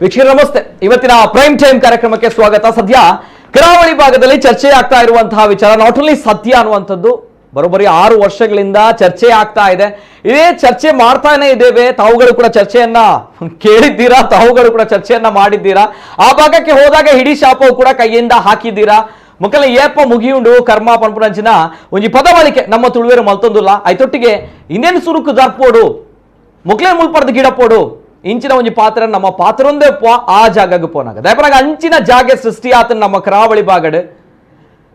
ವೀಕ್ಷಕರೇ ನಮಸ್ತೆ. ಇವತ್ತಿನ ಪ್ರೈಮ್ ಟೈಮ್ ಕಾರ್ಯಕ್ರಮಕ್ಕೆ ಸ್ವಾಗತ. ಸದ್ಯ ಕರಾವಳಿ ಭಾಗದಲ್ಲಿ ಚರ್ಚೆ ಆಗ್ತಾ ಇರುವಂತಹ ವಿಚಾರ ನಾಟ್ ಓನ್ಲಿ ಸದ್ಯ ಅನ್ನುವಂಥದ್ದು ಬರೋಬ್ಬರಿ 6 ವರ್ಷಗಳಿಂದ ಚರ್ಚೆ ಆಗ್ತಾ ಇದೆ. ಇದೇ ಚರ್ಚೆ ಮಾಡ್ತಾನೆ ಇದ್ದೇವೆ. ತಾವುಗಳು ಕೂಡ ಚರ್ಚೆಯನ್ನ ಕೇಳಿದ್ದೀರಾ, ತಾವುಗಳು ಕೂಡ ಚರ್ಚೆಯನ್ನ ಮಾಡಿದ್ದೀರಾ. ಆ ಭಾಗಕ್ಕೆ ಹೋದಾಗ ಹಿಡಿ ಶಾಪವು ಕೂಡ ಕೈಯಿಂದ ಹಾಕಿದ್ದೀರಾ. ಮಕ್ಕಳ ಏಪ ಮುಗಿಯುಂಡು ಕರ್ಮ ಪಂಪುನಂಚಿನ ಒಂಜಿ ಪದ ಬಳಿಕೆ ನಮ್ಮ ತುಳುವೇರು ಮಲ್ತೊಂದುಲ್ಲ ಐತೊಟ್ಟಿಗೆ ಇನ್ನೇನು ಸುರುಕು ದರ್ಪೋಡು ಮುಕ್ಲೇ ಮುಲ್ಪಡ್ದು ಗಿಡಪೋಡು ಇಂಚಿನ ಒಂಜಿ ಪಾತ್ರ ನಮ್ಮ ಪಾತ್ರೊಂದೇ ಪೋ ಆ ಜಾಗಕ್ಕೆ ಪೋನಾಗ ದಯಪರಾಗ ಅಂಚಿನ ಜಾಗೆ ಸೃಷ್ಟಿ ಆತನ ನಮ್ಮ ಕರಾವಳಿ ಭಾಗಡ್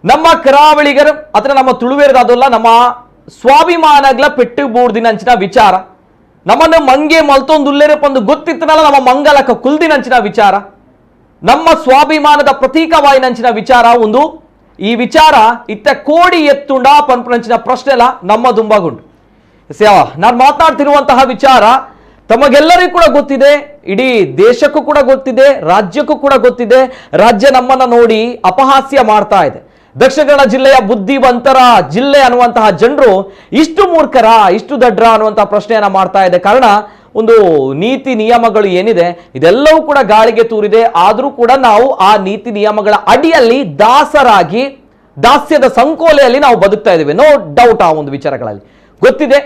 ನಮ್ಮ ಕರಾವಳಿಗರು ಅತ್ರ ನಮ್ಮ ತುಳುವೇರದಾದಲ್ಲ ನಮ್ಮ ಸ್ವಾಭಿಮಾನಗಳ ಪೆಟ್ಟು ಬೂಡ್ದಿನ ಅಂಚಿನ ವಿಚಾರ ನಮ್ಮನ್ನು ಮಂಗೆ ಮಲ್ತೊಂದುಲ್ಲೇರೆ ಪಂದು ಗೊತ್ತಿತ್ತನಲ್ಲ ನಮ್ಮ ಮಂಗಲಕ ಕುಲ್ದಿನಂಚಿನ ವಿಚಾರ ನಮ್ಮ ಸ್ವಾಭಿಮಾನದ ಪ್ರತೀಕವಾಯಿನಂಚಿನ ವಿಚಾರ ಒಂದು ಈ ವಿಚಾರ ಇತ್ತ ಕೋಡಿ ಎತ್ತುಂಡ ಪನ್ಪುನಂಚಿನ ಪ್ರಶ್ನೆ ಎಲ್ಲ ನಮ್ಮ ದುಂಬಗುಂಡು ನಾನು ಮಾತನಾಡ್ತಿರುವಂತಹ ವಿಚಾರ ತಮಗೆಲ್ಲರಿಗೂ ಕೂಡ ಗೊತ್ತಿದೆ, ಇಡೀ ದೇಶಕ್ಕೂ ಕೂಡ ಗೊತ್ತಿದೆ, ರಾಜ್ಯಕ್ಕೂ ಕೂಡ ಗೊತ್ತಿದೆ. ರಾಜ್ಯ ನಮ್ಮನ್ನ ನೋಡಿ ಅಪಹಾಸ್ಯ ಮಾಡ್ತಾ ಇದೆ. ದಕ್ಷಿಣ ಕನ್ನಡ ಜಿಲ್ಲೆಯ ಬುದ್ಧಿವಂತರ ಜಿಲ್ಲೆ ಅನ್ನುವಂತಹ ಜನರು ಇಷ್ಟು ಮೂರ್ಖರ ಇಷ್ಟು ದಡ್ರ ಅನ್ನುವಂತಹ ಪ್ರಶ್ನೆಯನ್ನ ಮಾಡ್ತಾ ಇದೆ. ಕಾರಣ ಒಂದು ನೀತಿ ನಿಯಮಗಳು ಏನಿದೆ ಇದೆಲ್ಲವೂ ಕೂಡ ಗಾಳಿಗೆ ತೂರಿದೆ. ಆದರೂ ಕೂಡ ನಾವು ಆ ನೀತಿ ನಿಯಮಗಳ ಅಡಿಯಲ್ಲಿ ದಾಸರಾಗಿ ದಾಸ್ಯದ ಸಂಕೋಲೆಯಲ್ಲಿ ನಾವು ಬದುಕ್ತಾ ಇದ್ದೇವೆ. ನೋ ಡೌಟ್ ಆ ಒಂದು ವಿಚಾರಗಳಲ್ಲಿ ಗೊತ್ತಿದೆ.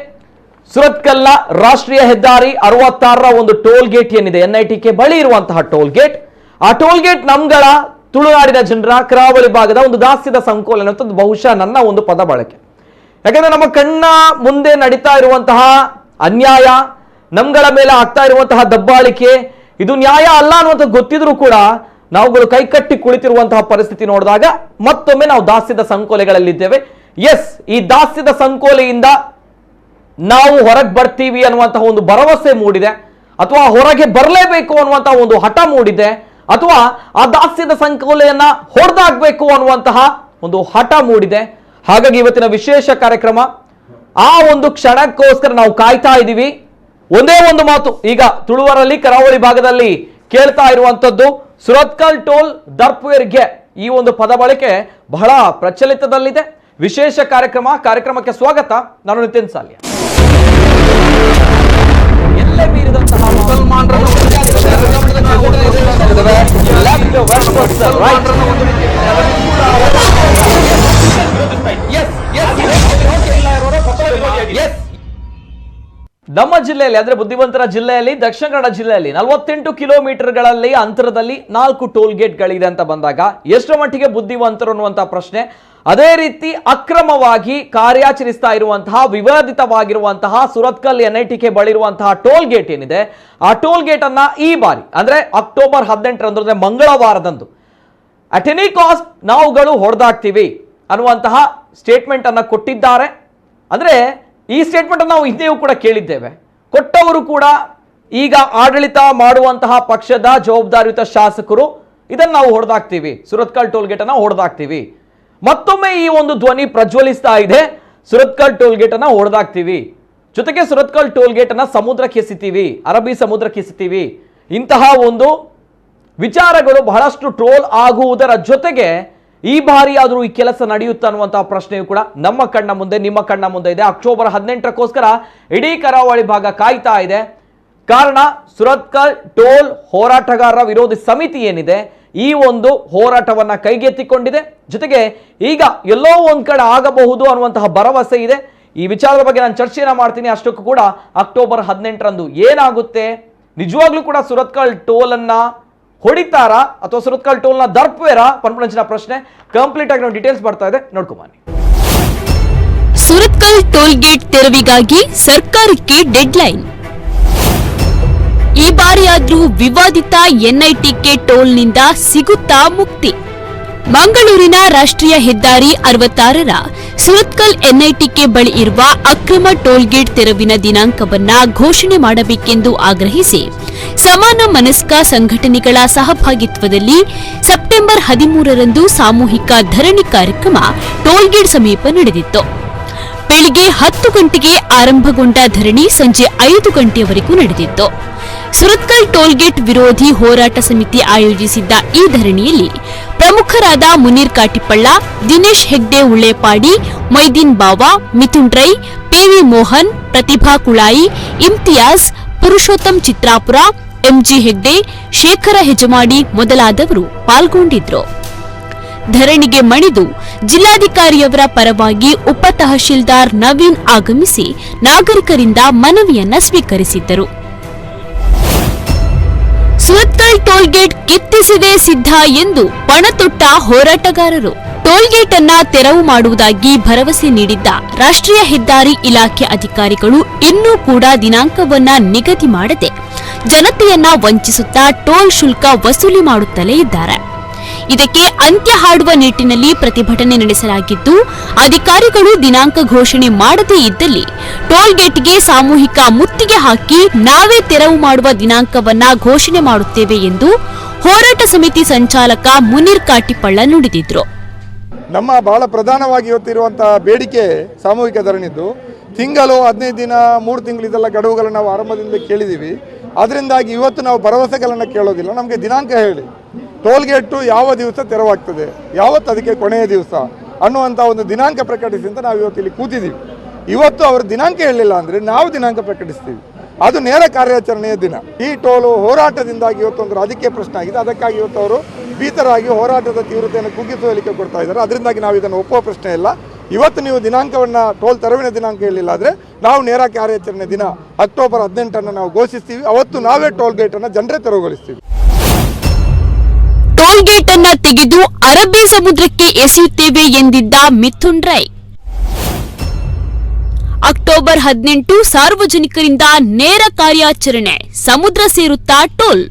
ಸುರತ್ಕಲ್ನ ರಾಷ್ಟ್ರೀಯ ಹೆದ್ದಾರಿ 66ರ ಒಂದು ಟೋಲ್ ಗೇಟ್ ಏನಿದೆ NITK ಬಳಿ ಇರುವಂತಹ ಟೋಲ್ ಗೇಟ್, ಆ ಟೋಲ್ ಗೇಟ್ ನಮ್ಗಳ ತುಳುನಾಡಿನ ಜನರ ಕರಾವಳಿ ಭಾಗದ ಒಂದು ದಾಸ್ಯದ ಸಂಕೋಲೆ ಅನ್ನೋದು ಬಹುಶಃ ನನ್ನ ಒಂದು ಪದ ಬಳಕೆ. ಯಾಕಂದ್ರೆ ನಮ್ಮ ಕಣ್ಣ ಮುಂದೆ ನಡೀತಾ ಇರುವಂತಹ ಅನ್ಯಾಯ, ನಮ್ಗಳ ಮೇಲೆ ಆಗ್ತಾ ಇರುವಂತಹ ದಬ್ಬಾಳಿಕೆ ಇದು ನ್ಯಾಯ ಅಲ್ಲ ಅನ್ನುವಂಥ ಗೊತ್ತಿದ್ರು ಕೂಡ ನಾವುಗಳು ಕೈಕಟ್ಟಿ ಕುಳಿತಿರುವಂತಹ ಪರಿಸ್ಥಿತಿ ನೋಡಿದಾಗ ಮತ್ತೊಮ್ಮೆ ನಾವು ದಾಸ್ಯದ ಸಂಕೋಲೆಗಳಲ್ಲಿದ್ದೇವೆ. ಎಸ್, ಈ ದಾಸ್ಯದ ಸಂಕೋಲೆಯಿಂದ ನಾವು ಹೊರಗೆ ಬರ್ತೀವಿ ಅನ್ನುವಂತಹ ಒಂದು ಭರವಸೆ ಮೂಡಿದೆ, ಅಥವಾ ಹೊರಗೆ ಬರಲೇಬೇಕು ಅನ್ನುವಂತಹ ಒಂದು ಹಠ ಮೂಡಿದೆ, ಅಥವಾ ಆ ದಾಸ್ಯದ ಸಂಕೋಲೆಯನ್ನ ಹೊಡೆದಾಕ್ಬೇಕು ಅನ್ನುವಂತಹ ಒಂದು ಹಠ ಮೂಡಿದೆ. ಹಾಗಾಗಿ ಇವತ್ತಿನ ವಿಶೇಷ ಕಾರ್ಯಕ್ರಮ ಆ ಒಂದು ಕ್ಷಣಕ್ಕೋಸ್ಕರ ನಾವು ಕಾಯ್ತಾ ಇದ್ದೀವಿ. ಒಂದೇ ಒಂದು ಮಾತು ಈಗ ತುಳುವರಲ್ಲಿ ಕರಾವಳಿ ಭಾಗದಲ್ಲಿ ಕೇಳ್ತಾ ಇರುವಂತದ್ದು ಸುರತ್ಕಲ್ ಟೋಲ್ ದರ್ಪುವೆರ್ಗೆ ಈ ಒಂದು ಪದ ಬಳಕೆ ಬಹಳ ಪ್ರಚಲಿತದಲ್ಲಿದೆ. ವಿಶೇಷ ಕಾರ್ಯಕ್ರಮಕ್ಕೆ ಸ್ವಾಗತ. ನಾನು ನಿತಿನ್ ಸಾಲ್ಯ. ಎಲ್ಲೇ ಮೀರಿದಂತಹ ಮುಸಲ್ಮಾನರನ್ನು ನಮ್ಮ ಜಿಲ್ಲೆಯಲ್ಲಿ ಅಂದ್ರೆ ಬುದ್ಧಿವಂತರ ಜಿಲ್ಲೆಯಲ್ಲಿ ದಕ್ಷಿಣ ಕನ್ನಡ ಜಿಲ್ಲೆಯಲ್ಲಿ 48 ಕಿಲೋಮೀಟರ್ಗಳಲ್ಲಿ ಅಂತರದಲ್ಲಿ 4 ಟೋಲ್ ಗೇಟ್ಗಳಿದೆ ಅಂತ ಬಂದಾಗ ಎಷ್ಟರ ಮಟ್ಟಿಗೆ ಬುದ್ಧಿವಂತರು ಅನ್ನುವಂತಹ ಪ್ರಶ್ನೆ. ಅದೇ ರೀತಿ ಅಕ್ರಮವಾಗಿ ಕಾರ್ಯಾಚರಿಸ್ತಾ ಇರುವಂತಹ ವಿವಾದಿತವಾಗಿರುವಂತಹ ಸುರತ್ಕಲ್ NITK ಬಳಿರುವಂತಹ ಟೋಲ್ ಗೇಟ್ ಏನಿದೆ ಆ ಟೋಲ್ ಗೇಟ್ ಅನ್ನ ಈ ಬಾರಿ ಅಂದ್ರೆ ಅಕ್ಟೋಬರ್ 18 ಮಂಗಳವಾರದಂದು ಅಟ್ ಎನಿ ಕಾಸ್ಟ್ ನಾವುಗಳು ಹೊಡೆದಾಕ್ತೀವಿ ಅನ್ನುವಂತಹ ಸ್ಟೇಟ್ಮೆಂಟ್ ಅನ್ನ ಕೊಟ್ಟಿದ್ದಾರೆ. ಅಂದ್ರೆ ಈ ಸ್ಟೇಟ್ಮೆಂಟ್ ಅನ್ನು ನಾವು ಹಿಂದೆಯೂ ಕೂಡ ಕೇಳಿದ್ದೇವೆ. ಕೊಟ್ಟವರು ಕೂಡ ಈಗ ಆಡಳಿತ ಮಾಡುವಂತಹ ಪಕ್ಷದ ಜವಾಬ್ದಾರಿಯುತ ಶಾಸಕರು ಇದನ್ನು ನಾವು ಹೊಡೆದಾಕ್ತೀವಿ, ಸುರತ್ಕಲ್ ಟೋಲ್ ಗೇಟ್ ಅನ್ನ ಹೊಡೆದಾಕ್ತೀವಿ. ಮತ್ತೊಮ್ಮೆ ಈ ಒಂದು ಧ್ವನಿ ಪ್ರಜ್ವಲಿಸ್ತಾ ಇದೆ, ಸುರತ್ಕಲ್ ಟೋಲ್ ಗೇಟ್ ಅನ್ನ ಹೊಡೆದಾಕ್ತೀವಿ, ಜೊತೆಗೆ ಸುರತ್ಕಲ್ ಟೋಲ್ ಗೇಟ್ ಅನ್ನ ಸಮುದ್ರಕ್ಕೆ ಎಸಿತೀವಿ, ಅರಬ್ಬಿ ಸಮುದ್ರಕ್ಕೆ ಎಸಿತೀವಿ. ಇಂತಹ ಒಂದು ವಿಚಾರಗಳು ಬಹಳಷ್ಟು ಟ್ರೋಲ್ ಆಗುವುದರ ಜೊತೆಗೆ ಈ ಬಾರಿ ಆದರೂ ಈ ಕೆಲಸ ನಡೆಯುತ್ತಾ ಅನ್ನುವಂತಹ ಪ್ರಶ್ನೆಯು ಕೂಡ ನಮ್ಮ ಕಣ್ಣ ಮುಂದೆ ನಿಮ್ಮ ಕಣ್ಣ ಮುಂದೆ ಇದೆ. ಅಕ್ಟೋಬರ್ 18 ಇಡೀ ಕರಾವಳಿ ಭಾಗ ಕಾಯ್ತಾ ಇದೆ. ಕಾರಣ ಸುರತ್ಕಲ್ ಟೋಲ್ ಹೋರಾಟಗಾರರ ವಿರೋಧಿ ಸಮಿತಿ ಏನಿದೆ ಈ ಒಂದು ಹೋರಾಟವನ್ನ ಕೈಗೆತ್ತಿಕೊಂಡಿದೆ. ಜೊತೆಗೆ ಈಗ ಎಲ್ಲೋ ಒಂದ್ ಕಡೆ ಆಗಬಹುದು ಅನ್ನುವಂತಹ ಭರವಸೆ ಇದೆ. ಈ ವಿಚಾರದ ಬಗ್ಗೆ ನಾನು ಚರ್ಚೆಯನ್ನ ಮಾಡ್ತೀನಿ. ಅಷ್ಟಕ್ಕೂ ಕೂಡ ಅಕ್ಟೋಬರ್ 18 ಏನಾಗುತ್ತೆ, ನಿಜವಾಗ್ಲೂ ಕೂಡ ಸುರತ್ಕಲ್ ಟೋಲ್ ಅನ್ನ ಹೊಡಿತಾರಾ ಅಥವಾ ಸುರತ್ಕಲ್ ಟೋಲ್ ನ ದರ್ಪುವೆರಾ ಪನ್ಪುನಂಚಿನ ಪ್ರಶ್ನೆ ಕಂಪ್ಲೀಟ್ ಆಗಿ ನಾವು ಡೀಟೇಲ್ಸ್ ಬರ್ತಾ ಇದೆ, ನೋಡ್ಕೊಂಬನ್ನಿ. ಸುರತ್ಕಲ್ ಟೋಲ್ ಗೇಟ್ ತೆರವಿಗಾಗಿ ಸರ್ಕಾರಕ್ಕೆ ಡೆಡ್ಲೈನ್. ಈ ಬಾರಿಯಾದ್ರೂ ವಿವಾದಿತ NITK ಟೋಲ್ನಿಂದ ಸಿಗುತ್ತಾ ಮುಕ್ತಿ? ಮಂಗಳೂರಿನ ರಾಷ್ಟ್ರೀಯ ಹೆದ್ದಾರಿ 66ರ ಸುರತ್ಕಲ್ NITK ಬಳಿ ಇರುವ ಅಕ್ರಮ ಟೋಲ್ ಗೇಟ್ ತೆರವಿನ ದಿನಾಂಕವನ್ನ ಘೋಷಣೆ ಮಾಡಬೇಕೆಂದು ಆಗ್ರಹಿಸಿ ಸಮಾನ ಮನಸ್ಕ ಸಂಘಟನೆಗಳ ಸಹಭಾಗಿತ್ವದಲ್ಲಿ ಸೆಪ್ಟೆಂಬರ್ 13ರಂದು ಸಾಮೂಹಿಕ ಧರಣಿ ಕಾರ್ಯಕ್ರಮ ಟೋಲ್ ಗೇಟ್ ಸಮೀಪ ನಡೆದಿತ್ತು. ಬೆಳಿಗ್ಗೆ 10 ಗಂಟೆಗೆ ಆರಂಭಗೊಂಡ ಧರಣಿ ಸಂಜೆ 5 ಗಂಟೆಯವರೆಗೂ ನಡೆದಿತ್ತು. ಸುರತ್ಕಲ್ ಟೋಲ್ಗೇಟ್ ವಿರೋಧಿ ಹೋರಾಟ ಸಮಿತಿ ಆಯೋಜಿಸಿದ್ದ ಈ ಧರಣಿಯಲ್ಲಿ ಪ್ರಮುಖರಾದ ಮುನೀರ್ ಕಾಟಿಪಳ್ಳ, ದಿನೇಶ್ ಹೆಗ್ಡೆ ಉಳ್ಳೇಪಾಡಿ, ಮೊಯ್ದೀನ್ ಬಾವಾ, ಮಿಥುನ್ ರೈ, PV ಮೋಹನ್, ಪ್ರತಿಭಾ ಕುಳಾಯಿ, ಇಮ್ತಿಯಾಜ್, ಪುರುಷೋತ್ತಮ್ ಚಿತ್ರಾಪುರ, ಎಂಜಿ ಹೆಗ್ಡೆ, ಶೇಖರ ಹೆಜಮಾಡಿ ಮೊದಲಾದವರು ಪಾಲ್ಗೊಂಡಿದ್ರು. ಧರಣಿಗೆ ಮಣಿದು ಜಿಲ್ಲಾಧಿಕಾರಿಯವರ ಪರವಾಗಿ ಉಪ ತಹಶೀಲ್ದಾರ್ ನವೀನ್ ಆಗಮಿಸಿ ನಾಗರಿಕರಿಂದ ಮನವಿಯನ್ನ ಸ್ವೀಕರಿಸಿದ್ದರು. ಸುರತ್ಕಲ್ ಟೋಲ್ಗೇಟ್ ಕಿತ್ತಿಸಿದೆ ಸಿದ್ಧ ಎಂದು ಪಣತೊಟ್ಟ ಹೋರಾಟಗಾರರು. ಟೋಲ್ಗೇಟ್ ಅನ್ನ ತೆರವು ಮಾಡುವುದಾಗಿ ಭರವಸೆ ನೀಡಿದ್ದ ರಾಷ್ಟ್ರೀಯ ಹೆದ್ದಾರಿ ಇಲಾಖೆ ಅಧಿಕಾರಿಗಳು ಇನ್ನೂ ಕೂಡ ದಿನಾಂಕವನ್ನ ನಿಗದಿ ಮಾಡದೆ ಜನತೆಯನ್ನ ವಂಚಿಸುತ್ತಾ ಟೋಲ್ ಶುಲ್ಕ ವಸೂಲಿ ಮಾಡುತ್ತಲೇ ಇದ್ದಾರೆ. ಇದಕ್ಕೆ ಅಂತ್ಯ ಹಾಡುವ ನಿಟ್ಟಿನಲ್ಲಿ ಪ್ರತಿಭಟನೆ ನಡೆಸಲಾಗಿದ್ದು, ಅಧಿಕಾರಿಗಳು ದಿನಾಂಕ ಘೋಷಣೆ ಮಾಡದೇ ಇದ್ದಲ್ಲಿ ಟೋಲ್ಗೇಟ್ಗೆ ಸಾಮೂಹಿಕ ಮುತ್ತಿಗೆ ಹಾಕಿ ನಾವೇ ತೆರವು ಮಾಡುವ ದಿನಾಂಕವನ್ನ ಘೋಷಣೆ ಮಾಡುತ್ತೇವೆ ಎಂದು ಹೋರಾಟ ಸಮಿತಿ ಸಂಚಾಲಕ ಮುನೀರ್ ಕಾಟಿಪಳ್ಳ ನುಡಿದಿದ್ರು. ನಮ್ಮ ಬಹಳ ಪ್ರಧಾನವಾಗಿ ಇವತ್ತಿರುವಂತಹ ಬೇಡಿಕೆ ಸಾಮೂಹಿಕ ಧರಣಿದ್ದು ತಿಂಗಳು 15 ದಿನ 3 ತಿಂಗಳು ಇದೆಲ್ಲ ಗಡುವುಗಳನ್ನು ನಾವು ಆರಂಭದಿಂದ ಕೇಳಿದ್ದೀವಿ. ಅದರಿಂದಾಗಿ ಇವತ್ತು ನಾವು ಭರವಸೆಗಳನ್ನು ಕೇಳೋದಿಲ್ಲ. ನಮಗೆ ದಿನಾಂಕ ಹೇಳಿ, ಟೋಲ್ಗೇಟು ಯಾವ ದಿವಸ ತೆರವಾಗ್ತದೆ, ಯಾವತ್ತು ಅದಕ್ಕೆ ಕೊನೆಯ ದಿವಸ ಅನ್ನುವಂಥ ಒಂದು ದಿನಾಂಕ ಪ್ರಕಟಿಸಿ ಅಂತ ನಾವು ಇವತ್ತು ಇಲ್ಲಿ ಕೂತಿದ್ದೀವಿ. ಇವತ್ತು ಅವರು ದಿನಾಂಕ ಹೇಳಲಿಲ್ಲ ಅಂದರೆ ನಾವು ದಿನಾಂಕ ಪ್ರಕಟಿಸ್ತೀವಿ. ಅದು ನೇರ ಕಾರ್ಯಾಚರಣೆಯ ದಿನ. ಈ ಟೋಲು ಹೋರಾಟದಿಂದಾಗಿ ಇವತ್ತು ಒಂದು ರಾಜಕೀಯ ಪ್ರಶ್ನೆ ಆಗಿದೆ. ಅದಕ್ಕಾಗಿ ಇವತ್ತು ಅವರು ಭೀತರಾಗಿ ಹೋರಾಟದ ತೀವ್ರತೆಯನ್ನು ಕುಗ್ಗಿಸುವ ಹೇಳಿಕೆ ಕೊಡ್ತಾ ಇದ್ದಾರೆ. ಅದರಿಂದಾಗಿ ನಾವು ಇದನ್ನು ಒಪ್ಪುವ ಪ್ರಶ್ನೆ ಇಲ್ಲ. ಇವತ್ತು ನೀವು ದಿನಾಂಕವನ್ನು ಟೋಲ್ ತೆರವಿನ ದಿನಾಂಕ ಹೇಳಿಲ್ಲ ಆದರೆ ನಾವು ನೇರ ಕಾರ್ಯಾಚರಣೆ ದಿನ ಅಕ್ಟೋಬರ್ 18 ನಾವು ಘೋಷಿಸ್ತೀವಿ. ಅವತ್ತು ನಾವೇ ಟೋಲ್ಗೇಟನ್ನು ಜನರೇ ತೆರವುಗೊಳಿಸ್ತೀವಿ. ಟೋಲ್ಗೇಟ್ ಅನ್ನ ತೆಗೆದು ಅರಬ್ಬಿ ಸಮುದ್ರಕ್ಕೆ ಎಸೆಯುತ್ತೇವೆ ಎಂದಿದ್ದ ಮಿಥುನ್ ರೈ. ಅಕ್ಟೋಬರ್ 18 ಸಾರ್ವಜನಿಕರಿಂದ ನೇರ ಕಾರ್ಯಾಚರಣೆ, ಸಮುದ್ರ ಸೇರುತ್ತಾ ಟೋಲ್.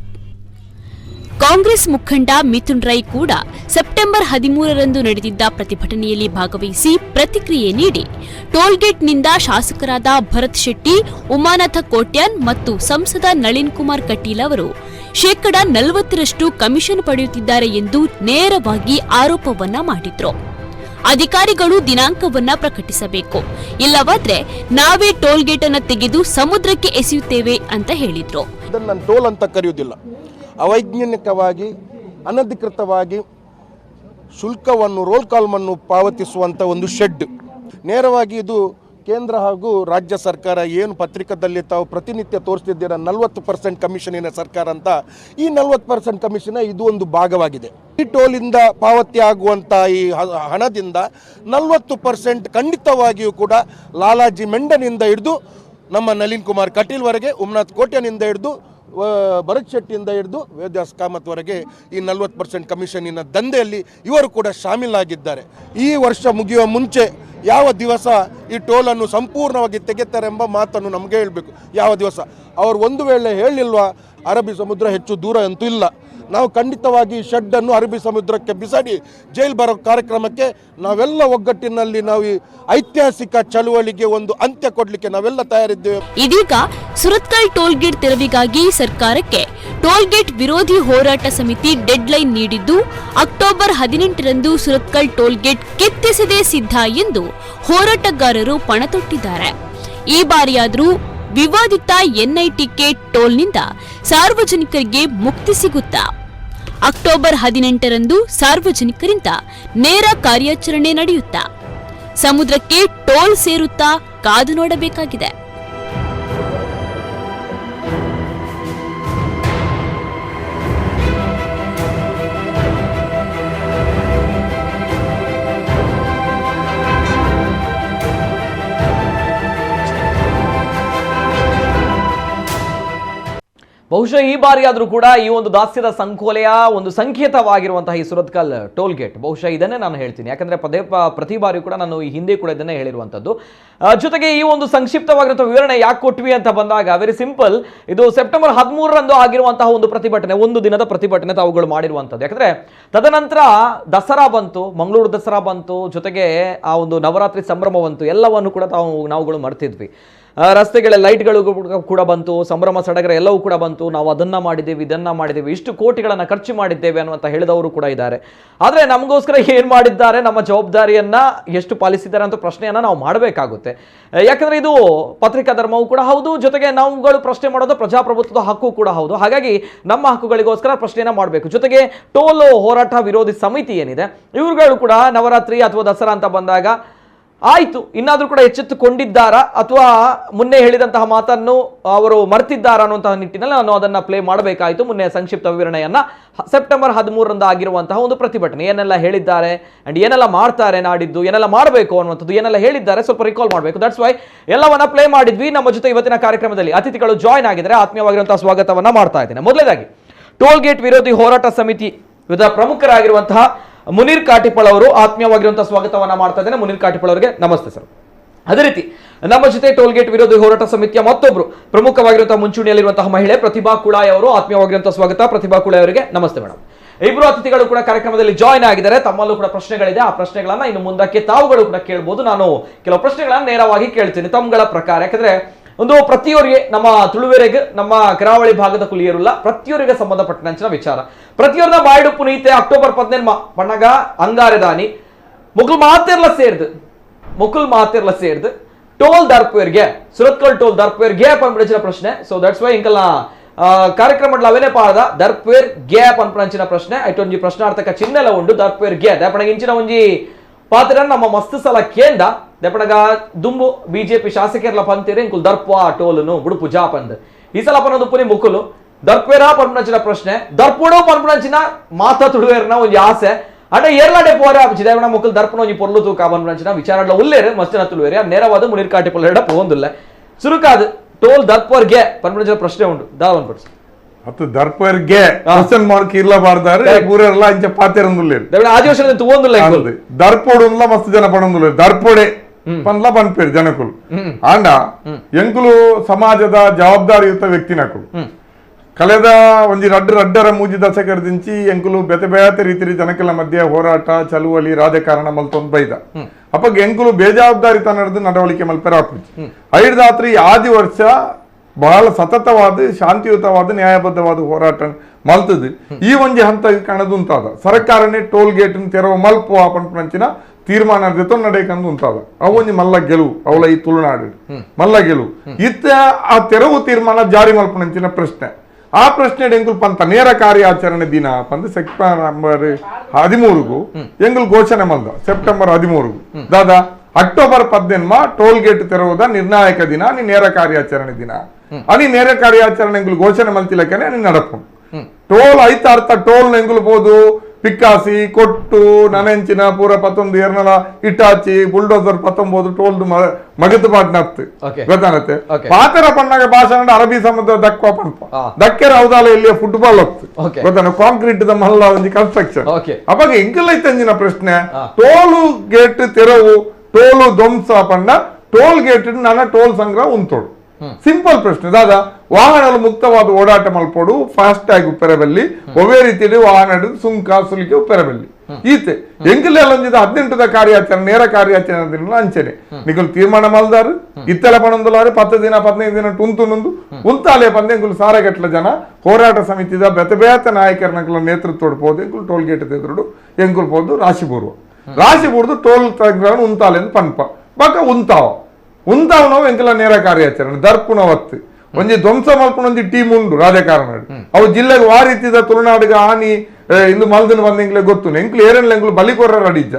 ಕಾಂಗ್ರೆಸ್ ಮುಖಂಡ ಮಿಥುನ್ ರೈ ಕೂಡ ಸೆಪ್ಟೆಂಬರ್ 13ರಂದು ನಡೆದಿದ್ದ ಪ್ರತಿಭಟನೆಯಲ್ಲಿ ಭಾಗವಹಿಸಿ ಪ್ರತಿಕ್ರಿಯೆ ನೀಡಿ ಟೋಲ್ಗೇಟ್ನಿಂದ ಶಾಸಕರಾದ ಭರತ್ ಶೆಟ್ಟಿ, ಉಮಾನಾಥ ಕೋಟ್ಯಾನ್ ಮತ್ತು ಸಂಸದ ನಳಿನ್ ಕುಮಾರ್ ಕಟೀಲ್ ಅವರು 40% ಕಮಿಷನ್ ಪಡೆಯುತ್ತಿದ್ದಾರೆ ಎಂದು ನೇರವಾಗಿ ಆರೋಪವನ್ನ ಮಾಡಿದ್ರು. ಅಧಿಕಾರಿಗಳು ದಿನಾಂಕವನ್ನ ಪ್ರಕಟಿಸಬೇಕು, ಇಲ್ಲವಾದ್ರೆ ನಾವೇ ಟೋಲ್ಗೇಟ್ ಅನ್ನು ತೆಗೆದು ಸಮುದ್ರಕ್ಕೆ ಎಸೆಯುತ್ತೇವೆ ಅಂತ ಹೇಳಿದ್ರು. ಇದನ್ನು ಟೋಲ್ ಅಂತ ಕರೆಯುವುದಿಲ್ಲ. ಅವೈಜ್ಞಾನಿಕವಾಗಿ ಅನಧಿಕೃತವಾಗಿ ಶುಲ್ಕವನ್ನು ರೋಲ್ ಕಾಲ್ಮನ್ನು ಪಾವತಿಸುವಂಥ ಒಂದು ಶೆಡ್. ನೇರವಾಗಿ ಇದು ಕೇಂದ್ರ ಹಾಗೂ ರಾಜ್ಯ ಸರ್ಕಾರ ಏನು ಪತ್ರಿಕಾದಲ್ಲಿ ತಾವು ಪ್ರತಿನಿತ್ಯ ತೋರಿಸ್ತಿದ್ದೀರ 40% ಕಮಿಷನಿನ ಸರ್ಕಾರ ಅಂತ, ಈ 40% ಕಮಿಷನ್ ಇದು ಒಂದು ಭಾಗವಾಗಿದೆ. ಈ ಟೋಲಿಂದ ಪಾವತಿ ಆಗುವಂಥ ಈ ಹಣದಿಂದ 40% ಖಂಡಿತವಾಗಿಯೂ ಕೂಡ ಲಾಲಾಜಿ ಮೆಂಡನಿಂದ ಹಿಡಿದು ನಮ್ಮ ನಳಿನ್ ಕುಮಾರ್ ಕಟೀಲ್ವರೆಗೆ, ಉಮ್ನಾಥ್ ಕೋಟ್ಯಾನಿಂದ ಹಿಡಿದು ಭರತ್ ಶೆಟ್ಟಿಯಿಂದ ಹಿಡಿದು ವೇದ್ಯಾಸ್ ಕಾಮತ್ವರೆಗೆ ಈ 40% ಕಮಿಷನಿನ ದಂಧೆಯಲ್ಲಿ ಇವರು ಕೂಡ ಶಾಮೀಲಾಗಿದ್ದಾರೆ. ಈ ವರ್ಷ ಮುಗಿಯುವ ಮುಂಚೆ ಯಾವ ದಿವಸ ಈ ಟೋಲನ್ನು ಸಂಪೂರ್ಣವಾಗಿ ತೆಗೆತಾರೆ ಎಂಬ ಮಾತನ್ನು ನಮಗೆ ಹೇಳಬೇಕು. ಯಾವ ದಿವಸ ಅವರು ಒಂದು ವೇಳೆ ಹೇಳಿಲ್ವಾ, ಅರಬ್ಬಿ ಸಮುದ್ರ ಹೆಚ್ಚು ದೂರ ಅಂತೂ ಇಲ್ಲ, ನಾವು ಖಂಡಿತವಾಗಿ ಶೆಡ್ಡನ್ನು ಅರಬ್ಬಿ ಸಮುದ್ರಕ್ಕೆ ಬಿಸಾಡಿ ಜೈಲ್ ಬರೋ ಕಾರ್ಯಕ್ರಮಕ್ಕೆ ನಾವೆಲ್ಲ ಒಗ್ಗಟ್ಟಿನಲ್ಲಿ ನಾವು ಈ ಐತಿಹಾಸಿಕ ಚಳುವಳಿಗೆ ಒಂದು ಅಂತ್ಯ ಕೊಡಲಿಕ್ಕೆ ನಾವೆಲ್ಲ ತಯಾರಿದ್ದೇವೆ. ಇದೀಗ ಸುರತ್ಕಲ್ ಟೋಲ್ಗೇಟ್ ತೆರವಿಗಾಗಿ ಸರ್ಕಾರಕ್ಕೆ ಟೋಲ್ಗೇಟ್ ವಿರೋಧಿ ಹೋರಾಟ ಸಮಿತಿ ಡೆಡ್ಲೈನ್ ನೀಡಿದ್ದು, ಅಕ್ಟೋಬರ್ 18ರಂದು ಸುರತ್ಕಲ್ ಟೋಲ್ಗೇಟ್ ಕಿತ್ತಿಸದೆ ಸಿದ್ಧ ಎಂದು ಹೋರಾಟಗಾರರು ಪಣತೊಟ್ಟಿದ್ದಾರೆ. ಈ ಬಾರಿಯಾದರೂ ವಿವಾದಿತ ಎನ್ಐಟಿಕೆ ಟೋಲ್ನಿಂದ ಸಾರ್ವಜನಿಕರಿಗೆ ಮುಕ್ತಿ ಸಿಗುತ್ತಾ? ಅಕ್ಟೋಬರ್ 18ರಂದು ಸಾರ್ವಜನಿಕರಿಂದ ನೇರ ಕಾರ್ಯಾಚರಣೆ ನಡೆಯುತ್ತಾ? ಸಮುದ್ರಕ್ಕೆ ಟೋಲ್ ಸೇರುತ್ತಾ? ಕಾದು ನೋಡಬೇಕಾಗಿದೆ. ಬಹುಶಃ ಈ ಬಾರಿ ಆದರೂ ಕೂಡ ಈ ಒಂದು ದಾಸ್ಯದ ಸಂಕೋಲೆಯ ಒಂದು ಸಂಕೇತವಾಗಿರುವಂತಹ ಈ ಸುರತ್ಕಲ್ ಟೋಲ್ ಗೇಟ್ ಬಹುಶಃ ಇದನ್ನೇ ನಾನು ಹೇಳ್ತೀನಿ. ಯಾಕಂದ್ರೆ ಪ್ರತಿ ಬಾರಿ ಕೂಡ ನಾನು ಈ ಹಿಂದೆ ಕೂಡ ಇದನ್ನೇ ಹೇಳಿರುವಂಥದ್ದು. ಜೊತೆಗೆ ಈ ಒಂದು ಸಂಕ್ಷಿಪ್ತವಾಗಿರುವಂತಹ ವಿವರಣೆ ಯಾಕೆ ಕೊಟ್ವಿ ಅಂತ ಬಂದಾಗ ವೆರಿ ಸಿಂಪಲ್. ಇದು ಸೆಪ್ಟೆಂಬರ್ 13ರಂದು ಆಗಿರುವಂತಹ ಒಂದು ಪ್ರತಿಭಟನೆ, ಒಂದು ದಿನದ ಪ್ರತಿಭಟನೆ ತಾವುಗಳು ಮಾಡಿರುವಂಥದ್ದು. ಯಾಕಂದ್ರೆ ತದನಂತರ ದಸರಾ ಬಂತು, ಮಂಗಳೂರು ದಸರಾ ಬಂತು, ಜೊತೆಗೆ ಆ ಒಂದು ನವರಾತ್ರಿ ಸಂಭ್ರಮ ಬಂತು, ಎಲ್ಲವನ್ನು ಕೂಡ ನಾವುಗಳು ಮರ್ತಿದ್ವಿ. ರಸ್ತೆಗಳ ಲೈಟ್ಗಳು ಕೂಡ ಬಂತು, ಸಂಭ್ರಮ ಸಡಗರ ಎಲ್ಲವೂ ಕೂಡ ಬಂತು. ನಾವು ಅದನ್ನ ಮಾಡಿದ್ದೇವೆ, ಇದನ್ನ ಮಾಡಿದ್ದೇವೆ, ಇಷ್ಟು ಕೋಟಿಗಳನ್ನು ಖರ್ಚು ಮಾಡಿದ್ದೇವೆ ಅನ್ನುವಂಥ ಹೇಳಿದವರು ಕೂಡ ಇದ್ದಾರೆ. ಆದರೆ ನಮಗೋಸ್ಕರ ಏನು ಮಾಡಿದ್ದಾರೆ, ನಮ್ಮ ಜವಾಬ್ದಾರಿಯನ್ನ ಎಷ್ಟು ಪಾಲಿಸಿದ್ದಾರೆ ಅಂತ ಪ್ರಶ್ನೆಯನ್ನ ನಾವು ಮಾಡಬೇಕಾಗುತ್ತೆ. ಯಾಕಂದ್ರೆ ಇದು ಪತ್ರಿಕಾ ಧರ್ಮವೂ ಕೂಡ ಹೌದು, ಜೊತೆಗೆ ನಾವುಗಳು ಪ್ರಶ್ನೆ ಮಾಡೋದು ಪ್ರಜಾಪ್ರಭುತ್ವದ ಹಕ್ಕು ಕೂಡ ಹೌದು. ಹಾಗಾಗಿ ನಮ್ಮ ಹಕ್ಕುಗಳಿಗೋಸ್ಕರ ಪ್ರಶ್ನೆಯನ್ನ ಮಾಡಬೇಕು. ಜೊತೆಗೆ ಟೋಲ್ ಹೋರಾಟ ವಿರೋಧಿ ಸಮಿತಿ ಏನಿದೆ, ಇವುಗಳು ಕೂಡ ನವರಾತ್ರಿ ಅಥವಾ ದಸರಾ ಅಂತ ಬಂದಾಗ ಆಯ್ತು, ಇನ್ನಾದ್ರೂ ಕೂಡ ಎಚ್ಚೆತ್ತುಕೊಂಡಿದ್ದಾರಾ ಅಥವಾ ಮುನ್ನೆ ಹೇಳಿದಂತಹ ಮಾತನ್ನು ಅವರು ಮರ್ತಿದ್ದಾರಾ ಅನ್ನುವಂತಹ ನಿಟ್ಟಿನಲ್ಲಿ ನಾನು ಅದನ್ನ ಪ್ಲೇ ಮಾಡಬೇಕಾಯಿತು. ಮುನ್ನೆ ಸಂಕ್ಷಿಪ್ತ ವಿವರಣೆಯನ್ನ ಸೆಪ್ಟೆಂಬರ್ 13ರಂದು ಆಗಿರುವಂತಹ ಒಂದು ಪ್ರತಿಭಟನೆ ಏನೆಲ್ಲ ಹೇಳಿದ್ದಾರೆ ಅಂಡ್ ಏನೆಲ್ಲ ಮಾಡ್ತಾರೆ ನಾಡಿದ್ದು, ಏನೆಲ್ಲ ಮಾಡಬೇಕು ಅನ್ನುವಂಥದ್ದು ಏನೆಲ್ಲ ಹೇಳಿದ್ದಾರೆ ಸ್ವಲ್ಪ ರಿಕಾಲ್ ಮಾಡಬೇಕು. ದಟ್ಸ್ ವೈ ಎಲ್ಲವನ್ನ ಪ್ಲೇ ಮಾಡಿದ್ವಿ. ನಮ್ಮ ಜೊತೆ ಇವತ್ತಿನ ಕಾರ್ಯಕ್ರಮದಲ್ಲಿ ಅತಿಥಿಗಳು ಜಾಯ್ನ್ ಆಗಿದ್ದಾರೆ. ಆತ್ಮೀಯವಾಗಿರುವಂತಹ ಸ್ವಾಗತವನ್ನ ಮಾಡ್ತಾ ಇದ್ದೇನೆ. ಮೊದಲನೇದಾಗಿ ಟೋಲ್ ಗೇಟ್ ವಿರೋಧಿ ಹೋರಾಟ ಸಮಿತಿ ಪ್ರಮುಖರಾಗಿರುವಂತಹ ಮುನೀರ್ ಕಾಟಿಪಳ್ ಅವರು ಆತ್ಮೀಯವಾಗಿರುವಂತಹ ಸ್ವಾಗತವನ್ನ ಮಾಡ್ತಾ ಇದ್ದೇನೆ. ಮುನೀರ್ ಕಾಟಿಪಳ್ ಅವರಿಗೆ ನಮಸ್ತೆ ಸರ್. ಅದೇ ರೀತಿ ನಮ್ಮ ಜೊತೆ ಟೋಲ್ ಗೇಟ್ ವಿರೋಧಿ ಹೋರಾಟ ಸಮಿತಿಯ ಮತ್ತೊಬ್ರು ಪ್ರಮುಖವಾಗಿರುವಂತಹ ಮುಂಚೂಣಿಯಲ್ಲಿರುವಂತಹ ಮಹಿಳೆ ಪ್ರತಿಭಾ ಕುಳಾಯ್ ಅವರು, ಆತ್ಮೀಯವಾಗಿರುವಂತಹ ಸ್ವಾಗತ. ಪ್ರತಿಭಾ ಕುಳಾಯ್ ಅವರಿಗೆ ನಮಸ್ತೆ ಮೇಡಮ್. ಇಬ್ಬರು ಅತಿಥಿಗಳು ಕೂಡ ಕಾರ್ಯಕ್ರಮದಲ್ಲಿ ಜಾಯ್ನ್ ಆಗಿದ್ದಾರೆ. ತಮ್ಮಲ್ಲೂ ಕೂಡ ಪ್ರಶ್ನೆಗಳಿದೆ. ಆ ಪ್ರಶ್ನೆಗಳನ್ನ ಇನ್ನು ಮುಂದಕ್ಕೆ ತಾವುಗಳು ಕೂಡ ಕೇಳಬಹುದು. ನಾನು ಕೆಲವು ಪ್ರಶ್ನೆಗಳನ್ನ ನೇರವಾಗಿ ಕೇಳ್ತೀನಿ ತಮ್ಮಗಳ ಪ್ರಕಾರ. ಯಾಕಂದ್ರೆ ಒಂದು ಪ್ರತಿಯೊರಿಗೆ ನಮ್ಮ ತುಳುವೆರೆಗೆ ನಮ್ಮ ಕರಾವಳಿ ಭಾಗದ ಕುಲಿಯರುಲ್ಲ ಪ್ರತಿಯೊರಿಗೆ ಸಂಬಂಧಪಟ್ಟಂಚಿನ ವಿಚಾರ ಪ್ರತಿಯೊರ್ನ ಬಾಯ್ಡು ಪುನೀತೆ ಅಕ್ಟೋಬರ್ 17 ಪಣ್ಣಗ ಅಂಗಾರದಾನಿ ಮುಕುಲ್ ಮಾತೆರ್ಲ ಸೇರ್ದು ಟೋಲ್ ದರ್ಪುಯರ್ಗೆ ಸುರತ್ಕಲ್ ಟೋಲ್ ದರ್ಪುಯರ್ಗೆ ಪಂಪಿನ ಪ್ರಶ್ನೆ. ಸೊ ದಟ್ಸ್ ವೈ ಇಂಕಲ್ನ ಕಾರ್ಯಕ್ರಮ ಅವೇನೇ ಪಾದ ದರ್ಪುಯರ್ ಗ್ಯಾಪ್ ಅನ್ಪಂಚಿನ ಪ್ರಶ್ನೆ ಐಟೊಂಜಿ ಪ್ರಶ್ನಾರ್ಥಕ ಚಿಹ್ನೆಲ ಉಂಡು ದರ್ಪುಯರ್ ಗ್ಯಾ ದಪಣಗ ಇಂಚಿನ ಒಂಜಿ ಪಾತ್ರ ನಮ್ಮ ಮಸ್ತ್ ಸಲ ಕೇಂದ ದಪಣಗ ದುಂಬು ಬಿಜೆಪಿ ಶಾಸಕರ್ಲ ಪಂತೀರಿ ಇಂಕುಲ್ ದರ್ಪ ಟೋಲುನು ಬುಡುಪು ಜಾಪಂದ್ ಈ ಸಲ ಪನ್ನೊಂದು ಪುನಿ ಮುಕುಲು ದರ್ಪೇರ ಪನ್ಪುನಂಚಿನ ಪ್ರಶ್ನೆ ದರ್ಪುಡು ಪನ್ಪುನಂಚಿನ ಮಾತಾ ತುಳುವೇರ್ನ ಒಂಜಿ ಆಸೆ అంటే ఏర్లాడే పోరే చిదేవన ముక్కలు దర్పణ ఈ పొర్లు తూకా పన్పంచిన విచారణలో ఉల్లేరు మస్తిన ತುಳುವೇರಿ ನೇರವಾದ ಮುನೀರ್ ಕಾಟಿಪಳ್ ಹೇಳ ಪೋಂದಿಲ್ಲ ಸುರುಕಾದು ಟೋಲ್ ದರ್ಪರ್ಗೆ ಪನ್ಪಂಚಿನ ಪ್ರಶ್ನೆ ಉಂಟು ದಾವನ್ ಪಡ್ಸ ಅತ್ತು ದರ್ಪರ್ಗೆ ಕ್ವಶ್ಚನ್ ಮಾರ್ಕ್ ಇರ್ಲಬಾರ್ದಾರೆ ಪೂರೆಲ್ಲ ಇಂಚ ಪಾತೆರಂದುಲ್ಲೇರು ದೇವನ ಆದಿವಾಸಿ ತೂಂದಿಲ್ಲ ದರ್ಪೋಡುಲ್ಲ ಮಸ್ತ್ ಜನ ಪಡಂದುಲ್ಲ ದರ್ಪೋಡೆ ಪನ್ಲ ಪನ್ಪೇರು ಜನಕುಲು ಆಂಡ ಎಂಕುಲು ಸಮಾಜದ ಜವಾಬ್ದಾರಿಯುತ ವ್ಯಕ್ತಿನಕುಲು ಕಳೆದ ಒಂಜಿ ರಡ್ಡರ ಮೂಜಿ ದಶಕರ್ದಿಂಚಿ ಎಂಕುಲು ಬೆತೆ ಬೇತೆ ರೀತಿ ಜನಕಲ ಮಧ್ಯೆ ಹೋರಾಟ ಚಳುವಳಿ ರಾಜಕಾರಣ ಮಲ್ತೊಂದು ಬೈದ ಅಪ್ಪಗೆ ಎಂಕುಲು ಬೇಜವಾಬ್ದಾರಿತನದ ನಡವಳಿಕೆ ಮಲ್ಪೆರ ಹಾಕುಜಿ ಐದು ರಾತ್ರಿ ಆದಿ ವರ್ಷ ಬಹಳ ಸತತವಾದ ಶಾಂತಿಯುತವಾದ ನ್ಯಾಯಬದ್ಧವಾದ ಹೋರಾಟ ಮಲ್ತದು ಈ ಒಂಜಿ ಹಂತ ಕಾಣದುಂತಾದ ಸರ್ಕಾರನೇ ಟೋಲ್ ಗೇಟ್ ತೆರವು ಮಲ್ಪು ಪಂಚಿನ ತೀರ್ಮಾನ ನಡೆಯಕಂದು ಉಂಟಾದ ಅವೊಂಜಿ ಮಲ್ಲ ಗೆಲುವು ಅವಳ ಈ ತುಳುನಾಡು ಮಲ್ಲ ಗೆಲುವು ಇತ್ತ ಆ ತೆರವು ತೀರ್ಮಾನ ಜಾರಿ ಮಲ್ಪನಂಚಿನ ಪ್ರಶ್ನೆ ಆ ಪ್ರಶ್ನೆ ಎಂಕುಲ್ ಪಂತ ನೇರ ಕಾರ್ಯಾಚರಣೆ ದಿನ ಪಂದ ಸೆಪ್ಟೆಂಬರ್ 13ಗೂ ಎಂಕುಲ್ ಘೋಷಣೆ ಮಲ್ದ ಸೆಪ್ಟೆಂಬರ್ 13ಗೂ ದಾದಾ ಅಕ್ಟೋಬರ್ 17 ಟೋಲ್ ಗೇಟ್ ತೆರವುದ ನಿರ್ಣಾಯಕ ದಿನ ನೀ ನೇರ ಕಾರ್ಯಾಚರಣೆ ದಿನ అని ನೇರ ಕಾರ್ಯಾಚರಣೆ ಎಂಕುಲ್ ಘೋಷಣೆ ಮಲ್ತಿಲಕನೆ ನೀ ನಡಪು ಟೋಲ್ ಐತ ಅರ್ಥ ಟೋಲ್ ಎಂಕುಲ್ ಬೋದು ಪಿಕ್ಕಾಸಿ ಕೊಟ್ಟು ನನಂಚಿನ ಪೂರ 11 ಏರ್ನಲ ಇಟಾಚಿ ಬುಲ್ಡೋಸರ್ 19 ಟೋಲ್ ಮಗತು ಪಾಟ್ನತ್ತು ಗೊತ್ತಾನತ್ತೆ ಪಾತರ ಪಣ್ಣಾಗ ಭಾಷಣ ಅರಬಿ ಸಮುದ್ರ ದಕ್ಕ ಪಂಪ ದಕ್ಕೆರ ಹೌದಾಲ ಇಲ್ಲಿ ಫುಟ್ಬಾಲ್ ಹೋಗ್ತು ಗೊತ್ತಾನ ಕಾಂಕ್ರೀಟ್ ದ ಮಲ್ಲ ಒಂದು ಕನ್ಸ್ಟ್ರಕ್ಷನ್ ಅವಾಗ ಎಂಕಲ್ ಐತಂಜಿನ ಪ್ರಶ್ನೆ ಟೋಲ್ ಗೇಟ್ ತೆರವು ಟೋಲು ಧ್ವಂಸ ಪಂಡ ಟೋಲ್ ಗೇಟ್ ನನ್ನ ಟೋಲ್ ಸಂಗ್ರಹ ಉಂತೋಡು ಸಿಂಪಲ್ ಪ್ರಶ್ನೆ ದಾದಾ ವಾಹನಗಳು ಮುಕ್ತವಾದ ಓಡಾಟ ಮಲ್ಪೋಡು ಫಾಸ್ಟ್ ಟ್ಯಾಗ್ ಉಪ್ಪೆರಬಲ್ಲಿ ಒವೇ ರೀತಿಯಲ್ಲಿ ವಾಹನ ಸುಂಕ ಸುಲಿಕೆ ಉಪ್ಪೆರಬಲ್ಲಿ ಈತೆ ಎಂಕಲೆಲ್ಲೊಂದಿದ 18ದ ಕಾರ್ಯಾಚರಣೆ ನೇರ ಕಾರ್ಯಾಚರಣೆ ಅಂಚನೆ ನಿಕಲ್ ತೀರ್ಮಾನ ಮಲ್ದಾರು ಇತ್ತೆಲ ಪಣಂದುಲಾರು 10 ದಿನ 15 ದಿನ ಟುಂತುನುಂದು ಉಂತಾಲೆ ಪಂದೆ ಎಂಕುಲು ಸಾರಗಟ್ಲ ಜನ ಹೋರಾಟ ಸಮಿತಿದ ಬೆತಬೇತ ನಾಯಕರನಕಲ ನೇತೃತ್ವಡು ಪೋದು ಎಂಕುಲು ಟೋಲ್ ಗೇಟ್ ಎದುರುಡು ಎಂಕುಲು ಪೋದು ರಾಶಿಪೂರ್ದು ಟೋಲ್ ಸಂಗ್ರಹಣ ಉಂತಾಲೆ ಪನ್ಪ ಬಕ ಉಂತಾವನವು ಎಂಕಲ ನೇರ ಕಾರ್ಯಾಚರಣೆ ದರ್ಪುನ ಒತ್ತು ಒಂಜಿ ಧ್ವಂಸ ಮಲ್ಪನ ಒಂಜಿ ಟೀಮ್ ಉಂಡು ರಾಜಕಾರಣ ಅವು ಜಿಲ್ಲೆಗೆ ಆ ರೀತಿದ ತುಳುನಾಡಿಗೆ ಹಾನಿ ಇಂದು ಮಲ್ದನ ಬಂದ ಗೊತ್ತು ಎಂಕ್ಲು ಏರೆಲ್ಲ ಎಂಕ್ಲು ಬಲಿಕೊರ ಅಡಿಜ್ಜ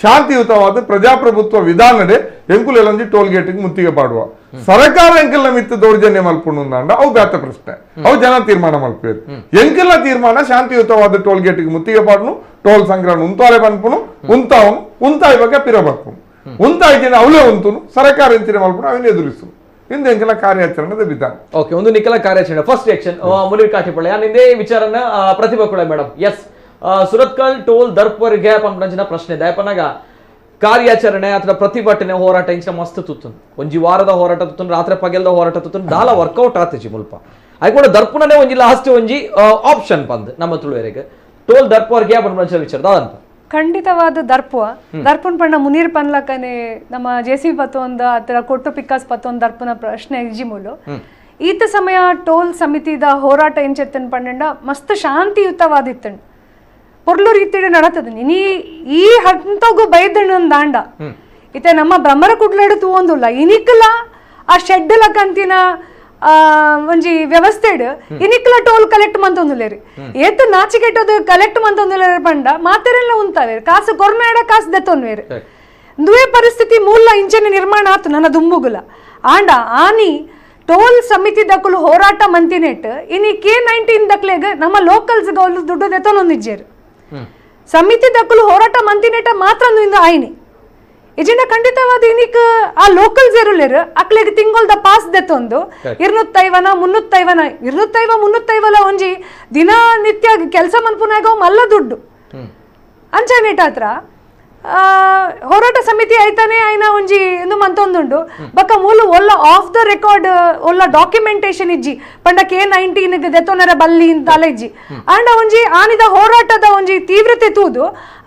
ಶಾಂತಿಯುತವಾದ ಪ್ರಜಾಪ್ರಭುತ್ವ ವಿಧಾನಡೆ ಎಂಕುಲು ಎಲ್ಲೊಂಜಿ ಟೋಲ್ ಗೇಟ್ ಮುತ್ತಿಗೆ ಪಾಡುವ ಸರ್ಕಾರ ಎಂಕೆಲ್ಲ ಮಿತ್ತು ದೌರ್ಜನ್ಯ ಮಲ್ಪುಂಡು ಅಂದ ಅವು ಬೇತ ಪ್ರಶ್ನೆ ಅವು ಜನ ತೀರ್ಮಾನ ಮಲ್ಪೇರು ಎಂಕೆಲ್ಲ ತೀರ್ಮಾನ ಶಾಂತಿಯುತವಾದ ಟೋಲ್ ಗೇಟ್ ಮುತ್ತಿಗೆ ಪಾಡ್ನು ಟೋಲ್ ಸಂಗ್ರಹಣ ಉಂತಾಲೆ ಪನ್ಪುನು ಉಂತಾವನು ಉಂತಾಯಿ ಬಗ್ಗೆ ಪಿರ ಬರ್ಪುನು ಉಂತಾಯ್ತಿನ ಅವಲೇ ಉಂತುನು ಸರ್ಕಾರ ಎಂಚಿನ ಮಲ್ಪುನು ಅವನ್ನ ಎದುರಿಸು ಇಂದು ಎಂಕೆಲ್ಲ ಕಾರ್ಯಾಚರಣೆ ವಿಧಾನ ಓಕೆ ಒಂದು ನಿಖಲ ಕಾರ್ಯಾಚರಣೆ ಫಸ್ಟ್ ಆಕ್ಷನ್ ಮುನೀರ್ ಕಾಟಿಪಳ್ ನಿಂದೇ ವಿಚಾರನ ಪ್ರತಿಭಾ ಕೂಡ ಮೇಡಮ್ ಎಸ್ ಸುರತ್ಕಲ್ ಟೋಲ್ ದರ್ಪರ್ ಗ್ಯಾಪ್ ಅನ್ಪಂಚಿನ ಪ್ರಶ್ನೆ ದಯಪನಾಗ ಕಾರ್ಯಾಚರಣೆ ಅಥವಾ ಪ್ರತಿಭಟನೆ ಹೋರಾಟ ಇಂಚಿನ ಮಸ್ತ್ ತುತ್ತುನ್ ಒಂಜಿ ವಾರದ ಹೋರಾಟ ತುತ್ತುನ್ ರಾತ್ರಿ ಪಗೆಲ್ದ ಹೋರಾಟ ತುತ್ತುನ್ ದಾಲ ವರ್ಕೌಟ್ ಆತಜಿ ಮುಲ್ಪ ಅයි ಕೂಡ ದರ್ಪುನನೇ ಒಂಜಿ ಲಾಸ್ಟ್ ಒಂಜಿ ಆಪ್ಷನ್ ಬಂದ್ ನಮ್ಮ ತುಳುವೆರೆಗೆ ಟೋಲ್ ದರ್ಪರ್ ಗ್ಯಾಪ್ ಅನ್ಪಂಚಿನ ವಿಚಾರ ದಾದಂತ ಖಂಡಿತವಾದ ದರ್ಪನ್ ಪಣ್ಣ ಮುನೀರ್ ಪನ್ಲಕನೆ ನಮ್ಮ ಜೆಸಿ ಪತ್ತೊಂದ ಅತರ ಕೊಟ್ಟು ಪಿಕ್ಕಾಸ್ ಪತ್ತೊಂದು ದರ್ಪನ ಪ್ರಶ್ನೆ ಎಜಿಮುಲು ಈತ ಸಮಯ ಟೋಲ್ ಸಮಿತಿದ ಹೋರಾಟ ಎಂಚೆತ್ತನ್ ಪಂಡ ಮಸ್ತ್ ಶಾಂತಿಯುತವಾದಿತ್ತಂಡು ಪೊರ್ಲು ರೀತಿಯ ನಡತದ ನೀ ಈ ಹಂತಗೂ ಬೈದಣ್ಣ ದಾಂಡ ಈತ ನಮ್ಮ ಬ್ರಹ್ಮರ ಕುಡ್ಲಾಡು ತೂವೊಂದುಲ್ಲ ಇನಿಕಲ ಆ ಶೆಡ್ ಲಕಂತಿನ ಒಂಜಿ ವ್ಯವಸ್ಥೆ ಇನಿಕ್ಲ ಟೋಲ್ ಕಲೆಕ್ಟ್ ಮಂತೊಂದುಲ್ಲೇರಿ ಏತು ನಾಚಿಕೆಟ್ಟದು ಕಲೆಕ್ಟ್ ಮಂತೊಂದುಲ್ಲೇರಿ ಪಂಡ ಮಾತೆರೆಲ್ಲ ಉಂತಾವೇರಿ ಕಾಸು ಕೊರ್ನಾಡ ಕಾಸು ದೆತ್ತೊನ್ವೇರಿ ದುವೆ ಪರಿಸ್ಥಿತಿ ಮೂಲ ಇಂಚನೆ ನಿರ್ಮಾಣ ಆತು ನನ್ನ ದುಂಬುಗುಲ ಆಂಡ ಆನಿ ಟೋಲ್ ಸಮಿತಿ ದಕ್ಕಲು ಹೋರಾಟ ಮಂತಿನೆಟ್ ಇನಿ K19 ದಕ್ಲೆಗ್ ನಮ್ಮ ಲೋಕಲ್ಸ್ ದುಡ್ಡು ದೆತ್ತೊಂದಿಜ್ಜೇರು ಸಮಿತಿ ದಕ್ಕಲು ಹೋರಾಟ ಮಂತಿನೆಟ ಮಾತ್ರ ಇಂದು ಆಯ್ನಿ ಇಜಿನ ಖಂಡಿತವಾದ ಇನಿಕ್ ಆ ಲೋಕಲ್ಸ್ ಇರುಲೇರು ಅಕ್ಲೆಗ್ ತಿಂಗೊಲ್ದ ಪಾಸ್ ದೆತ್ತೊಂದು 250 ಒಂಜಿ ದಿನನಿತ್ಯ ಕೆಲಸ ಮನ್ಪುನಾಗ ಮಲ್ಲ ದುಡ್ಡು ಅಂಚನೆಟ್ ಹತ್ರ ಹೋರಾಟ ಸಮಿತಿ ಐತಾನೆ ಐನ ಒಂಜಿ ಎಂದು ಮಂತೊಂದುಂಡು ಬಕ್ಕ ಮೂಲ ಒಲ್ಲ ಆಫ್ ದ ರೆಕಾರ್ಡ್ ಒಲ್ಲ ಡಾಕ್ಯುಮೆಂಟೇಶನ್ ಇಜ್ಜಿ ಪಂಡ K19 ದೆತ್ತೊನರ ಬಲ್ಲಿ ಇಂತಾಲ ಇಜ್ಜಿ ಆಂಡ ಒಂಜಿ ಆನಿದ ಹೋರಾಟದ ಒಂಜಿ ತೀವ್ರತೆ ತೂದು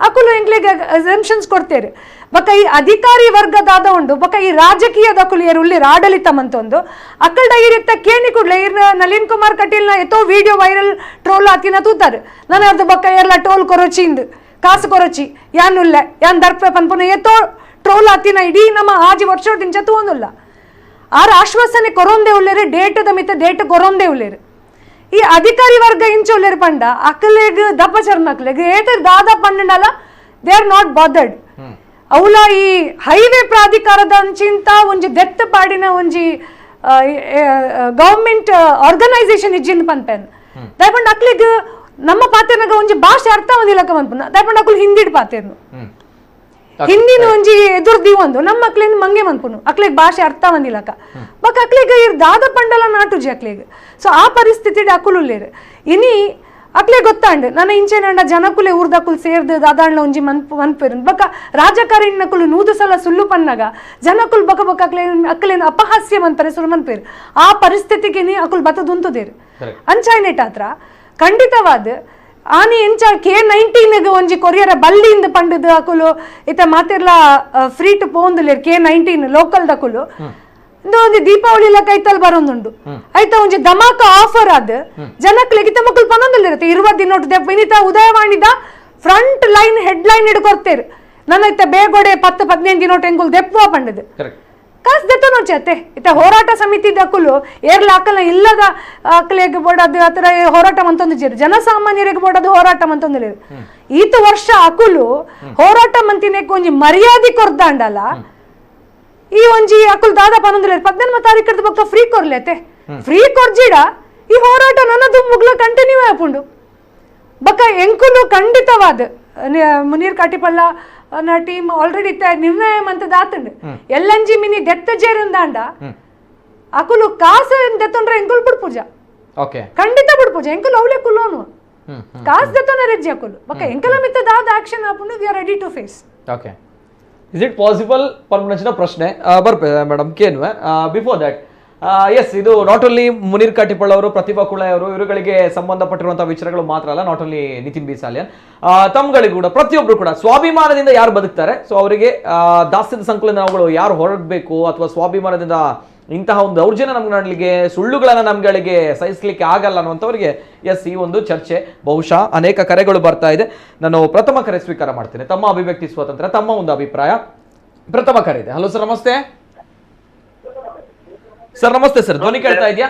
ಅಕುಲು ಎಂಕ್ಲೆಗ್ ಎಕ್ಸೆಂಪ್ಷನ್ಸ್ ಕೊಡ್ತೇರು ಬಕ್ಕ ಈ ಅಧಿಕಾರಿ ವರ್ಗದಾದ ಉಂಡು ಬಕ್ಕ ಈ ರಾಜಕೀಯದ ಅಕುಲು ಏರು ಉಳ್ಳಿ ಆಡಳಿತ ಮಂತೊಂದು ಅಕಲ್ ಡೈರೆಕ್ಟ್ ಕೇಣಿ ಕೂಡ್ಲೆ ನಳಿನ್ ಕುಮಾರ್ ಕಟೀಲ್ನ ಎತ್ತೋ ವಿಡಿಯೋ ವೈರಲ್ ಟ್ರೋಲ್ ಆತಿನ ತೂತಾರೆ ನನ್ನ ಅರ್ಧ ಬಕ್ಕ ಎಲ್ಲ ಟೋಲ್ ಕೊರಚಿಂದು ಕಾಸು ಕೊರಚಿ ಯಾನುಲ್ಲ ಯಾನ್ ದರ್ಪೆ ಪನ್ಪುನ ಎತ್ತೋ ಟ್ರೋಲ್ ಆತಿನ ಇಡೀ ನಮ್ಮ ಆಜಿ ವರ್ಷದಿಂದ ತೂಂದುಲ್ಲ ಆರ ಆಶ್ವಾಸನೆ ಕೊರೊಂದೆ ಉಳ್ಳೇರು ಡೇಟದ ಮಿತ ಡೇಟ್ ಕೊರೊಂದೆ ಉಳ್ಳೇರು ಈ ಅಧಿಕಾರಿ ವರ್ಗ ಇಂಚ ಉಳ್ಳೇರು ಪಂಡ ಅಕ್ಕಲೆಗ್ ದಪ್ಪ ಚರ್ಮಕ್ಲೆಗ್ ಏತ ದಾದ ಪಂಡಲ್ಲ ದೇ ಆರ್ ನಾಟ್ ಬಾದರ್ಡ್ ಅವಳ ಈ ಹೈವೇ ಪ್ರಾಧಿಕಾರದ ಅಂಚಿಂತ ಒಂಜಿ ದೆತ್ತ ಪಾಡಿನ ಒಂಜಿ ಗವರ್ಮೆಂಟ್ ಆರ್ಗನೈಸೇಷನ್ ಇಜ್ಜಿಂದ ಪನ್ಪೆನ್ ದಯಪಂಡ ಅಕ್ಲಿಗ್ ನಮ್ಮ ಪಾತೆರ್ನಾಗ ಒಂಜಿ ಭಾಷೆ ಅರ್ಥ ಒಂದಿಲ್ಲಕ ಮನ್ಪುನ ದಯಪಂಡ ಅಕುಲು ಹಿಂದಿಡ್ ಪಾತೆರ್ನು ಹಿಂದಿನ ಒಂಜಿ ಎದುರ್ದಿ ಒಂದು ನಮ್ಮ ಅಕ್ಲೇನ್ ಮಂಗೆ ಮನ್ಪುನು ಅಕ್ಲೆಗ್ ಭಾಷೆ ಅರ್ಥ ಒಂದಿಲ್ಲಕ ಬಕ್ ಅಕ್ಲೆಗ್ ಇರ್ ದಾದ ಪಂಡಲ ನಾಟುಜಿ ಅಕ್ಲೆಗ್ ಸೊ ಆ ಪರಿಸ್ಥಿತಿ ಅಕುಲುಲ್ಲೇರು ಇನಿ ಅಕ್ಲೆ ಗೊತ್ತಾಂಡ್ ನನ್ನ ಇಂಚೆನಂಡ ಜನಕುಲೆ ಊರ್ದಕುಲ್ ಸೇರ್ದು ದಾದಾಂಡ್ಲ ಒಂಜಿ ಮನ್ಪೇರು ಬಕ ರಾಜಕಾರಣಿನಕುಲು 100 ಸಲ ಸುಳ್ಳು ಪನ್ನಾಗ ಜನಕುಲ್ ಬಕ ಬಕ ಅಕ್ಲೇನ್ ಅಪಹಾಸ್ಯ ಮನ್ಪರೆ ಸುರು ಮನ್ಪೇರು ಆ ಪರಿಸ್ಥಿತಿಗೆ ನೀ ಅಕುಲ್ ಬತ್ತದುಂತುದೇರು ಅಂಚಾಯ್ನೆಟ್ ಹತ್ರ ಖಂಡಿತವಾದ ಆನಿ ಎಂಚ K19 ಒಂಜಿ ಕೊರಿಯರ ಬಲ್ಲಿಂದ ಪಂಡದು ಅಕುಲು ಇತ ಮಾತೆರ್ಲ ಫ್ರೀ ಟು ಪೋಂದುಲೇರು K19 ಲೋಕಲ್ ದಕುಲು ಒಂದು ದೀಪಾವಳಿ ಕೈತಲ್ ಬರೋದುಂಡು ಆಯ್ತಾ ಒಂಜಿ ಧಮಾಕ ಆಫರ್ ಆದ ಜನಕ್ಲೆಗೆ ಮಕ್ಕಳು ಪನ್ನೊಂದಿರುತ್ತೆ 20 ದಿನ ವಿನಿತ ಉದಯವಾಣಿದ ಫ್ರಂಟ್ ಲೈನ್ ಹೆಡ್ ಲೈನ್ ಹಿಡ್ಕೊರ್ತೇರು ನನ್ನ ಇತ್ತ ಬೇಗೊಡೆ 10-15 ದಿನ ಎಂಗುಲ್ ದೆಪ್ಪುವ ಪಂಡದು ಕಾಸ್ ದೆತ್ತ ನೋಚತ್ತೆ ಇತ್ತ ಹೋರಾಟ ಸಮಿತಿ ದಕ್ಕುಲು ಏರ್ಲ ಅಕ್ಕಲ ಇಲ್ಲದ ಅಕ್ಕಲಿಗೆ ಬೋಡದು ಆತರ ಹೋರಾಟ ಮಂತೊಂದಿರು ಜನಸಾಮಾನ್ಯರಿಗೆ ಬೋಡದು ಹೋರಾಟ ಮಂತೊಂದಿರು ಈತ ವರ್ಷ ಅಕುಲು ಹೋರಾಟ ಮಂತಿನೇಕ್ ಒಂಜಿ ಮರ್ಯಾದೆ ಕೊರ್ದಾಂಡಲ್ಲ ಈ ಒಂಜಿ ಅಕುಲ್ ದಾದ ಪನ್ನೊಂದಿಲೇರು 18 ತಾರೀಕದ ಬಕ್ಕ ಫ್ರೀ ಕೊರ್ಲೇತೆ ಫ್ರೀ ಕೊರ್ಜಿಡ ಈ ಹೋರಾಟ ನನ್ನದು ಮುಗ್ಲ ಕಂಟಿನ್ಯೂ ಆಪುಂಡು ಬಕ್ಕ ಎಂಕುಲು ಖಂಡಿತವಾದ ಮುನೀರ್ ಕಾಟಿಪಳ್ಳ ಟೀಮ್ ಆಲ್ರೆಡಿ ನಿರ್ಣಯ ಮಂತದಾತಂಡು ಎಲ್ಲಂಜಿ ಮಿನಿ ದೆತ್ತ ಜೇರಿಂದಾಂಡ ಅಕುಲು ಕಾಸ ದೆತ್ತೊಂಡ್ರೆ ಎಂಕುಲ್ ಬಿಡ್ಪೂಜ ಖಂಡಿತ ಬಿಡ್ಪೂಜ ಎಂಕುಲ್ ಅವಳೆ ಕುಲೋನು ಕಾಸ್ ದೆತ್ತೊನ ರೆಜ್ಜಿ ಅಕುಲು ಬಕ್ಕ ಎಂಕಲ ಮಿತ್ತದಾದ ಆಕ್ಷನ್ ಆಪುಂಡು we are ready to face okay is it possible permanent ಪ್ರಶ್ನೆ ಬರ್ಪೆ ಮೇಡಮ್ ಕೇನ್ವೆ ಬಿಫೋರ್ ದಟ್ ಎಸ್ ಇದು ನಾಟ್ ಓನ್ಲಿ ಮುನೀರ್ ಕಾಟಿಪಳ್ಳ ಅವರು ಪ್ರತಿಭಾ ಕುಳೆ ಅವರು ಇವರುಗಳಿಗೆ ಸಂಬಂಧಪಟ್ಟಿರುವಂತಹ ವಿಚಾರಗಳು ಮಾತ್ರ ಅಲ್ಲ not only Nitin B Salian ತಮ್ಗಳಿಗೆ ಕೂಡ ಪ್ರತಿಯೊಬ್ರು ಕೂಡ ಸ್ವಾಭಿಮಾನದಿಂದ ಯಾರು ಬದುಕ್ತಾರೆ ಸೊ ಅವರಿಗೆ ದಾಸ್ಯದ ಸಂಕಲನಗಳು ಯಾರು ಹೊರಡಬೇಕು ಅಥವಾ ಸ್ವಾಭಿಮಾನದಿಂದ ಇಂತಹ ಒಂದು ದೌರ್ಜನ್ಯ ನಮ್ಗಳಿಗೆ ಸುಳ್ಳುಗಳನ್ನ ನಮ್ಗಳಿಗೆ ಸಹಿಸಲಿಕ್ಕೆ ಆಗಲ್ಲ ಅನ್ನುವಂಥವ್ರಿಗೆ ಎಸ್ ಈ ಒಂದು ಚರ್ಚೆ ಬಹುಶಃ ಅನೇಕ ಕರೆಗಳು ಬರ್ತಾ ಇದೆ. ನಾನು ಪ್ರಥಮ ಕರೆ ಸ್ವೀಕಾರ ಮಾಡ್ತೇನೆ. ತಮ್ಮ ಅಭಿವ್ಯಕ್ತಿ ಸ್ವಾತಂತ್ರ್ಯ, ತಮ್ಮ ಒಂದು ಅಭಿಪ್ರಾಯ. ಪ್ರಥಮ ಕರೆ ಇದೆ. ಹಲೋ ಸರ್, ನಮಸ್ತೆ ಸರ್. ನಮಸ್ತೆ ಸರ್, ಧ್ವನಿ ಕೇಳ್ತಾ ಇದೆಯಾ?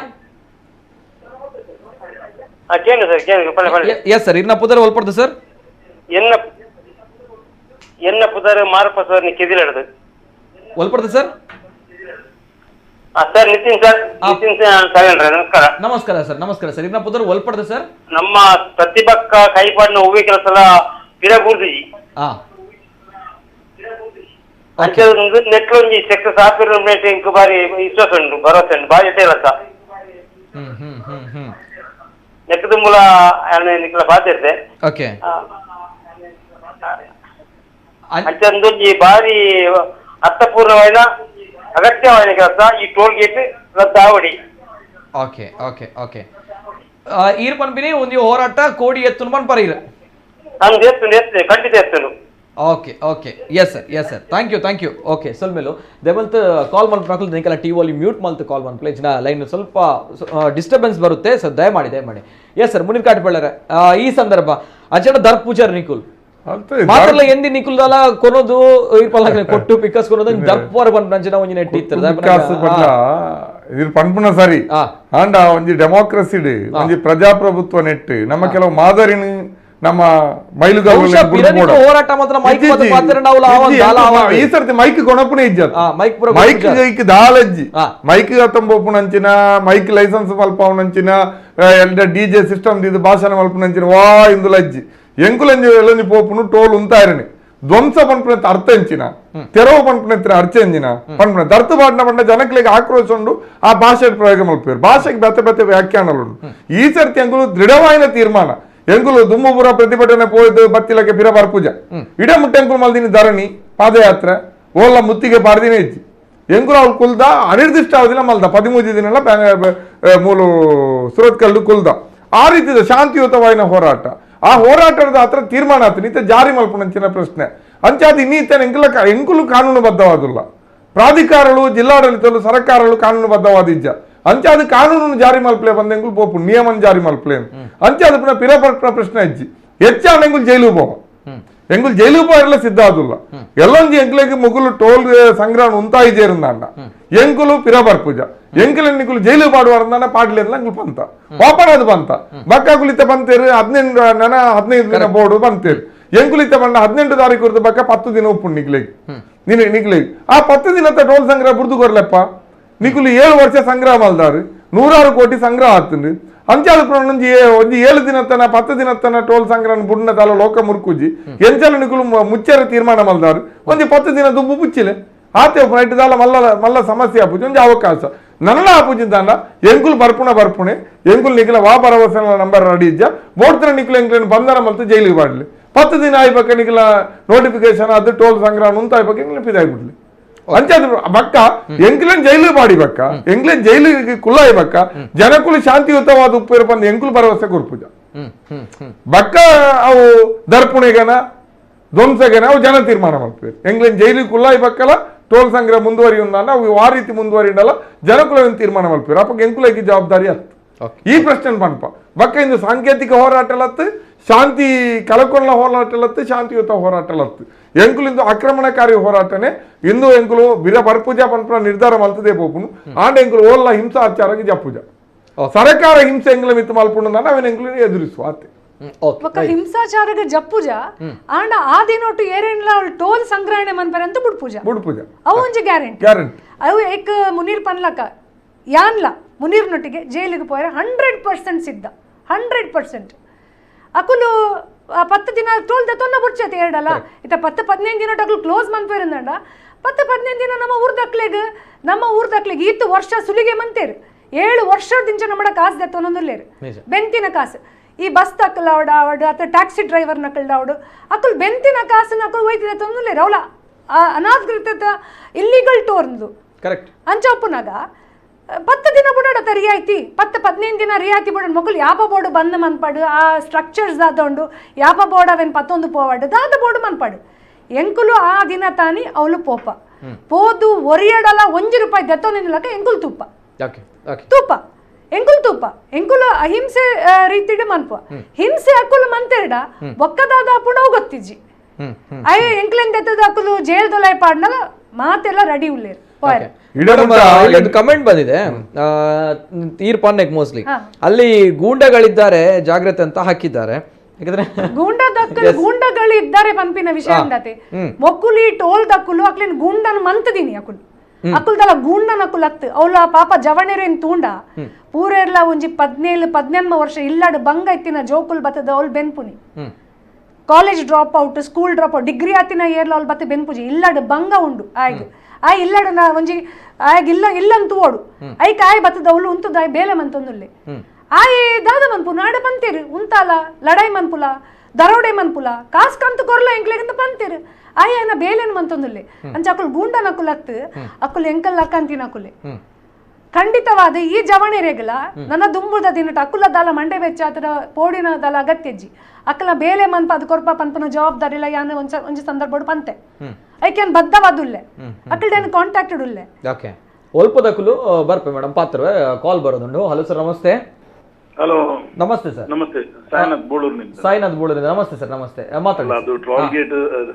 ಎಸ್ ಸರ್, ಇನ್ನ ಪುದರ್ ಒಲ್ಪಡ್ದು ಸರ್. என்ன புதர் மாரப்ப சார் நீ ಕೆದಿಲಡದು ಒಲ್ಪಡ್ದು sir. Sir Nitin sir, Nitin sir ನಮಸ್ಕಾರ. ನಮಸ್ಕಾರ ಸರ್. ನಮಸ್ಕಾರ ಸರ್. ಇನ್ನ ಪುದರ್ ಒಲ್ಪಡ್ದು ಸರ್. ನಮ್ಮ ಪ್ರತಿಭಕ್ಕ ಕೈಪಾಡಿನ ಹೂವಿ ಕೆಲಸ ಪಿರಗೂರ್ಜಿ అంటే నెట్ లో సక్సెస్ ఆపేరు ఇంకో బారి విశ్వాస ఉండు, భరోసా ఉండు, బాగా చేయలేక నెట్ దుమ్ముల ఇక్కడ బాధ్యತೆ ఓకే ಅಂಚಂದು ಈ ಬಾರಿ ಅರ್ಥಪೂರ್ಣವಾದ ಅಗತ್ಯವಾದ ಕೆಲಸ ಈ ಟೋಲ್ ಗೇಟ್ ರದ್ದಾವಡಿ. ಓಕೆ ಓಕೆ ಓಕೆ ಈರ್ ಪನ್ಪಿನಿ ಒಂದು ಹೋರಾಟ ಕೋಡಿ ಎತ್ತುನು ಪನ್ ಪರೀರ ನಾನು ಎತ್ತು ಖಂಡಿತ ಎತ್ತನು. Okay okay yes sir, yes sir. Thank you. Okay ಸೊಲ್ಮೇಲು ದಯಮಲ್ತು ಕಾಲ್ ಮಾಡ್ಬೇಕು ನಿಂಕೆಲ್ಲ ಟಿ ವಾಲಿ ಮ್ಯೂಟ್ ಮಲ್ತು ಕಾಲ್ ಮಾಡ್ಕೊಳ್ಳಿ. ಇನ್ನ ಲೈನ್ ಸ್ವಲ್ಪ ಡಿಸ್ಟರ್ಬೆನ್ಸ್ ಬರುತ್ತೆ ಸರ್, ದಯಮಾಡಿ. ಎಸ್ ಸರ್, ಮುನೀರ್ ಕಾಟಿಪಳ್ಳರೆ ಈ ಸಂದರ್ಭ ಅಂಚೆನ ದರ್ಪ್ ಪೂಜಾರ್ ನಿಕುಲ್ ಮಾತ್ರಲ್ಲ ಎಂದಿ ನಿಕುಲ್ದಲ ಕೊನೋದು ಇರ್ಪಲ್ಲ ಕೊಟ್ಟು ಪಿಕಸ್ ಕೊನೋದು ದರ್ಪ್ ವರ ಪಂಚನ ಒಂಜಿ ನೆಟ್ ಇತ್ತರ ಪಿಕಸ್ ಪಡ್ಲ ಇರ್ ಪಂಪನ ಸರಿ ಆಂಡ ಒಂಜಿ ಡೆಮೋಕ್ರಸಿ ಒಂಜಿ ಪ್ರಜಾಪ್ರಭುತ್ವ ನೆಟ್ ನಮ್ಮ ಕೆಲವು ಮಾದರಿನ ನಮ್ಮ ಮೈಲುಗಲ್ಲು ಬಹುಶಃ ಪಿರಮಿಡ್ ಹೋರಾಟ ಮಾತ್ರ ಮೈಕ್ ಪದ ಪಾತ್ರ ನಾವು ಈ ಸರ್ತಿ ಮೈಕ್ ಕೊಣಪುನ ಇಜ್ಜತ್ ಮೈಕ್ ಮೈಕ್ ದಾಳಜ್ಜಿ ಮೈಕ್ ತಂಬೋಪುನಂಚಿನ ಮೈಕ್ ಲೈಸೆನ್ಸ್ ಮಲ್ಪವನಂಚಿನ ಡಿಜೆ ಸಿಸ್ಟಮ್ ಇದು ಭಾಷಣ ಮಲ್ಪುನಂಚಿನ ವಾ ಇಂದುಲಜ್ಜಿ ಎಂಕುಲಂಜಿ ಎಲಂಜಿ ಪೋಪುನು ಟೋಲ್ ಉಂತಾಯಿರನಿ ಧ್ವಂಸ ಪನ್ಪುನ ಅರ್ಥ ಎಂಚಿನ ತೆರವು ಪನ್ಪುನ ಅರ್ಥ ಎಂಜಿನ ಪನ್ಪುನ ದರ್ತ ಪಾಡಿನ ಪಂಡ ಜನಕ್ಲಿಗೆ ಆಕ್ರೋಶ ಉಂಡು ಆ ಭಾಷೆ ಪ್ರಯೋಗ ಮಲ್ಪೇರು ಭಾಷೆಗೆ ಬೆತ್ತ ಬೆತ್ತ ವ್ಯಾಖ್ಯಾನಗಳು ಈ ಸರ್ತಿ ಎಂಕುಲು ದೃಢವಾಯಿನ ತೀರ್ಮಾನ ಎಂಕುಲು ದುಮ್ಮಪುರ ಪ್ರತಿಭಟನೆ ಪೋಯ್ದು ಬತ್ತಿಲಕ್ಕೆ ಪಿರ ಬರ್ಪುಜ ಇಡ ಮುಟ್ಟೆಂಕುಲು ಮಲ್ದಿನಿ ಧರಣಿ ಪಾದಯಾತ್ರೆ ಓಲ್ಲ ಮುತ್ತಿಗೆ ಪಾಡ್ದಿನ ಇಜ್ಜಿ ಎಂಕುಲು ಅವ್ರು ಕುಲ್ದ ಅನಿರ್ದಿಷ್ಟ ಅವಧಿನ ಮಲ್ದ 13 ದಿನ ಮೂಲು ಸುರತ್ಕಲ್ಲು ಕುಲ್ದ ಆ ರೀತಿಯ ಶಾಂತಿಯುತವಾಯಿನ ಹೋರಾಟ ಆ ಹೋರಾಟದ ಹತ್ರ ತೀರ್ಮಾನ ಆತನ ಈತ ಜಾರಿ ಮಲ್ಪುನಂಚಿನ ಪ್ರಶ್ನೆ ಅಂಚಾದ ಇನ್ನೀತ ಎಂಕುಲು ಕಾನೂನುಬದ್ಧವಾದಿಲ್ಲ ಪ್ರಾಧಿಕಾರಗಳು ಜಿಲ್ಲಾಡಳಿತಗಳು ಸರ್ಕಾರಗಳು ಕಾನೂನುಬದ್ಧವಾದಿಜ್ಜ ಅಂಚಾದ ಕಾನೂನು ಜಾರಿ ಮಲ್ಪಲೆ ಬಂದ ಎಂಕುಲು ಪೋಪು ನಿಯಮನ ಜಾರಿ ಮಲ್ಪಲೆ ಅಂಚಾದ ಪುನಃ ಪಿರಪಟ್ನ ಪ್ರಶ್ನೆ ಇಜ್ಜಿ ಹೆಚ್ಚಾಣ ಎಂಕುಲು ಜೈಲು ಹೋಗ ಎಂಕುಲು ಜೈಲು ಹೋಗಲ್ಲ ಸಿದ್ಧ ಆದುಲ್ಲ ಎಲ್ಲೊಂಜಿ ಎಂಕುಲಿಗೆ ಮುಗುಲು ಟೋಲ್ ಸಂಗ್ರಹಣ ಉಂತಾಯಿಜೇರುಂದಾಂಡ ಎಂಕುಲು ಪಿರಬರ್ಪುಜ ಎಂಕುಲು ಜೈಲು ಪಾಡುವಾರಂದಾನ ಪಾಡ್ಲಿಲ್ಲ ಎಂಕುಲು ಪಂತ ವಾಪನದು ಬಂತ ಬಕ್ಕ ಕುಲಿತ ಬಂತೇರು 15 ದಿನ ಬೋರ್ಡು ಬಂತೇರು ಎಂಕುಲಿತ ಬಂಡ 18 ತಾರೀಕು ಬಕ್ಕ 10 ದಿನ ಉಪ್ಪು ನಿಕ್ಲಿಗೆ ಆ 10 ದಿನದ ಟೋಲ್ ಸಂಗ್ರಹ ಬುರ್ದು ಕೊರ್ಲೆಪ್ಪ ನಿಕುಲು 7 ವರ್ಷ ಸಂಗ್ರಹ ಮಲ್ದಾರು 100 ಕೋಟಿ ಸಂಗ್ರಹ ಆತಂದು ಅಂಚಾದ ಒಂಜಿ 7 ದಿನ ತನ 10 ದಿನ ತನ ಟೋಲ್ ಸಂಗ್ರಹ ಬುಡ್ನ ತಾಲ ಲೋಕ ಮುರ್ಕುಜಿ ಎಂಚಲ ನಿಕುಲು ಮುಚ್ಚರ ತೀರ್ಮಾನ ಮಲ್ದಾರು ಒಂಜಿ 10 ದಿನ ದುಬ್ಬು ಪುಚ್ಚಿಲೆ ಆತೆ ಫ್ಲೈಟ್ ದಾಲ ಮಲ್ಲ ಸಮಸ್ಯೆ ಆಪುಜಿ ಒಂಜಿ ಅವಕಾಶ ನನ್ನ ಆಪುಜಿಂದ ಎಂಕುಲು ಬರ್ಪುಣೆ ಎಂಕುಲು ನಿಖಿಲ ವಾ ಭರವಸೆ ನಂಬರ್ ರೆಡಿ ಇಜ್ಜ ಬೋಡ್ತಿನ ನಿಖಿಲ ಎಂಕ್ಲೇನು ಬಂಧನ ಮಲ್ತು ಜೈಲಿಗೆ ಬಾಡ್ಲಿ 10 ದಿನ ಆಯ್ಬೇಕ ನಿಖಿಲ ನೋಟಿಫಿಕೇಶನ್ ಅದು ಟೋಲ್ ಸಂಗ್ರಹ ಉಂತ ಆಯ್ಬೇಕ ಎಂಕ್ಲೇನು ಪಿದಾಯ್ಬಿಡ್ಲಿ ಅಂಚಾದ ಬಕ್ಕ ಎಂಕ್ಲೇನ್ ಜೈಲು ಬಾಡಿಬೇಕ ಎಂಕ್ಲೇನ್ ಜೈಲಿಗೆ ಕುಲ್ಲ ಆಯ್ಬೇಕ ಜನಕುಲು ಶಾಂತಿಯುತವಾದ ಉಪ್ಪೇರು ಬಂದು ಎಂಕುಲು ಭರವಸೆ ಕೊರ್ಪುಜ ಬಕ್ಕ ಅವು ದರ್ಪುಣೆಗನ ಧ್ವಂಸಗೆನ ಅವು ಜನ ತೀರ್ಮಾನ ಮಾಡ್ತಾರೆ ಎಂಕ್ಲೇನ್ ಜೈಲಿಗೆ ಕುಲ್ಲ ಆಯ್ಬೇಕಲ್ಲ ಟೋಲ್ ಸಂಗ್ರಹ ಮುಂದುವರಿಯುಂದಾನ ಅವು ಆ ರೀತಿ ಮುಂದುವರಿಯಲ್ಲ ಜನಕುಲವನ್ನು ತೀರ್ಮಾನ ಮಾಡ್ತಾರೆ ಅಪ್ಪ ಎಂಕುಲಕ್ಕೆ ಜವಾಬ್ದಾರಿ ಹತ್ತು ಈ ಪ್ರಶ್ನೆ ಪನ್ಪ ಬಕ್ಕ ಇಂದು ಸಾಂಕೇತಿಕ ಹೋರಾಟಲತ್ತು ಶಾಂತಿ ಕಳಕೊಂಡ ಹೋರಾಟಲತ್ತು ಶಾಂತಿಯುತ ಹೋರಾಟಲತ್ತು ಎಂಕುಲಿಂದು ಆಕ್ರಮಣಕಾರಿ ಹೋರಾಟನೆ ಇಂದು ಎಂಕುಲು ಬಿರ ಬರ್ಪುಜ ಪನ್ಪುನ ನಿರ್ಧಾರ ಮಲ್ತದೆ ಪೋಪುನು ಆಂಡ ಎಂಕುಲು ಓಲ್ಲ ಹಿಂಸಾಚಾರಕ್ಕೆ ಜಪ್ಪುಜ ಸರ್ಕಾರ ಹಿಂಸೆ ಎಂಕುಲ ಮಿತ್ತು ಮಲ್ಪುಂಡು ಅವನ ಎಂಕುಲಿನ ಎದುರಿಸುವ ಆತೆ ఒక హింసాచారగా జప్పుజ అండ్ ఆ దినోటు ఏరేన్ల టోల్ సంగ్రహణ మన్పర్ ಅಂತ ಬುಡ್ಪೂಜ ಅವು ಒಂಜಿ ಗ್ಯಾರಂಟಿ ಅವು ಏಕ ಮುನೀರ್ ಪನ್ಲಕ ಯಾನ್ಲ ಮುನೀರ್ ನೊಟ್ಟಿಗೆ ಜೈಲಿಗೆ ಪೋಯರ 100% ಸಿದ್ಧ 100%. ಅಕುಲು 10 ದಿನ ಟೋಲ್ ದತ್ತೊನ್ನ ಬುಡ್ಚತೆ ಎರಡಲ್ಲ ಇತ 10-15 ದಿನ ಅಕುಲು ಕ್ಲೋಸ್ ಮನ್ಪೇರಿಂದಂಡ 10-15 ದಿನ ನಮ್ಮ ಊರ್ ದಕ್ಲೆಗ್ ಈತು ವರ್ಷ ಸುಲಿಗೆ ಮಂತೇರು 7 ವರ್ಷದಿಂದ ನಮ್ಮಡ ಕಾಸು ದತ್ತೊನ್ನೊಂದುಲ್ಲೇರು ಬೆಂತಿನ ಕಾಸು ಈ ಬಸ್ ತಕ್ಕಲಾವಡ ಅವಡು ಅಥವಾ ಟ್ಯಾಕ್ಸಿ ಡ್ರೈವರ್ ನಕಲ್ಡಾವಡು ಅಕುಲ್ ಬೆಂತಿನ ಕಾಸನ್ನ ಅಕುಲ್ ಒಯ್ತಿದೆ ತೊಂದಲೆ ರೌಲ ಅನಾಧಿಕೃತ ಇಲ್ಲಿಗಲ್ ಟೋರ್ನ್ದು ಕರೆಕ್ಟ್ ಅಂಚಪ್ಪನಾಗ 10 ದಿನ ಬಿಡೋಡ ರಿಯಾಯಿತಿ 10-15 ದಿನ ರಿಯಾಯಿತಿ ಬಿಡೋಣ ಮಕ್ಕಳು ಯಾಪ ಬೋರ್ಡು ಬಂದು ಮನ್ಪಾಡು ಆ ಸ್ಟ್ರಕ್ಚರ್ಸ್ ದಾದೊಂಡು ಯಾಪ ಬೋರ್ಡ್ ಅವೇನು 11 ಪೋವಾಡು ದಾದ ಬೋರ್ಡು ಮನ್ಪಾಡು ಎಂಕುಲು ಆ ದಿನ ತಾನಿ ಅವಳು ಪೋಪ ಪೋದು ಒರಿಯಡಲ ₹1 ದತ್ತೊಂದಿನಲಕ ಎಂಕುಲ್ ತುಪ್ಪ ಎಂಕುಲ್ ತುಪ್ಪ ಎಂಕುಲು ಅಹಿಂಸೆ ರೀತಿಡ್ ಮನ್ಪ ಹಿಂಸೆ ಅಕುಲು ಮಂತೆರಡ ಒಕ್ಕದಾದ ಪುಣ ಗೊತ್ತಿಜ್ಜಿ ಅಯ್ಯ ಎಂಕ್ಲೆನ್ ದೆತ್ತದ ಅಕುಲು ಜೈಲ್ ದೊಲಾಯ್ ಪಾಡ್ನಲ ಮಾತೆಲ್ಲ ರೆಡಿ ಉಳ್ಳೇರು ಕಮೆಂಟ್ ಬಂದಿದೆ ತೀರ್ಪನ್ನೆಕ್ ಮೋಸ್ಟ್ಲಿ ಅಲ್ಲಿ ಗೂಂಡಗಳಿದ್ದಾರೆ ಜಾಗ್ರತೆ ಅಂತ ಹಾಕಿದ್ದಾರೆ ಗೂಂಡಗಳಿದ್ದಾರೆ ಪಂಪಿನ ವಿಷಯ ಅಂದತೆ ಮೊಕ್ಕುಲಿ ಟೋಲ್ ದಕ್ಕುಲು ಅಕ್ಲೇನ್ ಗೂಂಡನ ಮಂತದೀನಿ ಅಕುಲು ಅಕುಲ್ದಲ್ಲ ಗೂಂಡನ ಅಕುಲತ್ತು ಅವಳ ಪಾಪ ಜವಣೆರೇನ್ ತೂಂಡ ಪೂರೆರ್ಲ ಒಂಜಿ 17-18 ವರ್ಷ ಇಲ್ಲಡ್ ಬಂಗ ಇತ್ತಿನ ಜೋಕುಲ್ ಬತ್ತದ ಅವಳು ಬೆನ್ಪುನಿ college drop out school drop out degree ಆತಿನ ಏರ್ಲ ಅವಳು ಬತ್ತ ಬೆನ್ಪುಜಿ ಇಲ್ಲಡ್ ಬಂಗ ಉಂಡು ಆಯ್ಗ ಆ ಇಲ್ಲಡ ಒಂಜಿ ಆಯ್ಗ ಇಲ್ಲಂತೂ ಓಡು ಐಕ್ ಆಯ್ ಬತ್ತದ ಅವಳು ಉಂತದ ಆಯ್ ಬೇಲೆ ಮಂತೊಂದುಲ್ಲೆ ಆಯ್ ದಾದ ಮನ್ಪುನ ಆಡ ಪಂತೇರು ಉಂತಾಲ ಲಡಾಯಿ ಮನ್ಪುಲ ದರೋಡೆ ಮನ್ಪುಲ ಕಾಸ್ ಕಂತು ಕೊರ್ಲ ಎಂಕ್ಲೆಗಂತ ಪಂತೇರು ಆಯನ ಬೇಲೆನ್ ಮಂತೊಂದುಲ್ಲೆ ಅಂಚ ಅಕುಲ್ ಗೂಂಡನ ಅಕುಲತ್ತು ಅಕುಲ್ ಎಂಕಲ್ ಅಕ್ಕಂತಿನ ಅಕುಲೆ ಖಂಡಿತವಾದ ಈ ಜವಣೆರೆಗಲ ನನ್ನ ದುಂಬುದ ದಿನಟ ಅಕುಲ ದಾಲ ಮಂಡೆ ವೆಚ್ಚ ಅದರ ಪೋಡಿನ ದಾಲ ಅಗತ್ಯಜ್ಜಿ ಅಕಲ ಬೇಲೆ ಮನ್ಪ ಅದು ಕೊರ್ಪ ಪನ್ಪನ ಜವಾಬ್ದಾರಿ ಇಲ್ಲ ಯಾನ ಒಂಜಿ ಸಂದರ್ಭ ಪಂತೆ ಐಕೇನ್ ಬದ್ಧವಾದುಲ್ಲೆ ಅಕಲ್ಡೇನು ಕಾಂಟ್ಯಾಕ್ಟೆಡ್ ಉಲ್ಲೆ ಓಕೆ ಒಲ್ಪದಕುಲು ಬರ್ಪೆ ಮೇಡಮ್ ಪಾತ್ರ ಕಾಲ್ ಬರೋದುಂಡು ಹಲೋ ಸರ್ ನಮಸ್ತೆ ಹಲೋ ನಮಸ್ತೆ ಸರ್ ನಮಸ್ತೆ ಸಾಯಿನಾಥ್ ಬೋಳೂರಿನಿಂದ ನಮಸ್ತೆ ಸರ್ ನಮಸ್ತೆ ಮಾತಾಡಿ ಅದು ಟ್ರಾಲ್ ಗೇಟ್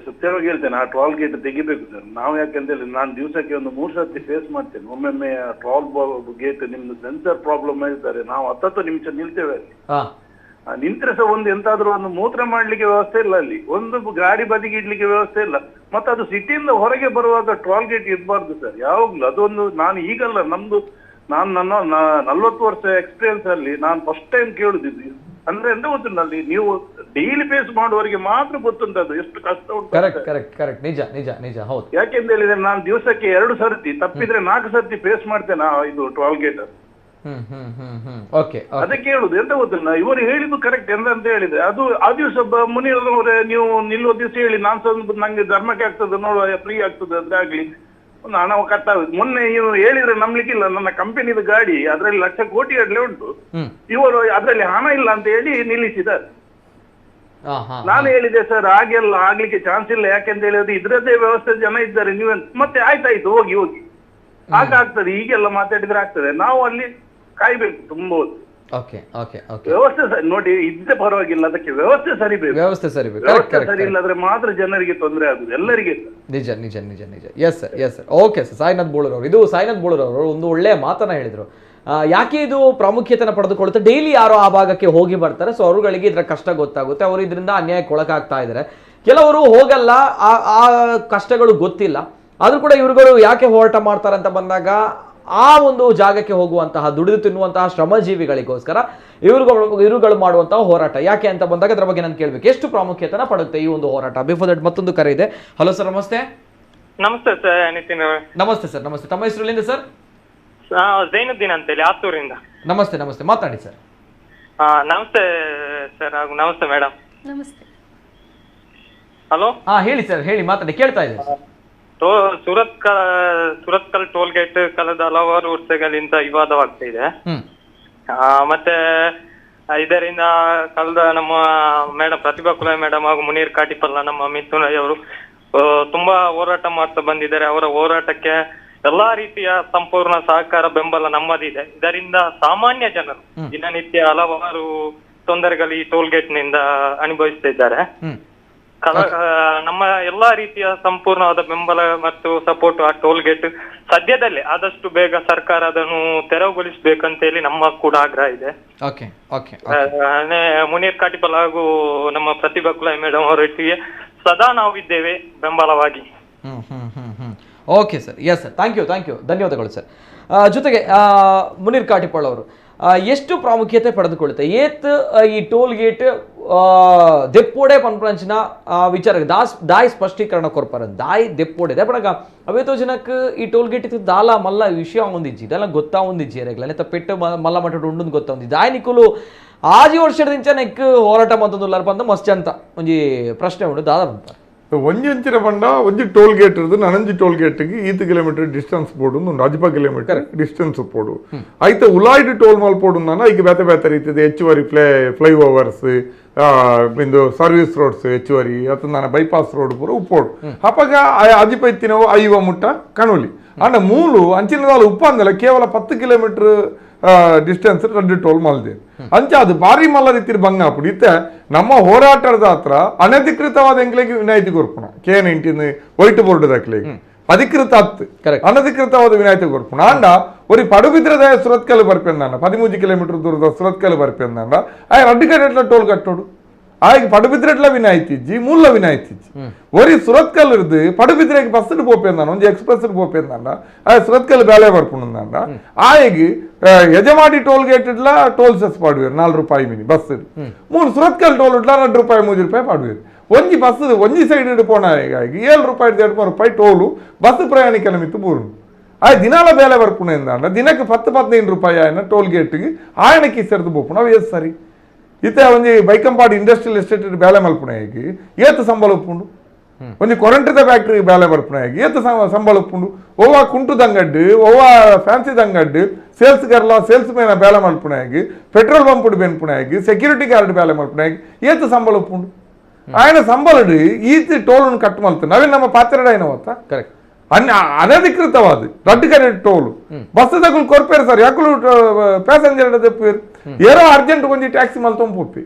ಸತ್ಯವಾಗಿ ಹೇಳ್ತೇನೆ ಆ ಟ್ರಾಲ್ ಗೇಟ್ ತೆಗಿಬೇಕು ಸರ್ ನಾವು ಯಾಕಂತ ಹೇಳಿ ನಾನು ದಿವಸಕ್ಕೆ ಒಂದು 3 ಸರ್ತಿ ಫೇಸ್ ಮಾಡ್ತೇನೆ ಒಮ್ಮೊಮ್ಮೆ ಟ್ರಾಲ್ ಗೇಟ್ ನಿಮ್ದು ಸೆನ್ಸರ್ ಪ್ರಾಬ್ಲಮ್ ಹೇಳ್ತಾರೆ ನಾವು 10 ನಿಮಿಷ ನಿಲ್ತೇವೆ ನಿಂತ್ರೆ ಸಹ ಒಂದು ಎಂತಾದ್ರೂ ಒಂದು ಮೂತ್ರ ಮಾಡ್ಲಿಕ್ಕೆ ವ್ಯವಸ್ಥೆ ಇಲ್ಲ ಅಲ್ಲಿ, ಒಂದು ಗಾಡಿ ಬದಿಗೆ ಇಡ್ಲಿಕ್ಕೆ ವ್ಯವಸ್ಥೆ ಇಲ್ಲ. ಮತ್ತೆ ಅದು ಸಿಟಿಯಿಂದ ಹೊರಗೆ ಬರುವಾಗ ಟೋಲ್ ಗೇಟ್ ಇರಬಾರ್ದು ಸರ್ ಯಾವಾಗ್ಲೂ. ಅದೊಂದು ನಾನು ಈಗಲ್ಲ, ನನ್ನ 40 ವರ್ಷ ಎಕ್ಸ್ಪೀರಿಯನ್ಸ್ ಅಲ್ಲಿ ನಾನು ಫಸ್ಟ್ ಟೈಮ್ ಕೇಳುದಿದ್ದು. ಅಂದ್ರೆ ಎಂತ ಗೊತ್ತುಂಟಲ್ಲಿ, ನೀವು ಡೈಲಿ ಫೇಸ್ ಮಾಡುವವರಿಗೆ ಮಾತ್ರ ಗೊತ್ತುಂಟದು ಎಷ್ಟು ಕಷ್ಟ ಉಂಟು. ಕರೆಕ್ಟ್ ನಿಜ ನಿಜ ನಿಜ ಹೌದು. ಯಾಕೆಂತ ಹೇಳಿದ್ರೆ ನಾನು ದಿವಸಕ್ಕೆ 2 ಸರ್ತಿ ತಪ್ಪಿದ್ರೆ 4 ಸರ್ತಿ ಫೇಸ್ ಮಾಡ್ತೇನೆ ಇದು ಟೋಲ್ ಗೇಟ್. ಅದಕ್ಕೆ ಹೇಳುದು ಎಂತ ಗೊತ್ತಿಲ್ಲ, ಇವರು ಹೇಳಿದ್ದು ಕರೆಕ್ಟ್ ಎಂತ ಹೇಳಿದ್ರೆ ಅದು ಆ ದಿವಸ ಮುನಿಯರವರೇ ನೀವು ನಿಲ್ಲುವ ದಿವಸ ಹೇಳಿ ನಾನು ಸ್ವಲ್ಪ ನಂಗೆ ಧರ್ಮಕ್ಕೆ ಆಗ್ತದೆ ನೋಡುವ ಫ್ರೀ ಆಗ್ತದೆ ಅದಾಗ್ಲಿ ಒಂದು ಹಣ ಕಟ್ಟಾಗುತ್ತೆ. ಮೊನ್ನೆ ಇವರು ಹೇಳಿದ್ರೆ ನಂಬ್ಲಿಕ್ಕಿಲ್ಲ, ನನ್ನ ಕಂಪನಿದ ಗಾಡಿ ಅದ್ರಲ್ಲಿ ಲಕ್ಷ ಕೋಟಿ ಗಟ್ಟಲೆ ಉಂಟು, ಇವರು ಅದ್ರಲ್ಲಿ ಹಣ ಇಲ್ಲ ಅಂತ ಹೇಳಿ ನಿಲ್ಲಿಸಿದ್ದಾರೆ. ನಾನು ಹೇಳಿದೆ ಸರ್ ಹಾಗೆಲ್ಲ ಆಗ್ಲಿಕ್ಕೆ ಚಾನ್ಸ್ ಇಲ್ಲ, ಯಾಕೆಂತ ಹೇಳಿದ್ರೆ ಇದ್ರದ್ದೇ ವ್ಯವಸ್ಥೆ ಜನ ಇದ್ದಾರೆ, ನೀವೇ ಮತ್ತೆ ಆಯ್ತಾಯ್ತು ಹೋಗಿ ಆಗ್ತದೆ ಹೀಗೆಲ್ಲ ಮಾತಾಡಿದ್ರೆ ಆಗ್ತದೆ. ನಾವು ಅಲ್ಲಿ ಕಾಯ್ಬೇಕು ತುಂಬಾ ವ್ಯವಸ್ಥೆ ನೋಡಿ ಇದ್ದೇ ಪರವಾಗಿಲ್ಲ, ಅದಕ್ಕೆ ವ್ಯವಸ್ಥೆ ಸರಿಬೇಕು. ವ್ಯವಸ್ಥೆ ಸರಿ ಇಲ್ಲದ್ರೆ ಮಾತ್ರ ಜನರಿಗೆ ತೊಂದರೆ ಆಗುದು ಎಲ್ಲರಿಗೆ. ನಿಜ ನಿಜ ನಿಜ ನಿಜ. Yes sir yes sir. Okay sir. Sainath Bolur ಅವರು, ಇದು ಸಾಯಿನಾಥ್ ಬೋಳೂರ್ ಅವರು ಒಂದು ಒಳ್ಳೆಯ ಮಾತನ್ನ ಹೇಳಿದ್ರು. ಯಾಕೆ ಇದು ಪ್ರಾಮುಖ್ಯತೆನ ಪಡೆದುಕೊಳ್ಳುತ್ತೆ, ಡೈಲಿ ಯಾರೋ ಆ ಭಾಗಕ್ಕೆ ಹೋಗಿ ಬರ್ತಾರೆ, ಸೊ ಅವರುಗಳಿಗೆ ಇದರ ಕಷ್ಟ ಗೊತ್ತಾಗುತ್ತೆ, ಅವರು ಇದರಿಂದ ಅನ್ಯಾಯಕ್ಕೆ ಒಳಗಾಗ್ತಾ ಇದ್ದಾರೆ. ಕೆಲವರು ಹೋಗಲ್ಲ, ಆ ಕಷ್ಟಗಳು ಗೊತ್ತಿಲ್ಲ, ಆದ್ರೂ ಕೂಡ ಇವ್ರುಗಳು ಯಾಕೆ ಹೋರಾಟ ಮಾಡ್ತಾರೆ ಅಂತ ಬಂದಾಗ ಆ ಒಂದು ಜಾಗಕ್ಕೆ ಹೋಗುವಂತಹ ದುಡಿದು ತಿನ್ನುವಂತಹ ಶ್ರಮಜೀವಿಗಳಿಗೋಸ್ಕರ ಇವುಗಳು ಮಾಡುವಂತಹ ಹೋರಾಟ ಯಾಕೆ ಅಂತ ಬಂದಾಗ ಅದರ ಬಗ್ಗೆ ನಾನು ಕೇಳಬೇಕು, ಎಷ್ಟು ಪ್ರಾಮುಖ್ಯತೆನ ಪಡುತ್ತೆ ಈ ಒಂದು ಹೋರಾಟ? ಬಿಫೋರ್ ದಟ್ ಮತ್ತೊಂದು ಕರೆ ಇದೆ. ಹಲೋ ಸರ್, ನಮಸ್ತೆ. ನಮಸ್ತೆ ಸರ್ ನಿತಿನ್. ನಮಸ್ತೆ ಸರ್. ನಮಸ್ತೆ. ತಮ್ಮ ಹೆಸರು ಸರ್? ಜೈನುದ್ದೀನ್ ಅಂತೇಳಿ ಆತ್ತೂರಿಂದ. ನಮಸ್ತೆ ನಮಸ್ತೆ, ಮಾತಾಡಿ ಸರ್. ನಮಸ್ತೆ ಸರ್. ಹಾಗೂ ನಮಸ್ತೆ ಮೇಡಮ್. ನಮಸ್ತೆ. ಹಲೋ. ಹೇಳಿ ಸರ್, ಹೇಳಿ, ಮಾತಾಡಿ, ಕೇಳ್ತಾ ಇದೆ. ಸುರತ್ಕಲ್ ಟೋಲ್ ಗೇಟ್ ಕಳೆದ ಹಲವಾರು ವರ್ಷಗಳಿಂದ ವಿವಾದವಾಗ್ತಾ ಇದೆ. ಮತ್ತೆ ಇದರಿಂದ ಕಳೆದ ನಮ್ಮ ಮೇಡಮ್ ಪ್ರತಿಭಾ ಕುಲಾಯ್ ಮೇಡಮ್ ಹಾಗೂ ಮುನೀರ್ ಕಾಟಿಪಲ್ಲ ನಮ್ಮ ಮಿಥುನಯ್ ಅವರು ತುಂಬಾ ಹೋರಾಟ ಮಾಡ್ತಾ ಬಂದಿದ್ದಾರೆ. ಅವರ ಹೋರಾಟಕ್ಕೆ ಎಲ್ಲಾ ರೀತಿಯ ಸಂಪೂರ್ಣ ಸಹಕಾರ ಬೆಂಬಲ ನಮ್ಮದಿದೆ. ಇದರಿಂದ ಸಾಮಾನ್ಯ ಜನರು ದಿನನಿತ್ಯ ಹಲವಾರು ತೊಂದರೆಗಳು ಈ ಟೋಲ್ ಗೇಟ್ ನಿಂದ ಅನುಭವಿಸ್ತಾ ಇದ್ದಾರೆ. ನಮ್ಮ ಎಲ್ಲಾ ರೀತಿಯ ಸಂಪೂರ್ಣವಾದ ಬೆಂಬಲ ಮತ್ತು ಸಪೋರ್ಟ್ ಆ ಟೋಲ್ ಗೇಟ್ ಸದ್ಯದಲ್ಲೇ ಆದಷ್ಟು ಬೇಗ ಸರ್ಕಾರ ಅದನ್ನು ತೆರವುಗೊಳಿಸಬೇಕಂತ ಹೇಳಿ ನಮ್ಮ ಕೂಡ ಆಗ್ರಹ ಇದೆ. ಮುನೀರ್ ಕಾಟಿಪಲ್ ಹಾಗೂ ನಮ್ಮ ಪ್ರತಿಭಾ ಕುಲಾಯ್ ಮೇಡಮ್ ಅವರೊಟ್ಟಿಗೆ ಸದಾ ನಾವು ಇದ್ದೇವೆ ಬೆಂಬಲವಾಗಿ. Okay sir. Yes sir, thank you, ಧನ್ಯವಾದಗಳು ಸರ್. ಜೊತೆಗೆ ಮುನೀರ್ ಕಾಟಿಪಲ್ ಅವರು ಎಷ್ಟು ಪ್ರಾಮುಖ್ಯತೆ ಪಡೆದುಕೊಳ್ಳುತ್ತೆ ಏತ್ ಈ ಟೋಲ್ ಗೇಟ್ ದೆಪ್ಪೋಡೆ ಪನ್ಪಂಚಿನ ವಿಚಾರ दाय स्पष्टीकरण कोरपर दाय दೆಪ್ಪೋಡೆ ಪಡಗ ಅವೇತೋ ಜನಕ್ಕೆ ಈ ಟೋಲ್ ಗೇಟ್ ಇತ್ತು ದಾಲ ಮಲ್ಲ ವಿಷಯ ಒಂದಿಜ್ಜಿ ಇದೆಲ್ಲ ಗೊತ್ತಾ ಒಂದಿಜ್ಜಿ ರೇಗ್ಲ ನೆತ್ತ ಪೆಟ್ಟು ಮಲ್ಲ ಮಟ್ಟ ಉಂಡು ಗೊತ್ತಾ ಒಂದಿ ದಾಯ್ ನಿಕುಲು ಆಜಿ ವರ್ಷದಿಂದ ನೆಕ್ ಹೋರಾಟ ಮಂತೊಂದುಲ್ಲಾರ ಬಂದು ಮಸ್ತ್ ಅಂತ ಒಂಜಿ ಪ್ರಶ್ನೆ ಉಂಟು ದಾದ ಬಂತ ಒಂಜಿಂಚಿನ ಪಂಡ ಒಂಜಿ ಟೋಲ್ ಗೇಟ್ ಇರೋದು ನನಂಜಿ ಟೋಲ್ ಗೇಟ್ಗೆ 8 ಕಿಲೋಮೀಟರ್ ಡಿಸ್ಟೆನ್ಸ್ ಪೋಡು ಒಂದು 15 ಕಿಲೋಮೀಟರ್ ಡಿಸ್ಟೆನ್ಸ್ ಪೋಡು ಐತೆ ಉಲಾಯ್ಡ್ ಟೋಲ್ ಮಾಲ್ ಪೋಡು ನಾನು ಈಗ ಬೇತೆ ಬೇತೆ ರೀತಿಯ ಹೆಚ್ಚುವರಿ ಫ್ಲೈ ಓವರ್ಸ್ ಇಂದು ಸರ್ವಿಸ್ ರೋಡ್ಸ್ ಹೆಚ್ಚುವರಿ ಅಥವಾ ನಾನು ಬೈಪಾಸ್ ರೋಡ್ ಪೂರ ಉಪ್ಪೋಡು ಅಪ್ಪಾಗ ಅದಿಪೈತಿನವು ಐವ ಮುಟ್ಟ ಕಣೋಲಿ ಅಂಡ ಮೂಲು ಅಂಚಿನದಾಲು ಉಪ್ಪ ಅಂದಲ್ಲ ಕೇವಲ 10 ಕಿಲೋಮೀಟರ್ ಡಿಸ್ಟೆನ್ಸ್ ರಡ್ಡು ಟೋಲ್ ಮಲ್ದೆ ಅಂಚ ಅದು ಭಾರಿ ಮಲ್ಲ ರೀತಿ ಬಂಗಾಪುಡಿ ಇತ್ತೆ ನಮ್ಮ ಹೋರಾಟದ ಹತ್ರ ಅನಧಿಕೃತವಾದ ಎಂಗ್ಲಿಗೆ ವಿನಾಯಿತಿ ಕೊರ್ಪುಣ K19 ವೈಟ್ ಬೋರ್ಡ್ ದಾಖಲೆಗೆ ಅಧಿಕೃತ ಹತ್ತು ಅನಧಿಕೃತವಾದ ವಿನಾಯಿತಿ ಕೊರ್ಪುಣ ಅಂಡ ஒரு படுபித்திரத சுரத்கல் ಬರ್ಪೆಂದಾಂಡ 13 ಕಿಲೋಮೀಟರ್ ದೂರದ ಸುರತ್ಕಲ್ ಬರ್ಪೆಂದಾಂಡ ಆಯ ರಡ್ಡು ಕಡೆಟ್ಲ ಟೋಲ್ ಕಟ್ಟೋಡು ಆಯ್ಕೆ ಪಡುಬಿದ್ರೆಟ್ಲ ವಿನಾಯಿತಿಜ್ಜಿ ಮೂಲ ವಿನಾಯಿತಿಜ್ಜಿ ಒರಿ ಸುರತ್ಕಲ್ ಇರ್ದು ಪಡುಬಿದ್ರೆಗೆ ಬಸ್ ಪೋಪೆಂದಾನ ಒಂಜಿ ಎಕ್ಸ್ಪ್ರೆಸ್ ಪೋಪೆಂದಾಂಡ ಆಯ ಸುರತ್ಕಲ್ ಬೇಲೆ ಬರ್ಪುಂದಾಂಡ ಆಯ್ಗೆ ಯಜಮಾಡಿ ಟೋಲ್ ಗೇಟ್ ಇಡ್ಲ ಟೋಲ್ ಸೆಸ್ ಪಾಡುವೇರು 4 ರೂಪಾಯಿ ಮಿನಿ ಬಸ್ ಮೂರು ಸುರತ್ಕಲ್ ಟೋಲ್ ಇಡ್ಲ 2 ರೂಪಾಯಿ 3 ರೂಪಾಯಿ ಪಾಡುವೇರು ಒಂಜಿ ಬಸ್ ಒಂಜಿ ಸೈಡ್ ಇಡು ಪೋಣ 7 ರೂಪಾಯಿ 2 ರೂಪಾಯಿ ಟೋಲು ಬಸ್ ಪ್ರಯಾಣಿಕನ ಮಿತ್ತು ಬೂರು ಆಯ್ ದಿನಾಲ ಬೇಲೆ ಬರ್ಪುಣ ಎಂದಾಂಡ ದಿನಕ್ಕೆ 10-15 ರೂಪಾಯಿ ಆಯ್ನ ಟೋಲ್ ಗೇಟ್ಗೆ ಆಯನಕ್ಕೆ ಸೇರ್ದು ಬೋಪುಣ ಅವು ಎಸ್ ಸರಿ ಇತ್ತೆ ಒಂಜಿ ಬೈಕಂಪಾಡಿ ಇಂಡಸ್ಟ್ರಿಯಲ್ ಎಸ್ಟೇಟ್ ಬೇಲೆ ಮಲ್ಪುಣೆಯಾಗಿ ಏತ್ ಸಂಬಳ ಉಪ್ಪುಂಡು ಒಂಜಿ ಕೊರಂಟದ ಫ್ಯಾಕ್ಟ್ರಿಗೆ ಬೇಲೆ ಬರ್ಪುಣೆಯಾಗಿ ಏತ್ ಸಂಬಳ ಉಪ್ಪುಂಡು ಒವ್ವ ಕುಂಟುದಂಗಡ್ಡು ಒವ್ವ ಫ್ಯಾನ್ಸಿ ದಂಗಡ್ಡು ಸೇಲ್ಸ್ ಗರ್ಲ ಸೇಲ್ಸ್ ಮೇನ ಬೇಲೆ ಮಲ್ಪುಣೆಯಾಗಿ ಪೆಟ್ರೋಲ್ ಬಂಪುಡು ಬೆನ್ಪುಣೆಯಾಗಿ ಸೆಕ್ಯೂರಿಟಿ ಗಾರ್ಡ್ ಬೇಲೆ ಮಲ್ಪುಣೆಯಾಗಿ ಏತ್ ಸಂಬಳ ಉಪ್ಪುಂಡು ಆಯ್ನ ಸಂಬಳಡು ಈತ್ ಟೋಲ್ ಕಟ್ ಮಲ್ತು ನಾವೇನು ನಮ್ಮ ಪಾತ್ರೆಡ ಏನವತ್ತ ಕರೆಕ್ಟ್ ಅನಧಿಕೃತವಾದ ರಡ್ಡು ಕಡೆ ಟೋಲು ಬಸ್ ತಗೊಳ್ ಕೊರ್ಪೇರು ಸರ್ ಯಾಕಲು ಪ್ಯಾಸೆಂಜರ್ ದಪ್ಪೇರು ಏನೋ ಅರ್ಜೆಂಟ್ ಒಂಜಿ ಟ್ಯಾಕ್ಸಿ ಮಲ್ತೊಂದು ಪೋಪಿ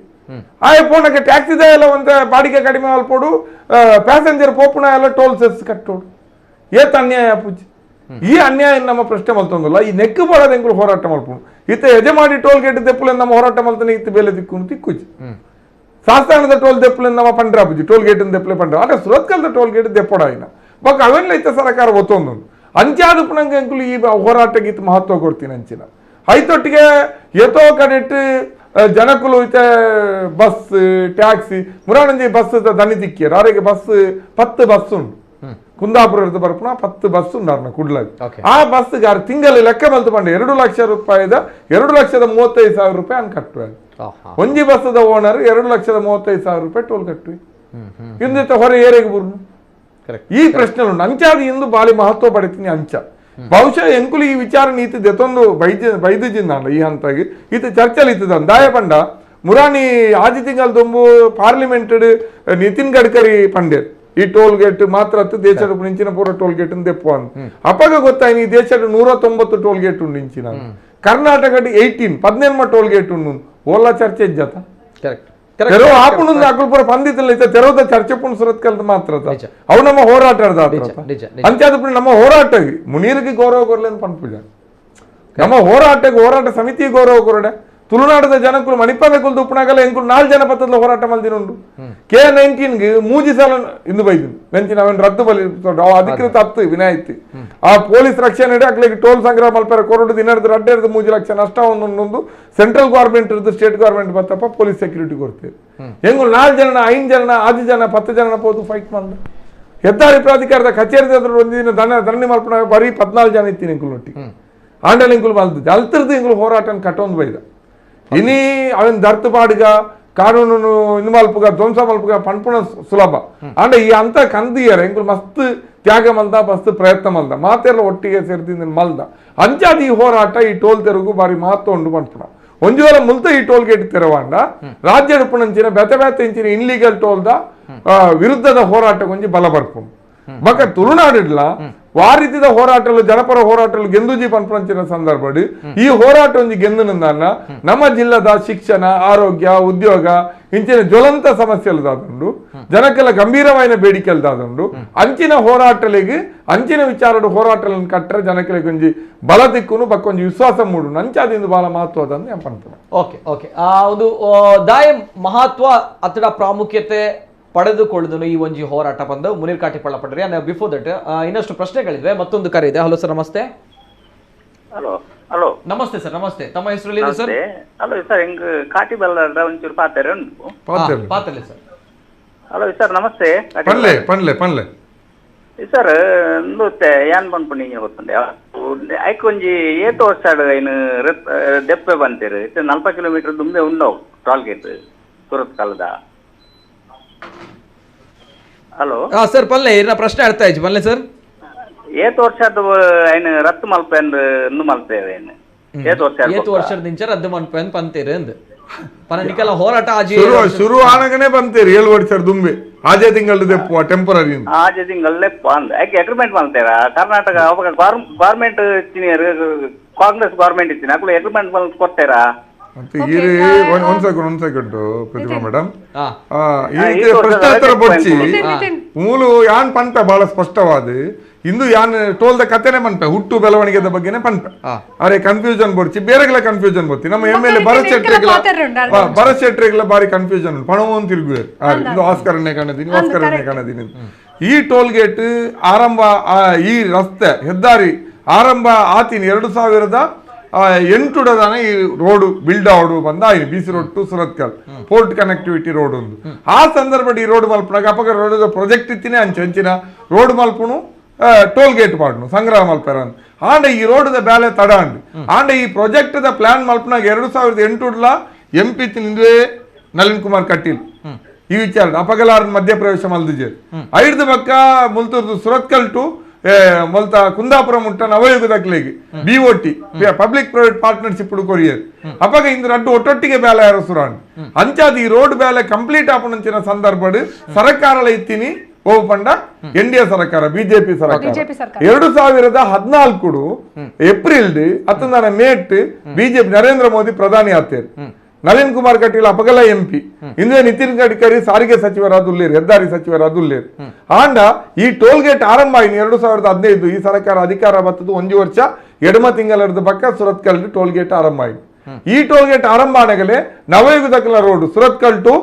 ಆಯ ಪೋಣಕ್ಕೆ ಟ್ಯಾಕ್ಸಿದ ಎಲ್ಲ ಒಂದು ಬಾಡಿಗೆ ಕಡಿಮೆ ಮಲ್ಪೋಡು ಪ್ಯಾಸೆಂಜರ್ ಪೋಪುಣ ಎಲ್ಲ ಟೋಲ್ ಸೆಸ್ ಕಟ್ಟೋಡು ಏತ್ ಅನ್ಯಾಯ ಪೂಜಿ ಈ ಅನ್ಯಾಯ ನಮ್ಮ ಪ್ರಶ್ನೆ ಮಲ್ತೊಂದಿಲ್ಲ ಈ ನೆಕ್ಕು ಬಾಳದ ಎಂಗಳು ಹೋರಾಟ ಮಲ್ಪೋಡು ಈತ ಯಜಮಾಡಿ ಟೋಲ್ ಗೇಟ್ ದೆಪ್ಪುಲೆ ನಮ್ಮ ಹೋರಾಟ ಮಲ್ತನೆ ಇತ್ತು ಬೇಲೆ ದಿಕ್ಕು ತಿಕ್ಕುಜಿ ಸಾಸ್ತಾನದ ಟೋಲ್ ದೆಪ್ಪಲೆ ನಮ್ಮ ಪಂಡ್ರಾಪುಜಿ ಟೋಲ್ ಗೇಟ್ ದೆಪ್ಪಲೆ ಪಂಡ್ರ ಅದೇ ಸುರತ್ಕಲ್ದ ಟೋಲ್ ಗೇಟ್ ದೆಪ್ಪಡಾಯಿನ ಬೊಕ್ಕ ಅವೆಲ್ಲ ಇತ್ತ ಸರ್ಕಾರ ಒತ್ತೊಂದು ಅಂಚಾದ ಪುಣಂಗೆ ಅಂಕುಲು ಈ ಹೋರಾಟಕ್ಕೆ ಇತ್ತು ಮಹತ್ವ ಕೊಡ್ತೀನಿ ಅಂಚಿನ ಐತೊಟ್ಟಿಗೆ ಎತೋ ಕಡೆಟ್ ಜನಕುಲು ಇತ್ತೆ ಬಸ್ ಟ್ಯಾಕ್ಸಿ ಮುರಾಣಂಜಿ ಬಸ್ ದನಿ ತಿಕ್ಕಿಯರು ಅವರಿಗೆ ಬಸ್ 10 ಬಸ್ ಉಂಟು ಕುಂದಾಪುರ ಹಿಡಿದು ಬರ್ಪುಣ 10 ಬಸ್ ಉಂಡಾರ್ನ ಕುಡ್ಲಾಗಿ ಆ ಬಸ್ಗಾರ ತಿಂಗಳು ಲೆಕ್ಕ ಮಲ್ತು ಪಂಡ 2 ಲಕ್ಷ ರೂಪಾಯಿದ 2,35,000 ರೂಪಾಯಿ ಅನ್ ಕಟ್ಟುವೆ ಒಂಜಿ ಬಸ್ಸದ ಓನರ್ 2,35,000 ರೂಪಾಯಿ ಟೋಲ್ ಕಟ್ಟುವೆ ಇಂದಿತ್ತ ಹೊರ ಏರೆಗೆ ಬುರ್ನು ಈ ಪ್ರಶ್ನೆ ಉಂಟು ಅಂಚಾದ ಇಂದು ಬಾಳಿ ಮಹತ್ವ ಪಡಿತೀನಿ ಅಂಚ ಬಹುಶಃ ಎಂಕುಲು ಈ ವಿಚಾರ ನೀತಿ ದೆತೊಂದು ಬೈದಿಜಿಂದ ಈ ಹಂತಾಗಿ ಈತ ಚರ್ಚೆಲಿ ಇತ್ತದ ದಾಯ ಪಂಡ ಮುರಾಣಿ ಆದಿ ತಿಂಗಳ ತುಂಬು ಪಾರ್ಲಿಮೆಂಟೆಡ್ ನಿತಿನ್ ಗಡ್ಕರಿ ಪಂಡೇರ್ ಈ ಟೋಲ್ ಗೇಟ್ ಮಾತ್ರ ದೇಶದ ಇಂಚಿನ ಪೂರ ಟೋಲ್ ಗೇಟ್ ದೆಪ್ಪು ಅಂತ ಅಪ್ಪಗ ಗೊತ್ತಾಯ್ತು ಈ ದೇಶದ 190 ಟೋಲ್ ಗೇಟ್ ಉಂಡು ಇಂಚಿನ ಕರ್ನಾಟಕ 17 ಟೋಲ್ ಗೇಟ್ ಉಂಡು ಓಲಾ ಚರ್ಚೆ ಇಜ್ಜತ ತೆರವು ಆಪುಣ ಅಕಲ್ಪುರ ಪಂದಿತ್ತಲ್ಲ ಇತ್ತ ತೆರವುದ ಚರ್ಚೆ ಪುಣ್ ಸುರತ್ಕಲ್ದ ಮಾತ್ರ ಅವು ನಮ್ಮ ಹೋರಾಟದ ಅಂಚಾದ ನಮ್ಮ ಹೋರಾಟ ಮುನೀರಿಗೆ ಗೌರವ ಕೊರ್ಲೆ ಅಂತ ಪನ್ಪುಜ ನಮ್ಮ ಹೋರಾಟ ಸಮಿತಿ ಗೌರವ ಕೊರಡೆ ತುಳುನಾಡದ ಜನಕ್ಕೂ ಮಣಿಪಾಲ ಕುಲ್ದು ಉಪ್ಪನಾಗಲ್ಲ ಎಂಕುಲು 4 ಜನಪದದ ಹೋರಾಟ ಮಲ್ದಿನುಂಡು K19 ಮೂಜಿ ಸಾಲ ಇಂದು ಬೈದಿನು ನೆಂಚಿನ ಅವನ್ ರದ್ದು ಬಲಿ ಅಧಿಕೃತ 10 ವಿನಾಯಿತಿ ಆ ಪೊಲೀಸ್ ರಕ್ಷಣೆ ಅಕ್ಲಿಗೆ ಟೋಲ್ ಸಂಗ್ರಹ ಮಲ್ಪರ ಕೊರಡು ದಿನದ 2.5 ಲಕ್ಷ ನಷ್ಟ ಒಂದೊಂದು ಸೆಂಟ್ರಲ್ ಗವರ್ಮೆಂಟ್ ಇರ್ದು ಸ್ಟೇಟ್ ಗವರ್ಮೆಂಟ್ ಬತ್ತಪ್ಪ ಪೊಲೀಸ್ ಸೆಕ್ಯೂರಿಟಿ ಕೊಡ್ತೇವೆ ಎಂಗುಲು 4 ಜನ 5 ಜನ 10 ಜನ 10 ಜನ ಪೋದು ಫೈಟ್ ಮಾಡ್ದ ಹೆದ್ದಾರಿ ಪ್ರಾಧಿಕಾರದ ಕಚೇರಿ ಒಂದಿನ ಧರಣಿ ಮಲ್ಪನ ಬರೀ 14 ಜನ ಇತ್ತೀನಿ ಎಂಕುಲು ಒಟ್ಟಿಗೆ ಆಂಡಲ್ ಎಂಕುಲು ಮಲ್ತದ್ದು ಅಲ್ತಿರ್ದು ಎಂಕುಲು ಹೋರಾಟ ಕಟ್ಟೊಂದು ಬೈದ ಇನಿ ಅವನ್ ದರ್ತು ಪಾಡಿಗ ಕಾನೂನು ಇನ್ನು ಮಲ್ಪುಗ ಧ್ವಂಸ ಮಲ್ಪುಗ ಪನ್ಪುಣ ಸುಲಭ ಅಂಡ ಈ ಅಂತ ಕಂದಿಯರ ಎಂಕುಲು ಮಸ್ತ್ ತ್ಯಾಗ ಮಲ್ದ ಮಸ್ತ್ ಪ್ರಯತ್ನ ಮಲ್ದ ಮಾತೆಲ್ಲ ಒಟ್ಟಿಗೆ ಸೇರ್ದಿಂದ ಮಲ್ದ ಅಂಚಾದ ಈ ಹೋರಾಟ ಈ ಟೋಲ್ ತೆರಗು ಬಾರಿ ಮಹತ್ವ ಉಂಡು ಪನ್ಪುಣ ಒಂಜುವಲ ಮುಲ್ತ ಈ ಟೋಲ್ ಗೇಟ್ ತೆರವಾಂಡ ರಾಜ್ಯ ಪುಣಂಚಿನ ಬೆತೆ ಇಂಚಿನ ಇನ್ಲೀಗಲ್ ಟೋಲ್ದ ವಿರುದ್ಧದ ಹೋರಾಟ ಕೊಂಚ ಬಲ ಬರ್ಪುಂಡು ಬಕ ತುಳುನಾಡಿಡ್ಲ ವಾರಿತಿದ ಹೋರಾಟಲು ಜನಪರ ಹೋರಾಟಲು ಗೆಂದುಜಿ ಪನ್ಪಂಚಿನ ಸಂದರ್ಭ ಈ ಹೋರಾಟ ಒಂಜಿ ಗೆಂದುನಿಂದ ನಮ್ಮ ಜಿಲ್ಲದ ಶಿಕ್ಷಣ ಆರೋಗ್ಯ ಉದ್ಯೋಗ ಇಂಚಿನ ಜ್ವಲಂತ ಸಮಸ್ಯೆಲ್ದಾದುಂಡು ಜನಕ್ಕೆಲ್ಲ ಗಂಭೀರವಾದ ಬೇಡಿಕೆಲ್ದಾದುಂಡು ಅಂಚಿನ ಹೋರಾಟಲಿಗೆ ಅಂಚಿನ ವಿಚಾರದ ಹೋರಾಟలను ಕಟ್ಟರೆ ಜನಕ್ಕೆ ಒಂಜಿ ಬಲ ದಿಕ್ಕುನು ಬಕ್ಕೊಂಜಿ ವಿಶ್ವಾಸ ಮೂಡು ಅಂಚಾದಿಂದ ಬಹಳ ಮಹತ್ವದ ಅಂತ ಪನ್ಪುನ ಓಕೆ ಓಕೆ ಒಂದು ದಾಯ ಮಹತ್ವ ಅತಡ ಪ್ರಾಮುಖ್ಯತೆ ಪಡೆದುಕೊಳ್ಳುವುದು ಈ ಒಂಜಿ ಹೋರಾಟ ಬಂದು ಮುನೀರ್ ಕಾಟಿಪಳ್ಳ ಪಡ್ರಿ ಬಿಫೋರ್ ದಟ್ ಇನ್ನಷ್ಟು ಪ್ರಶ್ನೆಗಳಿವೆ ಮತ್ತೊಂದು ಕರೆ ಇದೆ ಹಲೋ ಸರ್ ನಮಸ್ತೆ ಹಲೋ ನಮಸ್ತೆ ಸರ್ ನಮಸ್ತೆ ತಮ್ಮ ಹೆಸರು ಏನು ಸರ್ ಹಲೋ ಸರ್ ಹೆಂಗ್ ಕಾಟಿಬಲ್ಲ ಒಂಚೂರು ಪಾತಾರೆ ಪಾತಲೆ ಸರ್ ಹಲೋ ಸರ್ ನಮಸ್ತೆ ಪನ್ಲೆ ಸರ್ ಇಂದು ಏನ್ ಪನ್ಪುಣಿ ಗೊತ್ತುಂಡೆ ಐಕ್ ಒಂಜಿ ಏತು ವರ್ಷ ಐನು ದೆಪ್ಪೆ ಬಂತೀರಿ 40 ಕಿಲೋಮೀಟರ್ ದುಂಬೆ ಉಂಡವು ಟೋಲ್ ಗೇಟ್ ಸುರತ್ ಕಾಲದ ಹಲೋ ಸರ್ ಪಲ್ಲೆ ಇನ್ನ ಪ್ರಶ್ನೆ ಅರ್ಥ ಆಯ್ತು ಪಲ್ಲೆ ಸರ್ ಏತು ವರ್ಷದ ಐನು ರತ್ತು ಮಲ್ಪೆ ಇನ್ನು ಮಲ್ಪೇವೆ ಏತು ವರ್ಷದಿಂದ ರದ್ದು ಮಲ್ಪೆ ಅಂತ ಪಂತೀರಿ ಅಂದ್ ಪನಟಿಕಲ್ಲ ಹೋರಾಟ ಆಜಿ ಶುರು ಆನಗನೆ ಬಂತೀರಿ 7 ವರ್ಷ ದುಂಬೆ ಆಜೆ ತಿಂಗಳು ದೆಪ್ಪುವ ಟೆಂಪರರಿ ಆಜೆ ತಿಂಗಳು ದೆಪ್ಪು ಅಂದ್ ಯಾಕೆ ಅಗ್ರಿಮೆಂಟ್ ಮಲ್ತೇರ ಕರ್ನಾಟಕ ಅವಾಗ ಗವರ್ಮೆಂಟ್ ಇತ್ತೀನಿ ಕಾಂಗ್ರೆಸ್ ಗವರ್ಮೆಂಟ್ ಇತ್ತೀನಿ ಅಕ್ಲು ಅಗ್ರಿಮೆಂಟ್ ಮಲ್ತ್ ಕೊಡ್ತೇರಾ ಒಂದ್ ಸೆಕೆಂಡ್ ಪ್ರತಿಭಾ ಮೇಡಮ್ ಈ ಪ್ರಶ್ನೋತ್ತರ ಬೊಚ್ಚಿ ಮೂಲು ಯಾನ್ ಪಂಪ ಬಹಳ ಸ್ಪಷ್ಟವಾದ ಇಂದು ಯಾನ್ ಟೋಲ್ದ ಕತೆನೆ ಪಂಪ ಹುಟ್ಟು ಬೆಳವಣಿಗೆದ ಬಗ್ಗೆನೆ ಪಂಪ ಅರೆ ಕನ್ಫ್ಯೂಷನ್ ಬೊಡ್ಚಿ ಬೇರೆಗಳ ಕನ್ಫ್ಯೂಷನ್ ಬೊತ್ತಿ ನಮ್ಮ MLA ಭರತ್ ಶೆಟ್ರಿಗಳ ಬಾರಿ ಕನ್ಫ್ಯೂಷನ್ ಪಣವೊಂದು ತಿರುಗುವೆ ಇದು ಆಸ್ಕರನ್ನೇ ಕಾಣದೀನಿ ಈ ಟೋಲ್ ಗೇಟ್ ಆರಂಭ ಈ ರಸ್ತೆ ಹೆದ್ದಾರಿ ಆರಂಭ ಆತಿನ 2008 ಈ ರೋಡ್ ಬಿಲ್ಡ್ ಆವಡು ಬಂದ BC road to Surathkal port connectivity road ಒಂದು ಆ ಸಂದರ್ಭ ಈ ರೋಡ್ ಮಲ್ಪನಾಗ ಅಪಗ ರೋಡ್ ಪ್ರಾಜೆಕ್ಟ್ ಇತ್ತಿನೇ ಅಂಚಿನ ರೋಡ್ ಮಲ್ಪುನು ಟೋಲ್ ಗೇಟ್ ಮಾಡ್ನು ಸಂಗ್ರಹ ಮಲ್ಪರ ಆಂಡ ಈ ರೋಡ್ ಬ್ಯಾಲೆ ತಡಾಂಡ್ ಆಂಡ ಈ ಪ್ರಾಜೆಕ್ಟ್ ದ ಪ್ಲಾನ್ ಮಲ್ಪನಾಗ 2008 MP ತಿಂದುವೆ ನಳಿನ್ ಕುಮಾರ್ ಕಟೀಲ್ ಈ ವಿಚಾರ ಅಪಗಲಾರ ಮಧ್ಯಪ್ರವೇಶ ಮಲ್ದಿಜೆ ಐದು ಪಕ್ಕ ಮುಲ್ತೂರ್ದು ಸುರತ್ಕಲ್ ಟು ಮೊಲ್ತ ಕುಂದಾಪುರ ಮುಟ್ಟ ನವಯುಗದಕ್ಲೆಗೆ BOT ಪಬ್ಲಿಕ್ ಪ್ರೈವೇಟ್ ಪಾರ್ಟ್ನರ್ಶಿಪ್ ಕೊರಿಯರ್ ಅಪಗ ಇಂದು ರಡ್ಡು ಒಟ್ಟೊಟ್ಟಿಗೆ ಬೇಲೆ ಅರಸುರಾಂಡ್ ಅಂಚಾದ ಈ ರೋಡ್ ಬೇಲೆ ಕಂಪ್ಲೀಟ್ ಆಪಣಂಚಿನ ಸಂದರ್ಭ ಸರ್ಕಾರಲ ಇತ್ತೀನಿ ಓ ಪಂಡ NDA ಸರ್ಕಾರ BJP ಸರ್ಕಾರ 2014 ಏಪ್ರಿಲ್ 10 ಮೇಟ್ BJP ನರೇಂದ್ರ ಮೋದಿ ಪ್ರಧಾನಿ ಆತೇರು ನಳಿನ್ ಕುಮಾರ್ ಕಟೀಲ್ ಅಪಗಲ MP ಇಂದು ನಿತಿನ್ ಗಡ್ಕರಿ ಸಾರಿಗೆ ಸಚಿವರಾದುಲ್ಲೇರು ಹೆದ್ದಾರಿ ಸಚಿವರಾದುಲ್ಲೇರು ಆಂಡ ಈ ಟೋಲ್ ಗೇಟ್ ಆರಂಭ ಆಯ್ತು 2015 ಈ ಸರ್ಕಾರ ಅಧಿಕಾರ ಬರ್ತದ್ದು 1 ವರ್ಷ ಎಡಮ ತಿಂಗಳದ ಪಕ್ಕ ಸುರತ್ಕಲ್ ಟೋಲ್ ಗೇಟ್ ಆರಂಭ ಆಯ್ತು ಈ ಟೋಲ್ ಗೇಟ್ ಆರಂಭ ಆನಗಲೇ ನವಯುಗದಕಲ ರೋಡ್ ಸುರತ್ಕಲ್ ಟು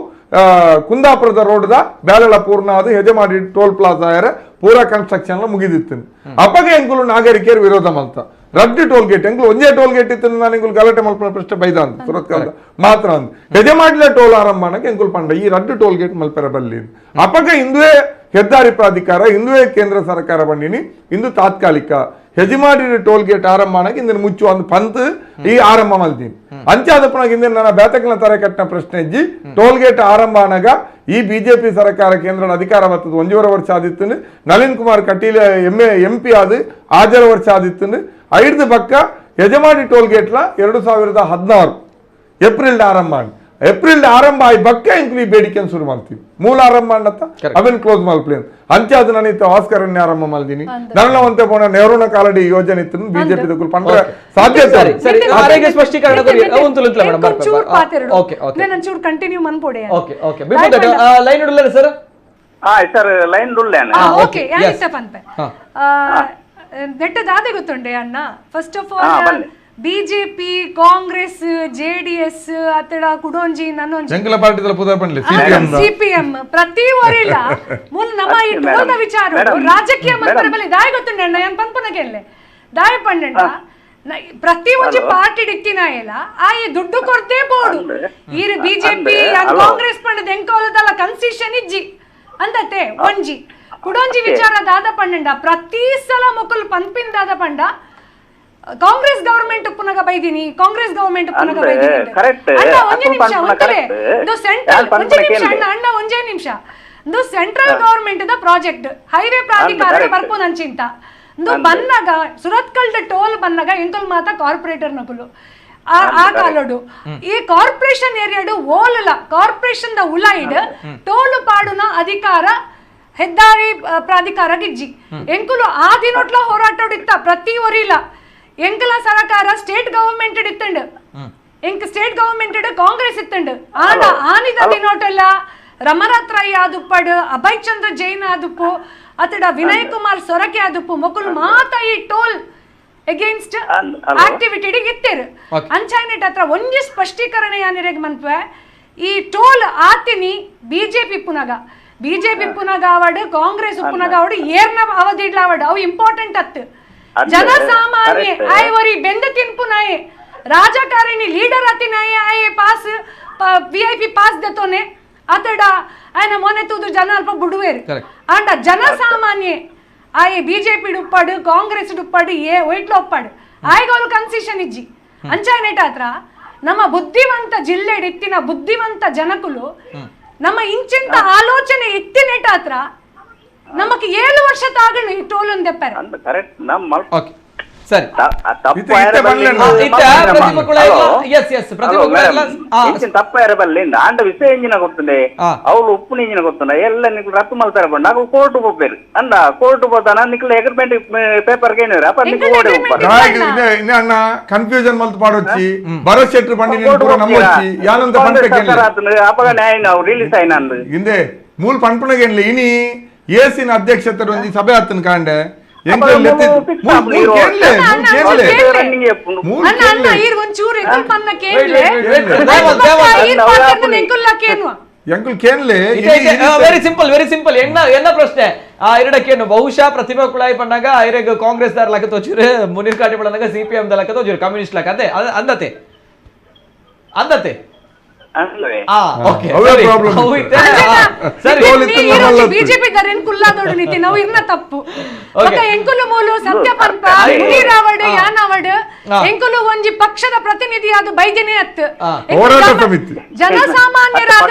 ಕುಂದಾಪುರದ ರೋಡ್ ಬ್ಯಾಲೆಲ ಪೂರ್ಣ ಅದು ಹೆಜಮಾಡಿ ಟೋಲ್ ಪ್ಲಾಜಾ ಪೂರ ಕನ್ಸ್ಟ್ರಕ್ಷನ್ ಮುಗಿದಿತ್ತು ಅಪಗ ಎಂಕುಲು ನಾಗರಿಕರು ವಿರೋಧ ಮಲ್ತ ರಡ್ಡು ಟೋಲ್ ಗೇಟ್ ಎಂಕುಲು ಒಂದೇ ಟೋಲ್ ಗೇಟ್ ಇತ್ತು ನಾನು ಎಂಕುಲು ಗಲಾಟೆ ಮಲ್ಪನ ಪ್ರಶ್ನೆ ಬೈದ ಅಂತ ಸುರತ್ಕಲ್ ಮಾತ್ರ ಅಂತ ಹೆಜಮಾಡಿಲ ಟೋಲ್ ಆರಂಭ ಅನ್ನಕ್ಕೆ ಎಂಕುಲು ಪಂಡ ಈ ರಡ್ಡು ಟೋಲ್ ಗೇಟ್ ಮಲ್ಪೆರ ಬಲ್ಲಿ ಅಪಗ ಇಂದುವೇ ಹೆದ್ದಾರಿ ಪ್ರಾಧಿಕಾರ ಇಂದುವೇ ಕೇಂದ್ರ ಸರ್ಕಾರ ಬಂದಿನಿ ಇಂದು ತಾತ್ಕಾಲಿಕ ಹೆಜಮಾಡಿ ಟೋಲ್ ಗೇಟ್ ಆರಂಭ ಅನ್ನಕ್ಕೆ ಇಂದಿನ ಮುಚ್ಚು ಒಂದು ಪಂತ್ ಈ ಆರಂಭ ಮಲ್ತೀನಿ ಅಂಚಾದಪ್ಪನಾಗ ಇಂದಿನ ನನ್ನ ಬೇತಕನ ತರ ಕಟ್ಟಿನ ಪ್ರಶ್ನೆ ಇಜ್ಜಿ ಟೋಲ್ ಗೇಟ್ ಆರಂಭ ಆನಾಗ ಈ ಬಿಜೆಪಿ ಸರ್ಕಾರ ಕೇಂದ್ರದ ಅಧಿಕಾರ ಬರ್ತದೆ 1.5 ವರ್ಷ ಆದಿತ್ತು ನಳಿನ್ ಕುಮಾರ್ ಕಟೀಲ್ MP ಆದ 6 ವರ್ಷ ಆದಿತ್ತು 5 ಪಕ್ಕ ಯಜಮಾನಿ ಟೋಲ್ ಗೇಟ್ಲ 2016 ಏಪ್ರಿಲ್ ಆರಂಭ ಏಪ್ರಿಲ್ ಆರಂಭ ಆಯ್ ಬಕ್ಕ ಇಂಕ್ಲಿ ಬೇಡಿಕೆ ಶುರು ಮಾಡ್ತೀವಿ ಮೂಲ ಆರಂಭ ಅನ್ನತ್ತ ಅವನ್ ಕ್ಲೋಸ್ ಮಾಡ್ಪ್ಲೇನ್ ಅಂಚಾದ ನಾನಿತ್ತು ಆಸ್ಕರನ್ನೇ ಆರಂಭ ಮಾಡ್ತೀನಿ ನನ್ನ ಒಂತೆ ಪೋಣ ನೆಹರೂನ ಕಾಲಡಿ ಯೋಜನೆ ಇತ್ತು ಬಿಜೆಪಿ ದಕ್ಕul ಪಂಡ್ರೆ ಸಾಧ್ಯತೆ ಸರಿ ಆರೋಗ್ಯ ಸ್ಪಷ್ಟೀಕರಣ ಕೊಡಿ ಅವಂತುಲಂತಲ ಮೇಡಂ ಚೂರ್ ಪಾತಿರು ಓಕೆ ಓಕೆ ನಾನು ಚೂರ್ ಕಂಟಿನ್ಯೂ ಮನ್ಪೋಡೆ ಓಕೆ ಓಕೆ ಬಿಟ್ಟು ಲೈನ್ ಉಳ್ಳಲ್ಲ ಸರ್ ಸರ್ ಲೈನ್ ಉಳ್ಳೇನ ಓಕೆ ಯಾ ಇಷ್ಟಪನ್ಪೆ ನೆಟ್ಟದಾದೆ ಗೊತ್ತುಂಡೆ ಅಣ್ಣ first of all BJP Congress JDS ಅತ್ತಡ ಕುಡೊಂಜಿ ನನ್ನೊಂಜಿ ಜಂಗಲ ಪಾರ್ಟಿದಲ್ಲ ಪುದರ್ ಪಂಡ್ಲೆ CPM ಪ್ರತಿ ಒರಿಲ್ಲ ಮುಲ್ ನಮ್ಮ ಈ ಟೋಲ್ದ ವಿಚಾರ ರಾಜಕೀಯ ಮಂತ್ರ ಬಲಿ ದಾಯ ಗೊತ್ತುಂಡೆ ಅಣ್ಣ ಯಾನ್ ಪನ್ಪನಗೆಲ್ಲೆ ದಾಯ ಪಂಡಣ್ಣ ಪ್ರತಿ ಒಂಜಿ ಪಾರ್ಟಿ ಡಿಕ್ಕಿನ ಇಲ್ಲ ಆಯೆ ದುಡ್ಡು ಕೊಡ್ತೇ ಬೋಡು ಈ ಬಿಜೆಪಿ ಕಾಂಗ್ರೆಸ್ ಪಂಡದ ಎಂಕೋಲದಲ್ಲ ಕನ್ಸಿಷನ್ ಇಜ್ಜಿ ಅಂದತೆ ಒಂಜಿ ಕುಡೊಂಜಿ ವಿಚಾರ ದಾದ ಪಂಡ ಪ್ರತಿ ಸಲ ಮೊಕಲ್ ಪನ್ಪಿನ್ ದಾದ ಪಂಡ ಕಾಂಗ್ರೆಸ್ ಗವರ್ಮೆಂಟ್ ಪುನಗ ಬೈದಿನಿ ಕಾಂಗ್ರೆಸ್ ಗವರ್ಮೆಂಟ್ ಪುನಗ ಬೈದಿನಿ ಅಣ್ಣ ಒಂದೇ ನಿಮಿಷ ಒಂದೇ ಇದು ಸೆಂಟ್ರಲ್ ಒಂದೇ ನಿಮಿಷ ಅಣ್ಣ ಒಂದೇ ನಿಮಿಷ ಇದು central government the project highway ಪ್ರಾಧಿಕಾರ ಬರ್ಪುನ ಅಂಚಿಂತ ಇದು ಬನ್ನಗ ಸುರತ್ಕಲ್ ಟೋಲ್ ಬನ್ನಗ ಎಂಕಲ್ ಮಾತ ಕಾರ್ಪೊರೇಟರ್ ನಕುಲು ಆ ಕಾಲೋಡು ಈ ಕಾರ್ಪೊರೇಷನ್ ಏರಿಯಾಡು ಓಲಲ ಕಾರ್ಪೊರೇಷನ್ ದ ಉಲೈಡ್ ಟೋಲ್ ಪಾಡುನ ಅಧಿಕಾರ ಹೆದ್ದಾರಿ ಪ್ರಾಧಿಕಾರ ಗಿಜ್ಜಿ ಎಂಕುಲು ಆ ದಿನೊಟ್ಲ ಹೋರಾಟೋಡಿತ್ತ ಪ್ರತಿ ಒರಿಲ ಎಂಕಲ ಸರ್ಕಾರ ಸ್ಟೇಟ್ ಗವರ್ಮೆಂಟ್ ಇತ್ತಂಡ್ ಎಂಕ್ ಸ್ಟೇಟ್ ಗವರ್ಮೆಂಟ್ ಕಾಂಗ್ರೆಸ್ ಇತ್ತಂಡ್ ಆಡ ಆನಿದ ದಿನೋಟೆಲ್ಲ ರಮರತ್ರಯ್ಯ ಆದುಪ್ಪಡು ಅಭಯ್ ಚಂದ್ರ ಜೈನ್ ಆದುಪ್ಪು ಅತಡ ವಿನಯ್ ಕುಮಾರ್ ಸೊರಕೆ ಆದುಪ್ಪು ಮೊಕುಲ್ ಮಾತ ಈ ಟೋಲ್ ಅಗೇನ್ಸ್ಟ್ ಆಕ್ಟಿವಿಟಿ ಇತ್ತೇರು ಅಂಚಾಯ್ನೆಟ್ ಹತ್ರ ಒಂಜಿ ಸ್ಪಷ್ಟೀಕರಣ ಯಾನಿರೆಗ್ ಮನ್ಪೆ ಈ ಟೋಲ್ ಆತಿನಿ ಬಿಜೆಪಿ ಪುನಗ ಅವಡು ಕಾಂಗ್ರೆಸ್ ಪುನಗ ಅವಡು ಏರ್ನ ಅವಧಿ ಇಡ್ಲ ಅವಡು ಅವು ಇಂಪಾರ್ಟೆಂಟ್ ಅತ್ತು ಜನಸಾಮಾನ್ಯ ಆಯವರಿ ಬೆಂದ ತಿನ್ಪುನಾಯೆ ರಾಜಕಾರಣಿ ಲೀಡರ್ ಅತಿನಾಯೆ ಆಯೆ ಪಾಸ್ VIP ಪಾಸ್ ದತೋನೆ ಅತಡ ಆಯನ ಮೊನೆ ತೂದು ಜನ ಅಲ್ಪ ಬುಡುವೇರು ಅಂಡ ಜನಸಾಮಾನ್ಯ ಆಯೆ ಬಿಜೆಪಿ ಡುಪ್ಪಡು ಕಾಂಗ್ರೆಸ್ ಡುಪ್ಪಡು ಒಯ್ಟ್ಲ ಒಪ್ಪಡು ಆಯ್ಗೋಲು ಕನ್ಸಿಷನ್ ಇಜ್ಜಿ ಅಂಚಾಯ್ನೆಟ ಹತ್ರ ನಮ್ಮ ಬುದ್ಧಿವಂತ ಜಿಲ್ಲೆ ಇತ್ತಿನ ಬುದ್ಧಿವಂತ ಜನಕುಲು ನಮ್ಮ ಇಂಚಿಂತ ಆಲೋಚನೆ ಇತ್ತಿನೆಟ ಹತ್ರ ನಮಗೆ 7 ವರ್ಷ ತಾಗಣ ಈ ಟೋಲ್ ಒಂದೆಪ್ಪರೆ ಕರೆಕ್ಟ್ ನಮ್ಮ ಸರಿ ತಪ್ಪ ಇರಬಲ್ಲಿಂದ ಆಂಡ ವಿಷಯ ಎಂಜಿನ ಗೊತ್ತುಂಡೆ ಅವಳು ಉಪ್ಪು ಇಂಜಿನ ಗೊತ್ತುಂಡ ಎಲ್ಲ ನಿಕ್ಲು ರತ್ತು ಮಲ್ತಾರೆ ಬಂಡ ನಾವು ಕೋರ್ಟ್ ಹೋಗ್ಬೇರು ಅಂದ ಕೋರ್ಟ್ ಹೋದಾನ ನಿಕ್ಲು ಅಗ್ರಿಮೆಂಟ್ ಪೇಪರ್ ಕೇಳಿದ್ರೆ ಅಪ್ಪ ನಿಕ್ಲು ಓಡಿ ಹೋಗ್ತಾರೆ ಅಣ್ಣ ಕನ್ಫ್ಯೂಷನ್ ಮಲ್ತು ಪಾಡೊಚ್ಚಿ ಭರತ್ ಶೆಟ್ಟಿ ಬಂಡಿ ನಮ್ಮೊಚ್ಚಿ ಯಾನಂತ ಪಂಪೆ ಅಪಗ ನ್ಯಾಯ ನಾವು ರಿಲೀಸ್ ಆಯ್ನ ಅಂದು ಹಿಂದೆ ಮೂಲ ಪಂಪಣಗೆನ್ಲಿ ಇನಿ ಏಸಿನ ಅಧ್ಯಕ್ಷತೆ ಒಂಜಿ ಸಭೆ ಆತನ ಕಾಂಡೆ ವೆರಿ ಸಿಂಪಲ್ ಎನ್ನ ಪ್ರಶ್ನೆ ಎರಡಕ್ಕೇನು ಬಹುಶಃ ಪ್ರತಿಭಾ ಕುಳಾಯಿ ಪಂಡಾಗ ಐರೆಗ್ ಕಾಂಗ್ರೆಸ್ ದಾರ್ ಲಕ್ಕ ತೋಚಿರು ಮುನೀರ್ ಕಾಟಿ ಪಂಡಾಗ CPM ದ ಲಕ್ಕ ತೋಚಿರು ಕಮ್ಯುನಿಸ್ಟ್ ಲಕ್ಕ ಅದೇ ಅಂದತೆ ಬಿಜೆಪಿ ಕುಲ್ಲಾದೋಡು ನೀತಿ ನಾವು ಇರ್ನ ತಪ್ಪು ಎಂಕುಲು ಮೂಲು ಸತ್ಯಪಂಪ ನೀರಾವಡು ಯಾನವಡು ಎಂಕುಲು ಒಂಜಿ ಪಕ್ಷದ ಪ್ರತಿನಿಧಿಯಾದ ಬೈದಿನೇ ಅತ್ತು ಜನಸಾಮಾನ್ಯರಾದ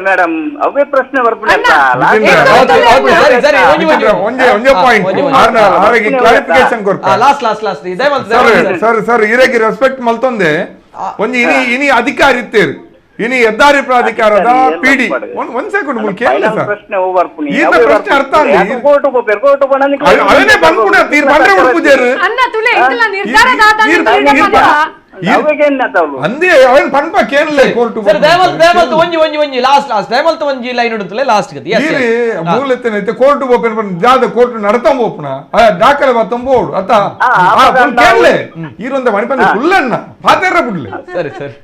ಮೇಡಮ್ ಅವೇ ಪ್ರಶ್ನೆ ರೆಸ್ಪೆಕ್ಟ್ ಮಲ್ತೊಂದೆ ಒಂಜಿ ಇನಿ ಅಧಿಕಾರಿ ಇತ್ತೇರು ಇನಿ ಹೆದ್ದಾರಿ ಪ್ರಾಧಿಕಾರದ PD ಒಂದ್ ಸೆಕೆಂಡ್ ಮುಲ್ಕೆ ಪ್ರಶ್ನೆ ಓವರ್ಪುನಿ ಪ್ರಶ್ನೆ ಅರ್ಥ ಅನ್ನ ತುಲೆ ಇದೆಲ್ಲ ನಿರ್ಧಾರದಾದ ಅಂದೇ ಅವನ್ ಪನ್ಪ ಕೇಳಲೆ ಕೋರ್ಟ್ ಸರ್ ದಯಮಲ್ತ ಒಂಜಿ ಲಾಸ್ಟ್ ದಯಮಲ್ತ ಒಂಜಿ ಲೈನ್ ಇಡುತ್ತಲೆ ಲಾಸ್ಟ್ ಗತಿ ಮೂಲತನೈತೆ ಕೋರ್ಟ್ ಓಪನ್ ಜಾದ ಕೋರ್ಟ್ ನಡತಂಬ ಓಪನ ದಾಖಲೆ ಬತ್ತಂಬೋಡು ಅತ್ತ ಕೇಳಲೆ ಈರೊಂದ ಮಣಿಪಂದ ಫುಲ್ಲಣ್ಣ ಪಾತೆರ ಬಿಡ್ಲೆ ಸರಿ ಸರಿ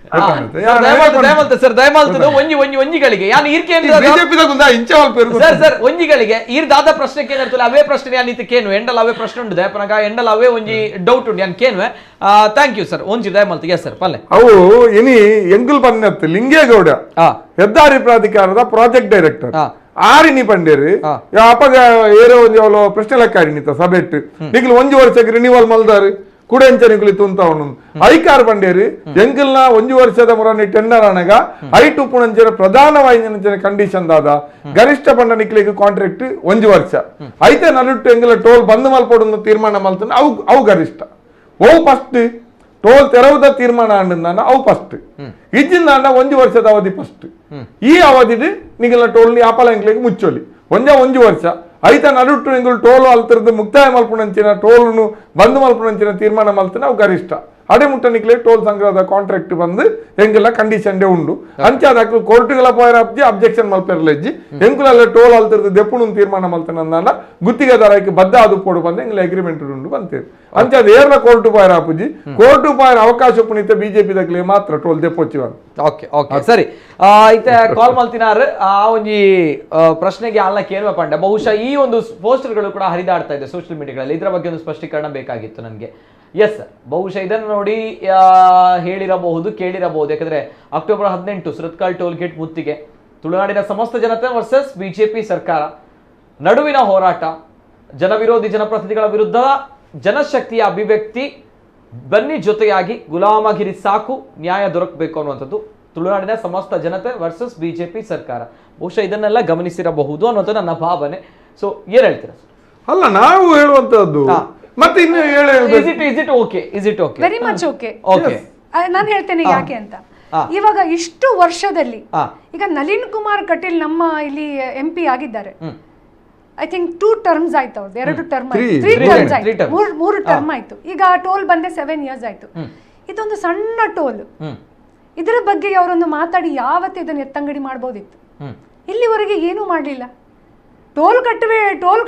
ದಯಮಲ್ತ ಸರ್ ದಯಮಲ್ತದ ಒಂಜಿಗಳಿಗೆ ಯಾನ್ ಈರ್ಕೆ ಬಿಜೆಪಿ ದಾಗುಂದ ಇಂಚವಲ್ ಪೇರು ಸರ್ ಒಂಜಿಗಳಿಗೆ ಈರ್ ದಾದ ಪ್ರಶ್ನೆ ಕೇನರ್ತಲೆ ಅವೇ ಪ್ರಶ್ನೆ ಯಾನ್ ಇತ್ತೆ ಕೇನು ಎಂಡಲ್ ಅವೇ ಪ್ರಶ್ನೆ ಉಂಟು ದಯಪನಗ ಎಂಡಲ್ ಅವೇ ಒಂಜಿ ಡೌಟ್ ಉಂಟು ಯಾನ್ ಕೇನುವೆ ಥ್ಯಾಂಕ್ ಯು ಸರ್ ಒಂಜಿ ದಯಮಲ್ತ ಎಸ್ ಸರ್ ಪಲ್ಲೆ ಅವು ಇನಿ ಎಂಗುಲ್ ಪನ್ನತ್ತು ಲಿಂಗೇಗೌಡ ಹೆದ್ದಾರಿ ಪ್ರಾಧಿಕಾರದ ಪ್ರಾಜೆಕ್ಟ್ ಡೈರೆಕ್ಟರ್ ಆರಿನಿ ಪಂಡೇರಿ ಅಪಗ ಏರೋ ಒಂಜಿ ಅವಳು ಪ್ರಶ್ನೆ ಲೆಕ್ಕ ಆಡಿನಿತ ಸಭೆಟ್ ನಿಖಿಲ್ ಒಂಜಿ ವರ್ಷಕ್ಕೆ ರಿನಿವಲ್ ಮಲ್ದಾರು ಕೂಡ ಎಂಚನಿಕಲಿ ತುಂತ ಐಕಾರ್ ಪಂಡೇರಿ ಎಂಕಲ್ನ ಒಂಜಿ ವರ್ಷದ ಮುರನಿ ಟೆಂಡರ್ ಅನಗ ಐಟು ಪುಣಂಚನ ಪ್ರಧಾನವಾದ ಕಂಡೀಷನ್ ದಾದ ಗರಿಷ್ಠ ಪಂಡ ನಿಕ್ಲಿಗೆ ಕಾಂಟ್ರಾಕ್ಟ್ ಒಂಜಿ ವರ್ಷ ಐತೆ ನಡುಟ್ಟು ಎಂಗಲ ಟೋಲ್ ಬಂದ್ ಮಲ್ಪೊಡು ತೀರ್ಮಾನ ಮಲ್ತಾನೆ ಅವು ಗರಿಷ್ಠ ಅವು ಫಸ್ಟ್ ಟೋಲ್ ತೆರವುದ ತೀರ್ಮಾನ ಅಂಡ ಅವು ಫಸ್ಟ್ ಇಜ್ಜಿಂದ ಒಂಜಿ ವರ್ಷದ ಅವಧಿ ಫಸ್ಟ್ ಈ ಅವಧಿ ನಿಗಲ ಟೋಲ್ ಆಪಲ ಎಂಕ್ಲಿಗೆ ಮುಚ್ಚೋಲಿ ಒಂಜಿ ವರ್ಷ ಐತ ನಡುಟ್ಟು ಎಂಗುಲು ಟೋಲ್ ಅಲ್ತಿರದು ಮುಕ್ತಾಯ ಮಲ್ಪುಣಂಚಿನ ಟೋಲ್ನು ಬಂದ್ ಮಲ್ಪುಣಂಚಿನ ತೀರ್ಮಾನ ಮಲ್ತಾನೆ ಅವು ಗರಿಷ್ಠ ಅಡೆ ಮುಟ್ಟ ನಿಕ್ಲೆ ಟೋಲ್ ಸಂಗ್ರಹದ ಕಾಂಟ್ರಾಕ್ಟ್ ಬಂದು ಎಂಗೆಲ್ಲ ಕಂಡೀಷನ್ ಉಂಡು ಅಂಚಾದ ಕೋರ್ಟ್ಗಳ ಪೋಯರ ಅಬ್ಜೆಕ್ಷನ್ ಮಲ್ಪೆರ್ಲೆಜ್ಜಿ ಎಂಕುಲಲ್ಲ ಟೋಲ್ ಅಲ್ತಿರದು ದೆಪ್ಪುನು ತೀರ್ಮಾನ ಮಲ್ತಾನೆ ಅಂದ ಗುತ್ತಿಗೆದಾರಕ್ಕೆ ಬದ್ಧ ಅದು ಕೊಡು ಬಂದು ಎಂಗ್ಲ ಅಗ್ರಿಮೆಂಟ್ ಉಂಡು ಬಂತೇವೆ ಅಂಚಾದ ಏರ್ನ ಕೋರ್ಟ್ ಪೋಯರ ಅಪ್ಪುಜಿ ಕೋರ್ಟ್ ಪೋಯರ ಅವಕಾಶ ಪುಣಿತ ಬಿಜೆಪಿ ದಕ್ಲೆ ಮಾತ್ರ ಟೋಲ್ ದೆಪ್ಪೊಚ್ಚಿವಾರ ಓಕೆ ಓಕೆ ಸರಿ ಐತೆ ಕಾಲ್ ಮಲ್ತಿನಾರ್ ಆ ಒಂಜಿ ಪ್ರಶ್ನೆಗೆ ಅಲ್ಲ ಕೇಳುವ ಪಂಡ ಬಹುಶಃ ಈ ಒಂದು ಪೋಸ್ಟರ್ಗಳು ಕೂಡ ಹರಿದಾಡ್ತಾ ಇದೆ ಸೋಷಿಯಲ್ ಮೀಡಿಯಾಗಳಲ್ಲಿ ಇದರ ಬಗ್ಗೆ ಒಂದು ಸ್ಪಷ್ಟೀಕರಣ ಬೇಕಾಗಿತ್ತು ನನಗೆ ಎಸ್ ಸರ್ ಬಹುಶಃ ಇದನ್ನು ನೋಡಿ ಹೇಳಿರಬಹುದು ಕೇಳಿರಬಹುದು ಯಾಕಂದ್ರೆ ಅಕ್ಟೋಬರ್ 18 ಸುರತ್ಕಲ್ ಟೋಲ್ ಗೇಟ್ ಮುತ್ತಿಗೆ ತುಳುನಾಡಿನ ಸಮಸ್ತ ಜನತೆ ವರ್ಸಸ್ ಬಿಜೆಪಿ ಸರ್ಕಾರ ನಡುವಿನ ಹೋರಾಟ ಜನವಿರೋಧಿ ಜನಪ್ರತಿನಿಧಿಗಳ ವಿರುದ್ಧ ಜನಶಕ್ತಿಯ ಅಭಿವ್ಯಕ್ತಿ ಬನ್ನಿ ಜೊತೆಯಾಗಿ ಗುಲಾಮಗಿರಿ ಸಾಕು ನ್ಯಾಯ ದೊರಕಬೇಕು ಅನ್ನುವಂಥದ್ದು ತುಳುನಾಡಿನ ಸಮಸ್ತ ಜನತೆ ವರ್ಸಸ್ ಬಿಜೆಪಿ ಸರ್ಕಾರ ಬಹುಶಃ ಇದನ್ನೆಲ್ಲ ಗಮನಿಸಿರಬಹುದು ಅನ್ನೋದು ನನ್ನ ಭಾವನೆ ಸೊ ಏನ್ ಹೇಳ್ತೀರಾ ಸರ್ ಅಲ್ಲ ನಾವು ಹೇಳುವಂತದ್ದು ಮತ್ತೆ ಇನ್ನು ವೆರಿ ಮಚ್ ಓಕೆ ನಾನು ಹೇಳ್ತೇನೆ ಯಾಕೆ ಅಂತ ಇವಾಗ ಇಷ್ಟು ವರ್ಷದಲ್ಲಿ ಈಗ ನಳಿನ್ ಕುಮಾರ್ ಕಟೀಲ್ ನಮ್ಮ ಇಲ್ಲಿ MP ಆಗಿದ್ದಾರೆ ಐ ಥಿಂಕ್ 2 ಟರ್ಮ್ಸ್ ಆಯ್ತು ಅವ್ರದ್ದು 2 ಟರ್ಮ್ 3 ಟರ್ಮ್ಸ್ ಆಯ್ತು 3 ಟರ್ಮ್ ಆಯ್ತು ಈಗ ಟೋಲ್ ಬಂದೆ 7 ಇಯರ್ಸ್ ಆಯ್ತು ಇದೊಂದು ಸಣ್ಣ ಟೋಲ್ ಇದರ ಬಗ್ಗೆ ಅವರೊಂದು ಮಾತಾಡಿ ಯಾವತ್ತೂ ಇದನ್ನು ಎತ್ತಂಗಡಿ ಮಾಡ್ಬೋದಿತ್ತು ಇಲ್ಲಿವರೆಗೆ ಏನೂ ಮಾಡಲಿಲ್ಲ ಟೋಲ್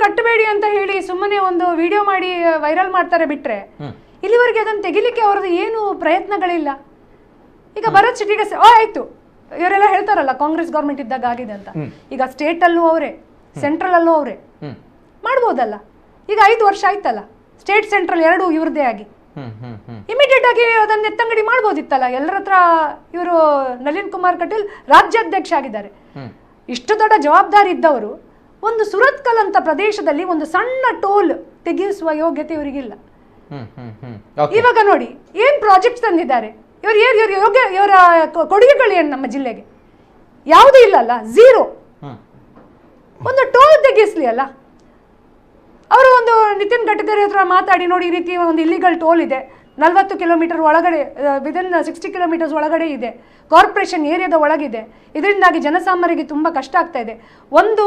ಕಟ್ಟಬೇಡಿ ಅಂತ ಹೇಳಿ ಸುಮ್ಮನೆ ಒಂದು ವಿಡಿಯೋ ಮಾಡಿ ವೈರಲ್ ಮಾಡ್ತಾರೆ ಬಿಟ್ರೆ ಇಲ್ಲಿವರೆಗೆ ಅದನ್ನು ತೆಗಿಲಿಕ್ಕೆ ಅವರದ್ದು ಏನು ಪ್ರಯತ್ನಗಳಿಲ್ಲ ಈಗ ಭರತ್ ಶೆಟ್ಟಿಗೆ ಆಯ್ತು ಇವರೆಲ್ಲ ಹೇಳ್ತಾರಲ್ಲ ಕಾಂಗ್ರೆಸ್ ಗೌರ್ಮೆಂಟ್ ಇದ್ದಾಗ ಆಗಿದೆ ಅಂತ ಈಗ ಸ್ಟೇಟ್ ಅಲ್ಲೂ ಅವರೇ ಸೆಂಟ್ರಲ್ ಅಲ್ಲೂ ಅವರೇ ಮಾಡ್ಬೋದಲ್ಲ ಈಗ 5 ವರ್ಷ ಆಯ್ತಲ್ಲ ಸ್ಟೇಟ್ ಸೆಂಟ್ರಲ್ ಎರಡೂ ಇವ್ರದೇ ಆಗಿ ಇಮಿಡಿಯೇಟ್ ಆಗಿ ಅದನ್ನ ಎತ್ತಂಗಡಿ ಮಾಡ್ಬೋದಿತ್ತಲ್ಲ ಎಲ್ಲರ ಹತ್ರ ಇವರು ನಳಿನ್ ಕುಮಾರ್ ಕಟೀಲ್ ರಾಜ್ಯಾಧ್ಯಕ್ಷ ಆಗಿದ್ದಾರೆ ಇಷ್ಟು ದೊಡ್ಡ ಜವಾಬ್ದಾರಿ ಇದ್ದವರು ಒಂದು ಸುರತ್ಕಲ್ ಅಂತ ಪ್ರದೇಶದಲ್ಲಿ ಒಂದು ಸಣ್ಣ ಟೋಲ್ ತೆಗೆಸುವ ಯೋಗ್ಯತೆ ಇವರಿಗಿಲ್ಲ ಇವಾಗ ನೋಡಿ ಏನ್ ಪ್ರಾಜೆಕ್ಟ್ ತಂದಿದ್ದಾರೆ ಇವರ ಕೊಡುಗೆಗಳು ಏನು ನಮ್ಮ ಜಿಲ್ಲೆಗೆ ಯಾವುದೂ ಇಲ್ಲಲ್ಲ ಝೀರೋ ಒಂದು ಟೋಲ್ ತೆಗೆಸ್ಲಿ ಅಲ್ಲ ಅವರು ಒಂದು ನಿತಿನ್ ಗಡ್ಕರಿ ಹತ್ರ ಮಾತಾಡಿ ನೋಡಿ ಈ ರೀತಿ ಒಂದು ಇಲ್ಲಿಗಲ್ ಟೋಲ್ ಇದೆ 40 ಕಿಲೋಮೀಟರ್ ಒಳಗಡೆ ವಿದಿನ್ 60 ಕಿಲೋಮೀಟರ್ಸ್ ಒಳಗಡೆ ಇದೆ ಕಾರ್ಪೊರೇಷನ್ ಏರಿಯಾದ ಒಳಗಿದೆ ಇದರಿಂದಾಗಿ ಜನಸಾಮಾನ್ಯರಿಗೆ ತುಂಬ ಕಷ್ಟ ಆಗ್ತಾ ಇದೆ ಒಂದು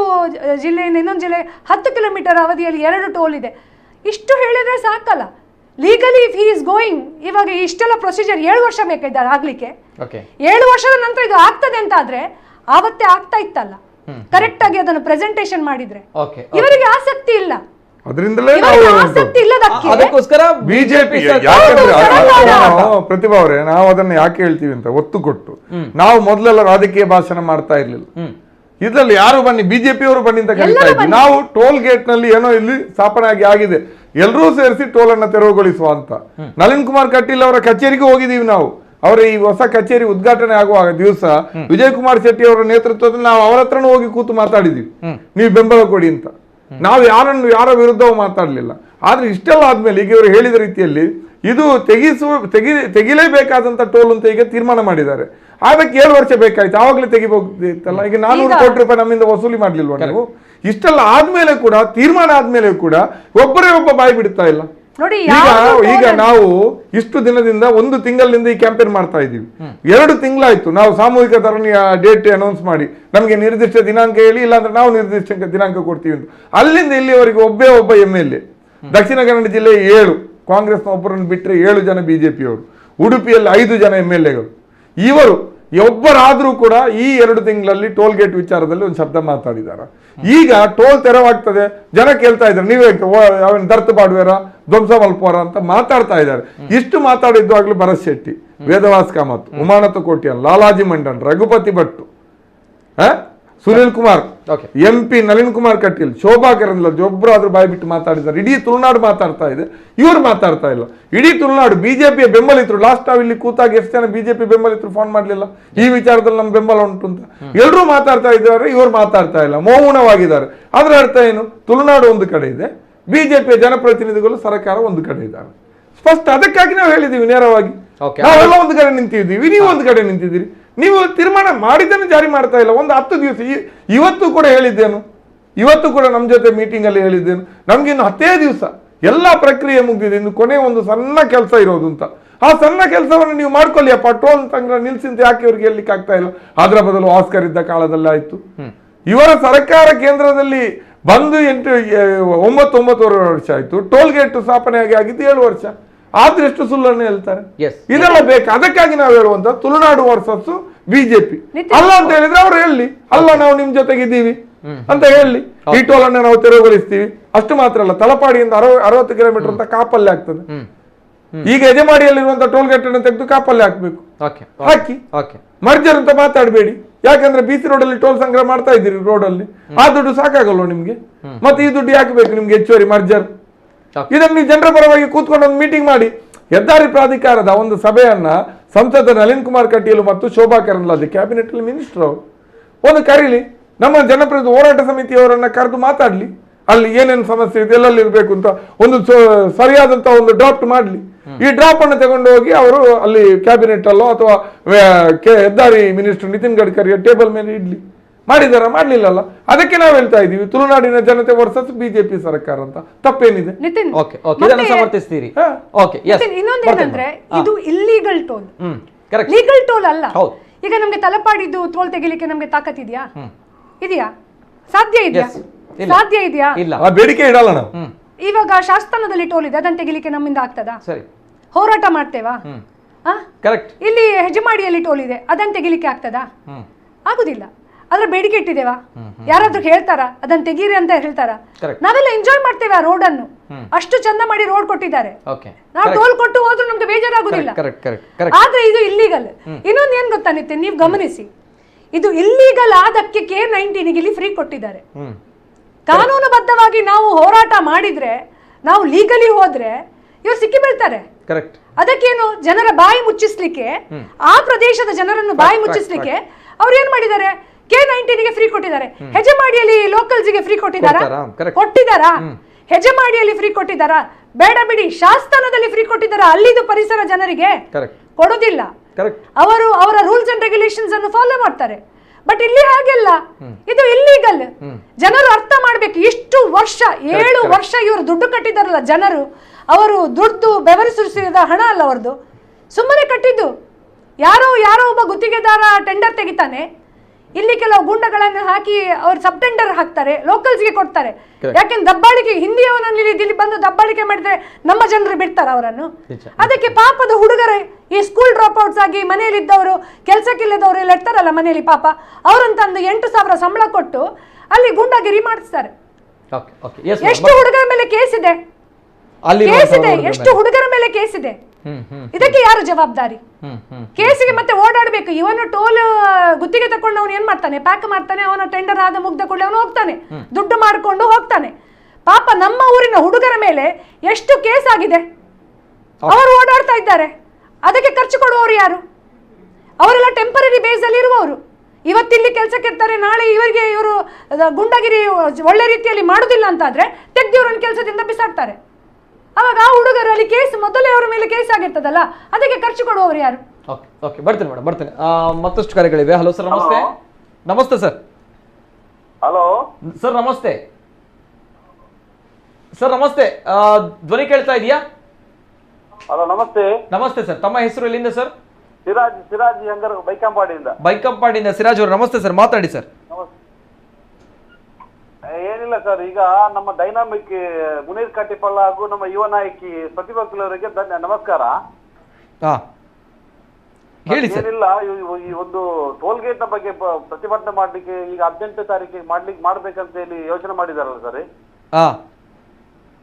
ಜಿಲ್ಲೆಯಿಂದ ಇನ್ನೊಂದು ಜಿಲ್ಲೆ 10 ಕಿಲೋಮೀಟರ್ ಅವಧಿಯಲ್ಲಿ 2 ಟೋಲ್ ಇದೆ ಇಷ್ಟು ಹೇಳಿದ್ರೆ ಸಾಕಲ್ಲ legally if he is going ಇವಾಗ ಇಷ್ಟೆಲ್ಲ ಪ್ರೊಸೀಜರ್ 7 ವರ್ಷ ಬೇಕಾಯ್ತು ಆಗ್ಲಿಕ್ಕೆ 7 ವರ್ಷದ ನಂತರ ಇದು ಆಗ್ತದೆ ಅಂತ ಆದ್ರೆ ಆವತ್ತೇ ಆಗ್ತಾ ಇತ್ತಲ್ಲ ಕರೆಕ್ಟ್ ಆಗಿ ಅದನ್ನು ಪ್ರೆಸೆಂಟೇಷನ್ ಮಾಡಿದ್ರೆ ಇವರಿಗೆ ಆಸಕ್ತಿ ಇಲ್ಲ ಅದರಿಂದಲೇ ಅದಕ್ಕೋಸ್ಕರ ಬಿಜೆಪಿ ಪ್ರತಿಭಾ ಅವರೇ ನಾವು ಅದನ್ನ ಯಾಕೆ ಹೇಳ್ತೀವಿ ಅಂತ ಒತ್ತು ಕೊಟ್ಟು ನಾವು ಮೊದಲೆಲ್ಲ ರಾಜಕೀಯ ಭಾಷಣ ಮಾಡ್ತಾ ಇರ್ಲಿಲ್ಲ ಇದ್ರಲ್ಲಿ ಯಾರು ಬನ್ನಿ ಬಿಜೆಪಿ ಅವರು ಬನ್ನಿ ಅಂತ ಕರೀತಾ ಇದ್ವಿ ನಾವು ಟೋಲ್ ಗೇಟ್ ನಲ್ಲಿ ಏನೋ ಇಲ್ಲಿ ಸ್ಥಾಪನೆ ಆಗಿದೆ ಎಲ್ಲರೂ ಸೇರಿಸಿ ಟೋಲ್ ಅನ್ನ ತೆರವುಗೊಳಿಸುವ ಅಂತ ನಳಿನ್ ಕುಮಾರ್ ಕಟೀಲ್ ಅವರ ಕಚೇರಿಗೆ ಹೋಗಿದೀವಿ ನಾವು ಅವರ ಈ ಹೊಸ ಕಚೇರಿ ಉದ್ಘಾಟನೆ ಆಗುವಾಗ ದಿವಸ ವಿಜಯ್ ಕುಮಾರ್ ಶೆಟ್ಟಿ ಅವರ ನೇತೃತ್ವದಲ್ಲಿ ನಾವು ಅವರ ಹತ್ರನೂ ಹೋಗಿ ಕೂತು ಮಾತಾಡಿದ್ವಿ ನೀವು ಬೆಂಬಲ ಕೊಡಿ ಅಂತ ನಾವು ಯಾರ ವಿರುದ್ಧವೂ ಮಾತಾಡಲಿಲ್ಲ ಆದ್ರೆ ಇಷ್ಟೆಲ್ಲ ಆದ್ಮೇಲೆ ಈಗ ಇವರು ಹೇಳಿದ ರೀತಿಯಲ್ಲಿ ಇದು ತೆಗಿಲೇಬೇಕಾದಂತ ಟೋಲ್ ಅಂತ ಈಗ ತೀರ್ಮಾನ ಮಾಡಿದ್ದಾರೆ ಅದಕ್ಕೆ 7 ವರ್ಷ ಬೇಕಾಯ್ತು ಆವಾಗಲೇ ತೆಗಿಬಹುದಿತ್ತಲ್ಲ ಈಗ 400 ಕೋಟಿ ರೂಪಾಯಿ ನಮ್ಮಿಂದ ವಸೂಲಿ ಮಾಡ್ಲಿಲ್ವಾ ನೀವು ಇಷ್ಟೆಲ್ಲ ಆದ್ಮೇಲೆ ಕೂಡ ತೀರ್ಮಾನ ಆದ್ಮೇಲೆ ಕೂಡ ಒಬ್ಬರೇ ಒಬ್ಬ ಬಾಯಿ ಬಿಡ್ತಾ ಇಲ್ಲ ಈಗ ನಾವು ಇಷ್ಟು ದಿನದಿಂದ 1 ತಿಂಗಳಿಂದ ಈ ಕ್ಯಾಂಪೇನ್ ಮಾಡ್ತಾ ಇದೀವಿ 2 ತಿಂಗಳಾಯ್ತು ನಾವು ಸಾಮೂಹಿಕ ಧರಣಿಯ ಡೇಟ್ ಅನೌನ್ಸ್ ಮಾಡಿ ನಮಗೆ ನಿರ್ದಿಷ್ಟ ದಿನಾಂಕ ಹೇಳಿ ಇಲ್ಲಾಂದ್ರೆ ನಾವು ನಿರ್ದಿಷ್ಟ ದಿನಾಂಕ ಕೊಡ್ತೀವಿ ಅಂತ ಅಲ್ಲಿಂದ ಇಲ್ಲಿವರೆಗೆ ಒಬ್ಬ MLA ದಕ್ಷಿಣ ಕನ್ನಡ ಜಿಲ್ಲೆ 7 ಕಾಂಗ್ರೆಸ್ನ ಒಬ್ಬರನ್ನು ಬಿಟ್ಟರೆ 7 ಜನ ಬಿಜೆಪಿಯವರು ಉಡುಪಿಯಲ್ಲಿ 5 ಜನ MLAಗಳು. ಇವರು ಒಬ್ಬರಾದ್ರೂ ಕೂಡ ಈ 2 ತಿಂಗಳಲ್ಲಿ ಟೋಲ್ ಗೇಟ್ ವಿಚಾರದಲ್ಲಿ ಒಂದು ಶಬ್ದ ಮಾತಾಡಿದಾರ? ಈಗ ಟೋಲ್ ತೆರವಾಗ್ತದೆ, ಜನ ಕೇಳ್ತಾ ಇದ್ದಾರೆ ನೀವೇ ಅವನ್ ದರ್ತ ಬಾಡುವರ ಧ್ವಂಸ ಮಲ್ಪೋರ ಅಂತ ಮಾತಾಡ್ತಾ ಇದ್ದಾರೆ. ಇಷ್ಟು ಮಾತಾಡಿದ್ವಾಗ್ಲೂ ಭರತ್ ಶೆಟ್ಟಿ, ವೇದವಾಸ್ ಕಾಮತ್, ಉಮಾನತ ಕೋಟ್ಯಾನ್, ಲಾಲಾಜಿ ಮಂಡನ್, ರಘುಪತಿ ಭಟ್, ಸುನಿಲ್ ಕುಮಾರ್, MP ನಳಿನ್ ಕುಮಾರ್ ಕಟೀಲ್, ಶೋಭಾ ಕರಂದ್ಲಾಜೆ ಒಬ್ಬರಾದ್ರೂ ಬಾಯಿ ಬಿಟ್ಟು ಮಾತಾಡಿದ್ದಾರೆ? ಇಡೀ ತುಳುನಾಡು ಮಾತಾಡ್ತಾ ಇದೆ, ಇವ್ರು ಮಾತಾಡ್ತಾ ಇಲ್ಲ. ಇಡೀ ತುಳುನಾಡು ಬಿಜೆಪಿಯ ಬೆಂಬಲಿತರು, ಲಾಸ್ಟ್ ನಾವು ಇಲ್ಲಿ ಕೂತಾಗ ಎಷ್ಟು ಜನ ಬಿಜೆಪಿ ಬೆಂಬಲಿತರು ಫೋನ್ ಮಾಡ್ಲಿಲ್ಲ ಈ ವಿಚಾರದಲ್ಲಿ ನಮ್ಮ ಬೆಂಬಲ ಉಂಟು ಅಂತ? ಎಲ್ಲರೂ ಮಾತಾಡ್ತಾ ಇದ್ದಾರೆ, ಇವ್ರು ಮಾತಾಡ್ತಾ ಇಲ್ಲ, ಮೌನವಾಗಿದ್ದಾರೆ. ಅದರ ಅರ್ಥ ಏನು? ತುಳುನಾಡು ಒಂದು ಕಡೆ ಇದೆ, ಬಿಜೆಪಿಯ ಜನಪ್ರತಿನಿಧಿಗಳು ಸರ್ಕಾರ ಒಂದು ಕಡೆ ಇದ್ದಾರೆ. ಸ್ಪಷ್ಟ. ಅದಕ್ಕಾಗಿ ನಾವು ಹೇಳಿದೀವಿ ನೇರವಾಗಿ, ನಾವೆಲ್ಲ ಒಂದು ಕಡೆ ನಿಂತಿದ್ದೀವಿ, ನೀವು ಒಂದು ಕಡೆ ನಿಂತಿದ್ದೀರಿ. ನೀವು ತೀರ್ಮಾನ ಮಾಡಿದ್ದನ್ನು ಜಾರಿ ಮಾಡ್ತಾ ಇಲ್ಲ. ಒಂದು 10 ದಿವಸ, ಇವತ್ತು ಕೂಡ ಹೇಳಿದ್ದೇನು, ಇವತ್ತು ಕೂಡ ನಮ್ಮ ಜೊತೆ ಮೀಟಿಂಗ್ ಅಲ್ಲಿ ಹೇಳಿದ್ದೇನು, ನಮ್ಗಿನ್ನು 10 ದಿವಸ ಎಲ್ಲ ಪ್ರಕ್ರಿಯೆ ಮುಗಿದಿದೆ, ಇನ್ನು ಕೊನೆ ಒಂದು ಸಣ್ಣ ಕೆಲಸ ಇರೋದು ಅಂತ. ಆ ಸಣ್ಣ ಕೆಲಸವನ್ನು ನೀವು ಮಾಡ್ಕೊಳ್ಳಿ ಅಪ್ಪ. ಟೋಲ್ ಸಂಗ್ರಹ ನಿಲ್ಸಿಂತ ಯಾಕೆ ಇವ್ರಿಗೆ ಹೇಳಲಿಕ್ಕೆ ಆಗ್ತಾ ಇಲ್ಲ? ಅದರ ಬದಲು ಆಸ್ಕರ್ ಇದ್ದ ಕಾಲದಲ್ಲಿ ಆಯ್ತು. ಇವರ ಸರ್ಕಾರ ಕೇಂದ್ರದಲ್ಲಿ ಬಂದು 9 ವರ್ಷ ಆಯ್ತು. ಟೋಲ್ ಗೇಟ್ ಸ್ಥಾಪನೆ ಆಗಿದ್ದು 7 ವರ್ಷ. ಆದ್ರೆ ಎಷ್ಟು ಸುಳ್ಳನ್ನು ಹೇಳ್ತಾರೆ? ಇದೆಲ್ಲ ಬೇಕು. ಅದಕ್ಕಾಗಿ ನಾವು ಹೇಳುವಂತ ತುಳುನಾಡು ವರ್ಸಸ್ ಬಿಜೆಪಿ ಅಲ್ಲ ಅಂತ ಹೇಳಿದ್ರೆ ಅವ್ರು ಹೇಳಿ, ಅಲ್ಲ ನಾವು ನಿಮ್ ಜೊತೆಗಿದ್ದೀವಿ ಅಂತ ಹೇಳಿ, ಈ ಟೋಲ್ ಅನ್ನ ನಾವು ತೆರವುಗೊಳಿಸ್ತೀವಿ. ಅಷ್ಟು ಮಾತ್ರ ಅಲ್ಲ, ತಲಪಾಡಿಯಿಂದ 60 ಕಿಲೋಮೀಟರ್ ಅಂತ ಕಾಪಲ್ಲಿ ಆಗ್ತದೆ. ಈಗ ಯಜಮಾಡಿಯಲ್ಲಿರುವಂತ ಟೋಲ್ ಗೇಟ್ ಅನ್ನು ತೆಗೆದು ಕಾಪಲ್ಲಿ ಹಾಕ್ಬೇಕು. ಹಾಕಿ ಮರ್ಜರ್ ಅಂತ ಮಾತಾಡಬೇಡಿ. ಯಾಕಂದ್ರೆ BC ರೋಡ್ ಅಲ್ಲಿ ಟೋಲ್ ಸಂಗ್ರಹ ಮಾಡ್ತಾ ಇದ್ದೀರಿ, ರೋಡ್ ಅಲ್ಲಿ ಆ ದುಡ್ಡು ಸಾಕಾಗಲ್ವ ನಿಮ್ಗೆ? ಮತ್ತೆ ಈ ದುಡ್ಡು ಯಾಕೆ ಬೇಕು ನಿಮ್ಗೆ ಹೆಚ್ಚುವರಿ ಮರ್ಜರ್? ಇದನ್ನು ನೀವು ಜನರ ಪರವಾಗಿ ಕೂತ್ಕೊಂಡು ಒಂದು ಮೀಟಿಂಗ್ ಮಾಡಿ. ಹೆದ್ದಾರಿ ಪ್ರಾಧಿಕಾರದ ಒಂದು ಸಭೆಯನ್ನ ಸಂಸದ ನಳಿನ್ ಕುಮಾರ್ ಕಟೀಲ್ ಮತ್ತು ಶೋಭಾ ಕರಂದ್ಲಾಜೆ, ಕ್ಯಾಬಿನೆಟ್ ಅಲ್ಲಿ ಮಿನಿಸ್ಟರ್ ಅವರು, ಒಂದು ಕರೀಲಿ. ನಮ್ಮ ಜನಪ್ರತಿನಿಧಿ ಹೋರಾಟ ಸಮಿತಿಯವರನ್ನ ಕರೆದು ಮಾತಾಡ್ಲಿ. ಅಲ್ಲಿ ಏನೇನು ಸಮಸ್ಯೆ ಇದೆ, ಎಲ್ಲೆಲ್ಲಿ ಇರಬೇಕು ಅಂತ ಒಂದು ಸರಿಯಾದಂತ ಒಂದು ಡ್ರಾಫ್ಟ್ ಮಾಡ್ಲಿ. ಈ ಡ್ರಾಫ್ಟ್ ಅನ್ನು ತಗೊಂಡು ಹೋಗಿ ಅವರು ಅಲ್ಲಿ ಕ್ಯಾಬಿನೆಟ್ ಅಲ್ಲೋ ಅಥವಾ ಹೆದ್ದಾರಿ ಮಿನಿಸ್ಟರ್ ನಿತಿನ್ ಗಡ್ಕರಿಯ ಟೇಬಲ್ ಮೇಲೆ ಇಡ್ಲಿ. ಮಾಡಿದಾರ? ಮಾಡ್ಲಿಲ್ಲಲ್ಲ. ಅದಕ್ಕೆ ನಾವು ಹೇಳ್ತಾ ಇದೀವಿ ತುಳುನಾಡಿನ ಜನತೆ ವರ್ಸಸ್ ಬಿಜೆಪಿ ಸರ್ಕಾರ ಅಂತ. ತಪ್ಪೇನಿದೆ? ಸಮರ್ಥಿಸ್ತೀರಿ? ಇನ್ನೊಂದೇನಂದ್ರೆ ಇದು ಇಲ್ಲೀಗಲ್ ಟೋಲ್, ಲೀಗಲ್ ಟೋಲ್ ಅಲ್ಲ. ಈಗ ನಮ್ಗೆ ತಲಪಾಡಿದ್ದು ಟೋಲ್ ತೆಗಿಲಿಕ್ಕೆ ನಮ್ಗೆ ತಾಕತ್ ಇದೆಯಾ? ಸಾಧ್ಯ ಇದೆಯಾ? ಸಾಧ್ಯ ಇದೆಯಾ? ಬೇಡಿಕೆ ಇಡಲ್ಲ ನಾವು. ಇವಾಗ ಶಾಸನದಲ್ಲಿ ಟೋಲ್ ಇದೆ, ಅದನ್ನ ತೆಗಿಲಿಕ್ಕೆ ನಮ್ಮಿಂದ ಆಗ್ತದಾ? ಸರಿ, ಹೋರಾಟ ಮಾಡ್ತೇವಾ? ಇಲ್ಲಿ ಹೆಜಮಾಡಿಯಲ್ಲಿ ಟೋಲ್ ಇದೆ, ಅದನ್ನ ತೆಗಿಲಿಕ್ಕೆ ಆಗ್ತದಾ? ಆಗುದಿಲ್ಲ. ಅದ್ರ ಬೇಡಿಕೆ ಇಟ್ಟಿದ್ದೇವಾ? ಯಾರಾದ್ರೂ ಹೇಳ್ತಾರ ಅದನ್ನ ತೆಗೀರಿ ಅಂತ ಹೇಳ್ತಾರ? ನಾವೆಲ್ಲ ಎಂಜಾಯ್ ಮಾಡ್ತೇವೆ ಆ ರೋಡ್ ಅನ್ನು. ಅಷ್ಟು ಚಂದ ಮಾಡಿ ರೋಡ್ ಕೊಟ್ಟಿದ್ದಾರೆ. ನಾವು ಟೋಲ್ ಕೊಟ್ಟು ಹೋದ್ರು ನಮ್ಗೆ ಬೇಜಾರಾಗುದಿಲ್ಲ. ಆದ್ರೆ ಇದು ಇಲ್ಲೀಗಲ್. ಇನ್ನೊಂದು ಏನ್ ಗೊತ್ತಾ ನಿತಿನ್, ನೀವು ಗಮನಿಸಿ, ಇದು ಇಲ್ಲೀಗಲ್ ಆದಕ್ಕೆ K19 ಇಲ್ಲಿ ಫ್ರೀ ಕೊಟ್ಟಿದ್ದಾರೆ. ಕಾನೂನುಬದ್ಧವಾಗಿ ನಾವು ಹೋರಾಟ ಮಾಡಿದ್ರೆ, ನಾವು ಲೀಗಲಿ ಹೋದ್ರೆ ಇವ್ರು ಸಿಕ್ಕಿ ಬೀಳ್ತಾರೆ. ಅದಕ್ಕೇನು ಜನರ ಬಾಯಿ ಮುಚ್ಚಿಸ್ಲಿಕ್ಕೆ, ಆ ಪ್ರದೇಶದ ಜನರನ್ನು ಬಾಯಿ ಮುಚ್ಚಿಸ್ಲಿಕ್ಕೆ ಅವ್ರು ಏನ್ ಮಾಡಿದ್ದಾರೆ? K19 ಫ್ರೀ ಕೊಟ್ಟಿದ್ದಾರೆ. ಹೆಜಮಾಡಿಯಲ್ಲಿ ಲೋಕಲ್ಸ್ಗೆ ಫ್ರೀ ಕೊಟ್ಟಿದ್ದಾರಾ? ಹೆಜಮಾಡಿಯಲ್ಲಿ ಫ್ರೀ ಕೊಟ್ಟಿದ್ದಾರಾ? ಬೇಡ ಬಿಡಿ, ಶಾಸನದಲ್ಲಿ ಫ್ರೀ ಕೊಟ್ಟಿದ್ದಾರಾ? ಅಲ್ಲಿದು ಪರಿಸರ ಜನರಿಗೆ ಕೊಡೋದಿಲ್ಲ. ಅವರು ಅವರ ರೂಲ್ಸ್ ಅಂಡ್ ರೆಗ್ಯುಲೇಷನ್ಸ್ ಅನ್ನು ಫಾಲೋ ಮಾಡ್ತಾರೆ. ಬಟ್ ಇಲ್ಲಿ ಹಾಗೆಲ್ಲ, ಇದು ಇಲ್ಲೀಗಲ್. ಜನರು ಅರ್ಥ ಮಾಡ್ಬೇಕು. ಇಷ್ಟು ವರ್ಷ 7 ವರ್ಷ ಇವರು ದುಡ್ಡು ಕಟ್ಟಿದಾರಲ್ಲ ಜನರು, ಅವರು ದುಡ್ಡು ಬೆವರು ಸುರಿಸಿದ ಹಣ ಅಲ್ಲ ಅವರದು, ಸುಮ್ಮನೆ ಕಟ್ಟಿದ್ದು. ಯಾರೋ ಒಬ್ಬ ಗುತ್ತಿಗೆದಾರ ಟೆಂಡರ್ ತೆಗಿತಾನೆ, ಇಲ್ಲಿ ಕೆಲವು ಗುಂಡಗಳನ್ನು ಹಾಕಿ ಅವ್ರು ಸಬ್ ಟೆಂಡರ್ ಹಾಕ್ತಾರೆ, ಲೋಕಲ್ಸ್ಗೆ ಕೊಡ್ತಾರೆ. ಯಾಕೆಂದ್ರೆ ದಬ್ಬಾಳಿಕೆ, ಹಿಂದಿಯವನಲ್ಲಿ ಇಲ್ಲಿ ಬಂದು ದಬ್ಬಾಳಿಕೆ ಮಾಡಿದ್ರೆ ನಮ್ಮ ಜನರು ಬಿಡ್ತಾರ ಅವರನ್ನು? ಅದಕ್ಕೆ ಪಾಪದ ಹುಡುಗರೇ, ಈ ಸ್ಕೂಲ್ ಡ್ರಾಪ್ ಔಟ್ಸ್ ಆಗಿ ಮನೆಯಲ್ಲಿದ್ದವರು, ಕೆಲಸಕ್ಕಿಲ್ಲದವರು ಎಲ್ಲ ಇರ್ತಾರಲ್ಲ ಮನೆಯಲ್ಲಿ, ಪಾಪ ಅವರಂತಂದು 8,000 ಸಂಬಳ ಕೊಟ್ಟು ಅಲ್ಲಿ ಗುಂಡಾಗಿರಿ ಮಾಡಿಸ್ತಾರೆ. ಎಷ್ಟು ಹುಡುಗರ ಮೇಲೆ ಕೇಸ್ ಇದೆ? ಎಷ್ಟು ಹುಡುಗರ ಮೇಲೆ ಕೇಸ್ ಇದೆ? ಇದಕ್ಕೆ ಯಾರು ಜವಾಬ್ದಾರಿ? ಕೇಸಿಗೆ ಮತ್ತೆ ಓಡಾಡಬೇಕು. ಇವನು ಟೋಲ್ ಗುತ್ತಿಗೆ ತಕೊಂಡು ಅವನು ಏನ್ ಮಾಡ್ತಾನೆ? ಪ್ಯಾಕ್ ಮಾಡ್ತಾನೆ, ಅವನ ಟೆಂಡರ್ ಆದ ಮುಗ್ದ ಕೂಡಲೇ ಅವನು ಹೋಗ್ತಾನೆ, ದುಡ್ಡು ಮಾಡಿಕೊಂಡು ಹೋಗ್ತಾನೆ. ಪಾಪ ನಮ್ಮ ಊರಿನ ಹುಡುಗರ ಮೇಲೆ ಎಷ್ಟು ಕೇಸ್ ಆಗಿದೆ, ಅವರು ಓಡಾಡ್ತಾ ಇದ್ದಾರೆ. ಅದಕ್ಕೆ ಖರ್ಚು ಕೊಡುವವರು ಯಾರು? ಅವರೆಲ್ಲ ಟೆಂಪರರಿ ಬೇಸ್ ಅಲ್ಲಿ ಇರುವವರು. ಇವತ್ತಿಲ್ಲಿ ಕೆಲಸಕ್ಕೆ ಇರ್ತಾರೆ, ನಾಳೆ ಇವರು ಗುಂಡಗಿರಿ ಒಳ್ಳೆ ರೀತಿಯಲ್ಲಿ ಮಾಡುದಿಲ್ಲ ಅಂತಾದ್ರೆ ತೆಗ್ದು ಇವರನ್ನು ಕೆಲಸದಿಂದ ಬಿಸಾಡ್ತಾರೆ. ಅವಾಗ ಆ ಹುಡುಗರು ಅಲ್ಲಿ ಕೇಸ್, ಮೊದಲೇ ಅವರ ಮೇಲೆ ಕೇಸ್ ಆಗಿರ್ತದಲ್ಲ, ಅದಕ್ಕೆ ಖರ್ಚು ಕೊಡುವವರು ಯಾರು? ಬರ್ತೇನೆ ಮೇಡಮ್, ಬರ್ತೇನೆ. ಮತ್ತಷ್ಟು ಕಾರ್ಯಗಳಿವೆ. ಹಲೋ ಸರ್, ನಮಸ್ತೆ. ನಮಸ್ತೆ ಸರ್. ಹಲೋ ಸರ್, ನಮಸ್ತೆ. ಸರ್ ನಮಸ್ತೆ, ಧ್ವನಿ ಕೇಳ್ತಾ ಇದೆಯಾ? ಹಲೋ, ನಮಸ್ತೆ. ನಮಸ್ತೆ ಸರ್, ತಮ್ಮ ಹೆಸರು ಎಲ್ಲಿಂದ ಸರ್? ಸಿರಾಜ್ ಹಂಗರ್, ಬೈಕಂಪಾಡಿಯಿಂದ. ಸಿರಾಜ್ ಅವರು ನಮಸ್ತೆ ಸರ್, ಮಾತಾಡಿ ಸರ್. ಏನಿಲ್ಲ ಸರ್, ಈಗ ನಮ್ಮ ಡೈನಾಮಿಕ್ ಮುನೀರ್ ಕಾಟಿಪಳ್ಳ ಹಾಗೂ ನಮ್ಮ ಯುವ ನಾಯಕಿ ಪ್ರತಿಭಾ ಕುಲವರಿಗೆ ನಮಸ್ಕಾರ. ಹೇಳಿ ಸರ್. ಏನಿಲ್ಲ, ಈ ಒಂದು ಟೋಲ್ ಗೇಟ್ ನ ಬಗ್ಗೆ ಪ್ರತಿಭಟನೆ ಮಾಡ್ಲಿಕ್ಕೆ ಈಗ 18ನೇ ತಾರೀಕಿಗೆ ಮಾಡ್ಬೇಕಂತ ಹೇಳಿ ಯೋಚನೆ ಮಾಡಿದಾರಲ್ಲ ಸರ್,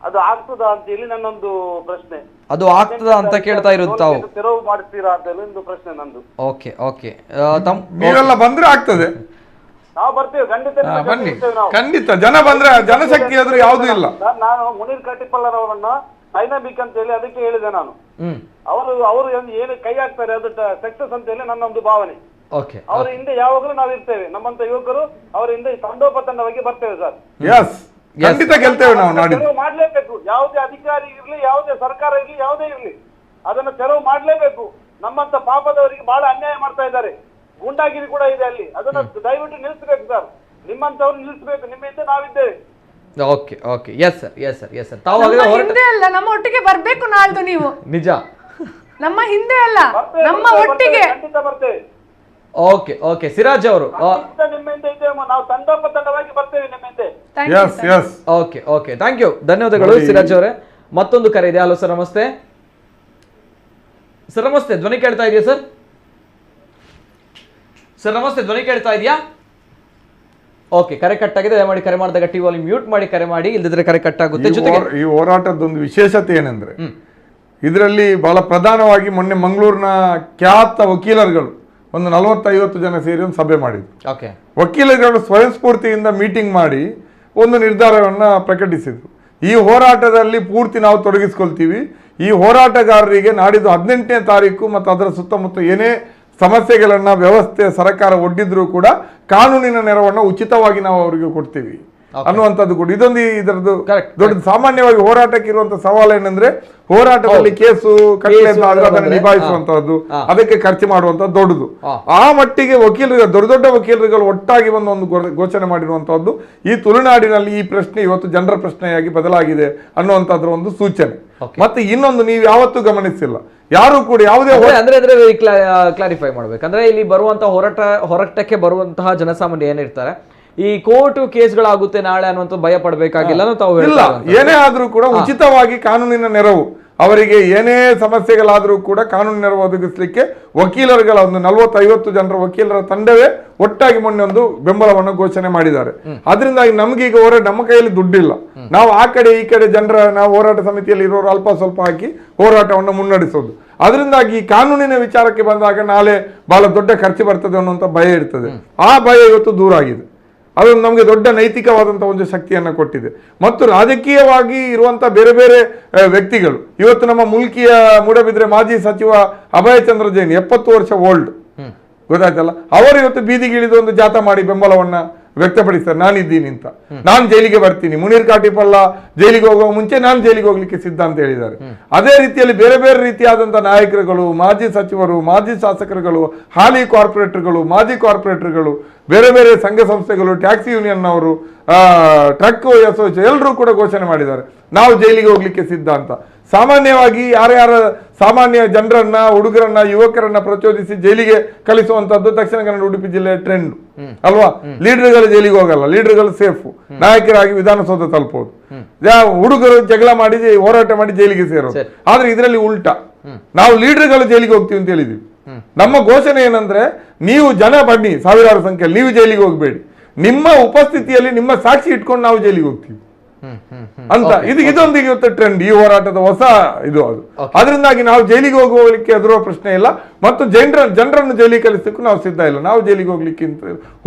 ಅದು ಆಗ್ತದಾ ಅಂತ ಹೇಳಿ ನನ್ನೊಂದು ಪ್ರಶ್ನೆ. ಅದು ಆಗ್ತದ ಅಂತ ಕೇಳ್ತಾ ಇರೋದು ತಾವು. ತೆರವು ಮಾಡ್ತೀರಾ ಅಂತ ಹೇಳಿ ಒಂದು ಪ್ರಶ್ನೆ ನಂದು. ಓಕೆ ಓಕೆ, ನೀವೆಲ್ಲ ಬಂದ್ರೆ ಆಗ್ತದೆ. ನಾವು ಬರ್ತೇವೆ ಖಂಡಿತ. ಬನ್ನಿ, ಖಂಡಿತ ಜನ ಬಂದ್ರೆ, ಜನಶಕ್ತಿ ಆದ್ರೆ ಯಾವುದೂ ಇಲ್ಲ. ನಾನು ಮುನೀರ್ ಕಾಟಿಪಲ್ಲರವರನ್ನ ಡೈನಾಮಿಕ್ ಅಂತ ಹೇಳಿ ಅದಕ್ಕೆ ಹೇಳಿದೆ ನಾನು. ಅವರು ಏನು ಕೈ ಹಾಕ್ತಾರೆ ಅದು ಸಕ್ಸಸ್ ಅಂತ ಹೇಳಿ ನನ್ನ ಒಂದು ಭಾವನೆ. ಅವರ ಹಿಂದೆ ಯಾವಾಗಲೂ ನಾವು ಇರ್ತೇವೆ, ನಮ್ಮಂತ ಯುವಕರು ಅವರ ಹಿಂದೆ ತಂಡೋಪತಂಡವಾಗಿ ಬರ್ತೇವೆ ಸರ್. ಖಂಡಿತ ಗೆಲ್ತೇವೆ ನಾವು. ತೆರವು ಮಾಡ್ಲೇಬೇಕು, ಯಾವುದೇ ಅಧಿಕಾರಿ ಇರ್ಲಿ, ಯಾವುದೇ ಸರ್ಕಾರ ಇರ್ಲಿ, ಯಾವುದೇ ಇರ್ಲಿ, ಅದನ್ನ ತೆರವು ಮಾಡ್ಲೇಬೇಕು. ನಮ್ಮಂತ ಪಾಪದವರಿಗೆ ಬಹಳ ಅನ್ಯಾಯ ಮಾಡ್ತಾ ಇದ್ದಾರೆ, ಗೂಂಡಾಗಿರಿ ಕೂಡ ಇದೆ ಅಲ್ಲಿ. ಅದನ್ನ ದಯವಿಟ್ಟು ನಿಲ್ಲಿಸಬೇಕು ಸರ್, ನಿಮ್ಮಂತವ್ರು ನಿಲ್ಲಿಸಬೇಕು. ನಿಮ್ಮ ಹಿಂದೆ ನಾವಿದ್ದೇವೆ. Okay okay, yes sir, yes sir, yes sir. ತಾವು ಹಿಂದೆ ಅಲ್ಲ, ನಮ್ಮ ಒಟ್ಟಿಗೆ ಬರ್ಬೇಕು ನಾಳ್ದು ನೀವು. ನಿಜ, ನಮ್ಮ ಹಿಂದೆ ಅಲ್ಲ, ನಮ್ಮ ಒಟ್ಟಿಗೆ ಖಂಡಿತ ಬರ್ತೇವೆ. ಓಕೆ ಓಕೆ, ಸಿರಾಜ್ ಅವರು ನಿಮ್ಮ ಹಿಂದೆ ಇದ್ದೇವೆ, ನಾವು ತಂಡೋಪತಂಡವಾಗಿ ಬರ್ತೇವೆ ನಿಮ್ಮ ಹಿಂದೆ. ಓಕೆ ಓಕೆ, ಥ್ಯಾಂಕ್ ಯು, ಧನ್ಯವಾದಗಳು ಸಿರಾಜ್ ಅವರೇ. ಮತ್ತೊಂದು ಕರೆ ಇದೆ. ಹಲೋ ಸರ್, ನಮಸ್ತೆ ಸರ್. ನಮಸ್ತೆ, ಧ್ವನಿ ಕೇಳ್ತಾ ಇದೆಯಾ ಸರ್? ಸರ್ ನಮಸ್ತೆ, ಧ್ವನಿ ಕೇಳ್ತಾ ಇದೆಯಾ? ಓಕೆ, ಕರೆ ಕಟ್ ಆಗಿದೆ. ದಯಮಾಡಿ ಕರೆ ಮಾಡಿದಾಗ ಟಿವಿ ವಾಲ್ಯೂಮ್ ಮ್ಯೂಟ್ ಮಾಡಿ ಕರೆ ಮಾಡಿ, ಇಲ್ಲದಿದ್ರೆ ಕರೆ ಕಟ್ ಆಗುತ್ತೆ. ಜೊತೆಗೆ ಈ ಹೋರಾಟದೊಂದು ವಿಶೇಷತೆ ಏನಂದ್ರೆ, ಇದರಲ್ಲಿ ಬಹಳ ಪ್ರಧಾನವಾಗಿ ಮೊನ್ನೆ ಮಂಗಳೂರಿನ ಖ್ಯಾತ ವಕೀಲರುಗಳು ಒಂದು 40-50 ಜನ ಸೇರಿ ಒಂದು ಸಭೆ ಮಾಡಿದ್ರು. ವಕೀಲರುಗಳು ಸ್ವಯಂ ಸ್ಫೂರ್ತಿಯಿಂದ ಮೀಟಿಂಗ್ ಮಾಡಿ ಒಂದು ನಿರ್ಧಾರವನ್ನ ಪ್ರಕಟಿಸಿದ್ರು. ಈ ಹೋರಾಟದಲ್ಲಿ ಪೂರ್ತಿ ನಾವು ತೊಡಗಿಸ್ಕೊಳ್ತೀವಿ. ಈ ಹೋರಾಟಗಾರರಿಗೆ ನಾಡಿದ್ದು 18ನೇ ತಾರೀಕು ಮತ್ತು ಅದರ ಸುತ್ತಮುತ್ತ ಏನೇ ಸಮಸ್ಯೆಗಳನ್ನ ವ್ಯವಸ್ಥೆ ಸರ್ಕಾರ ಒಡ್ಡಿದ್ರು ಕೂಡ ಕಾನೂನಿನ ನೆರವನ್ನು ಉಚಿತವಾಗಿ ನಾವು ಅವರಿಗೆ ಕೊಡ್ತೀವಿ ಅನ್ನುವಂಥದ್ದು ಕೂಡ ಇದೊಂದು ಇದರದ್ದು ದೊಡ್ಡ. ಸಾಮಾನ್ಯವಾಗಿ ಹೋರಾಟಕ್ಕೆ ಇರುವಂತ ಸವಾಲು ಏನಂದ್ರೆ, ಹೋರಾಟದಲ್ಲಿ ಕೇಸು ಕಟ್ಟಲೆ ಅದನ್ನು ನಿಭಾಯಿಸುವಂತಹದ್ದು, ಅದಕ್ಕೆ ಖರ್ಚು ಮಾಡುವಂತದ್ದು ದೊಡ್ಡದು. ಆ ಮಟ್ಟಿಗೆ ವಕೀಲರು, ದೊಡ್ಡ ದೊಡ್ಡ ವಕೀಲರುಗಳು ಒಟ್ಟಾಗಿ ಒಂದು ಘೋಷಣೆ ಮಾಡಿರುವಂತಹದ್ದು ಈ ತುಳುನಾಡಿನಲ್ಲಿ ಈ ಪ್ರಶ್ನೆ ಇವತ್ತು ಜನರ ಪ್ರಶ್ನೆಯಾಗಿ ಬದಲಾಗಿದೆ ಅನ್ನುವಂಥದ್ರ ಒಂದು ಸೂಚನೆ. ಮತ್ತೆ ಇನ್ನೊಂದು ನೀವು ಯಾವತ್ತೂ ಗಮನಿಸಿಲ್ಲ, ಯಾರು ಕೂಡ ಯಾವುದೇ ಕ್ಲಾರಿಫೈ ಮಾಡ್ಬೇಕಂದ್ರೆ, ಇಲ್ಲಿ ಬರುವಂತಹ ಹೋರಾಟಕ್ಕೆ ಬರುವಂತಹ ಜನಸಾಮಾನ್ಯ ಏನಿರ್ತಾರೆ, ಈ ಕೋರ್ಟ್ ಕೇಸ್ಗಳಾಗುತ್ತೆ ನಾಳೆ ಅನ್ನುವಂಥ ಭಯ ಪಡಬೇಕಾಗಿಲ್ಲ. ಇಲ್ಲ, ಏನೇ ಆದ್ರೂ ಕೂಡ ಉಚಿತವಾಗಿ ಕಾನೂನಿನ ನೆರವು, ಅವರಿಗೆ ಏನೇ ಸಮಸ್ಯೆಗಳಾದ್ರೂ ಕೂಡ ಕಾನೂನು ನೆರವು ಒದಗಿಸಲಿಕ್ಕೆ ವಕೀಲರುಗಳ ಒಂದು 40-50 ಜನರ ವಕೀಲರ ತಂಡವೇ ಒಟ್ಟಾಗಿ ಮೊನ್ನೆ ಒಂದು ಬೆಂಬಲವನ್ನು ಘೋಷಣೆ ಮಾಡಿದ್ದಾರೆ. ಅದರಿಂದಾಗಿ ನಮ್ಗೆ ಈಗ ನಮ್ಮ ಕೈಯಲ್ಲಿ ದುಡ್ಡಿಲ್ಲ, ನಾವು ಆ ಕಡೆ ಈ ಕಡೆ ಜನರ, ನಾವು ಹೋರಾಟ ಸಮಿತಿಯಲ್ಲಿ ಇರೋರು ಅಲ್ಪ ಸ್ವಲ್ಪ ಹಾಕಿ ಹೋರಾಟವನ್ನು ಮುನ್ನಡೆಸೋದು. ಅದರಿಂದಾಗಿ ಈ ಕಾನೂನಿನ ವಿಚಾರಕ್ಕೆ ಬಂದಾಗ ನಾಳೆ ಬಹಳ ದೊಡ್ಡ ಖರ್ಚು ಬರ್ತದೆ ಅನ್ನುವಂಥ ಭಯ ಇರ್ತದೆ. ಆ ಭಯ ಇವತ್ತು ದೂರ ಆಗಿದೆ. ಅದೊಂದು ನಮಗೆ ದೊಡ್ಡ ನೈತಿಕವಾದಂಥ ಒಂದು ಶಕ್ತಿಯನ್ನು ಕೊಟ್ಟಿದೆ. ಮತ್ತು ರಾಜಕೀಯವಾಗಿ ಇರುವಂಥ ಬೇರೆ ಬೇರೆ ವ್ಯಕ್ತಿಗಳು, ಇವತ್ತು ನಮ್ಮ ಮುಲ್ಕಿಯ ಮೂಡಬಿದ್ರೆ ಮಾಜಿ ಸಚಿವ ಅಭಯ ಚಂದ್ರ ಜೈನ್ 70 ವರ್ಷ ಓಲ್ಡ್, ಗೊತ್ತಾಯ್ತಲ್ಲ, ಅವರು ಇವತ್ತು ಬೀದಿಗಿಳಿದು ಒಂದು ಜಾಥಾ ಮಾಡಿ ಬೆಂಬಲವನ್ನ ವ್ಯಕ್ತಪಡಿಸ್ತಾರೆ. ನಾನಿದ್ದೀನಿ ಅಂತ, ನಾನು ಜೈಲಿಗೆ ಬರ್ತೀನಿ, ಮುನೀರ್ ಕಾಟಿಪಲ್ಲ ಜೈಲಿಗೆ ಹೋಗುವ ಮುಂಚೆ ನಾನು ಜೈಲಿಗೆ ಹೋಗ್ಲಿಕ್ಕೆ ಸಿದ್ಧ ಅಂತ ಹೇಳಿದ್ದಾರೆ. ಅದೇ ರೀತಿಯಲ್ಲಿ ಬೇರೆ ಬೇರೆ ರೀತಿಯಾದಂತಹ ನಾಯಕರುಗಳು, ಮಾಜಿ ಸಚಿವರು, ಮಾಜಿ ಶಾಸಕರುಗಳು, ಹಾಲಿ ಕಾರ್ಪೊರೇಟರ್ಗಳು, ಮಾಜಿ ಕಾರ್ಪೊರೇಟರ್ಗಳು, ಬೇರೆ ಬೇರೆ ಸಂಘ ಸಂಸ್ಥೆಗಳು, ಟ್ಯಾಕ್ಸಿ ಯೂನಿಯನ್ ಅವರು, ಟ್ರಕ್ ಅಸೋಸಿಯೇಷನ್ ಎಲ್ಲರೂ ಕೂಡ ಘೋಷಣೆ ಮಾಡಿದ್ದಾರೆ, ನಾವು ಜೈಲಿಗೆ ಹೋಗ್ಲಿಕ್ಕೆ ಸಿದ್ಧ ಅಂತ. ಸಾಮಾನ್ಯವಾಗಿ ಯಾರ್ಯಾರ ಸಾಮಾನ್ಯ ಜನರನ್ನ, ಹುಡುಗರನ್ನ, ಯುವಕರನ್ನ ಪ್ರಚೋದಿಸಿ ಜೈಲಿಗೆ ಕಳಿಸುವಂತದ್ದು ದಕ್ಷಿಣ ಕನ್ನಡ ಉಡುಪಿ ಜಿಲ್ಲೆಯ ಟ್ರೆಂಡ್ ಅಲ್ವಾ. ಲೀಡರ್ಗಳು ಜೈಲಿಗೆ ಹೋಗಲ್ಲ, ಲೀಡರ್ಗಳು ಸೇಫ್, ನಾಯಕರಾಗಿ ವಿಧಾನಸೌಧ ತಲುಪೋದು. ಹುಡುಗರು ಜಗಳ ಮಾಡಿ ಹೋರಾಟ ಮಾಡಿ ಜೈಲಿಗೆ ಸೇರೋದು. ಆದ್ರೆ ಇದರಲ್ಲಿ ಉಲ್ಟಾ, ನಾವು ಲೀಡರ್ಗಳು ಜೈಲಿಗೆ ಹೋಗ್ತೀವಿ ಅಂತ ಹೇಳಿದೀವಿ. ನಮ್ಮ ಘೋಷಣೆ ಏನಂದ್ರೆ, ನೀವು ಜನ ಬನ್ನಿ ಸಾವಿರಾರು ಸಂಖ್ಯೆಯಲ್ಲಿ, ನೀವು ಜೈಲಿಗೆ ಹೋಗ್ಬೇಡಿ, ನಿಮ್ಮ ಉಪಸ್ಥಿತಿಯಲ್ಲಿ ನಿಮ್ಮ ಸಾಕ್ಷಿ ಇಟ್ಕೊಂಡು ನಾವು ಜೈಲಿಗೆ ಹೋಗ್ತೀವಿ ಅಂತ. ಇದೊಂದು ಇವತ್ತು ಟ್ರೆಂಡ್, ಈ ಹೋರಾಟದ ಹೊಸ ಇದು ಅದು. ಅದರಿಂದಾಗಿ ನಾವು ಜೈಲಿಗೆ ಹೋಗ್ಲಿಕ್ಕೆ ಎದುರುವ ಪ್ರಶ್ನೆ ಇಲ್ಲ, ಮತ್ತು ಜನರನ್ನು ಜೈಲಿಗೆ ಕಲಿಸಲಿಕ್ಕೂ ನಾವು ಸಿದ್ಧ ಇಲ್ಲ. ನಾವು ಜೈಲಿಗೆ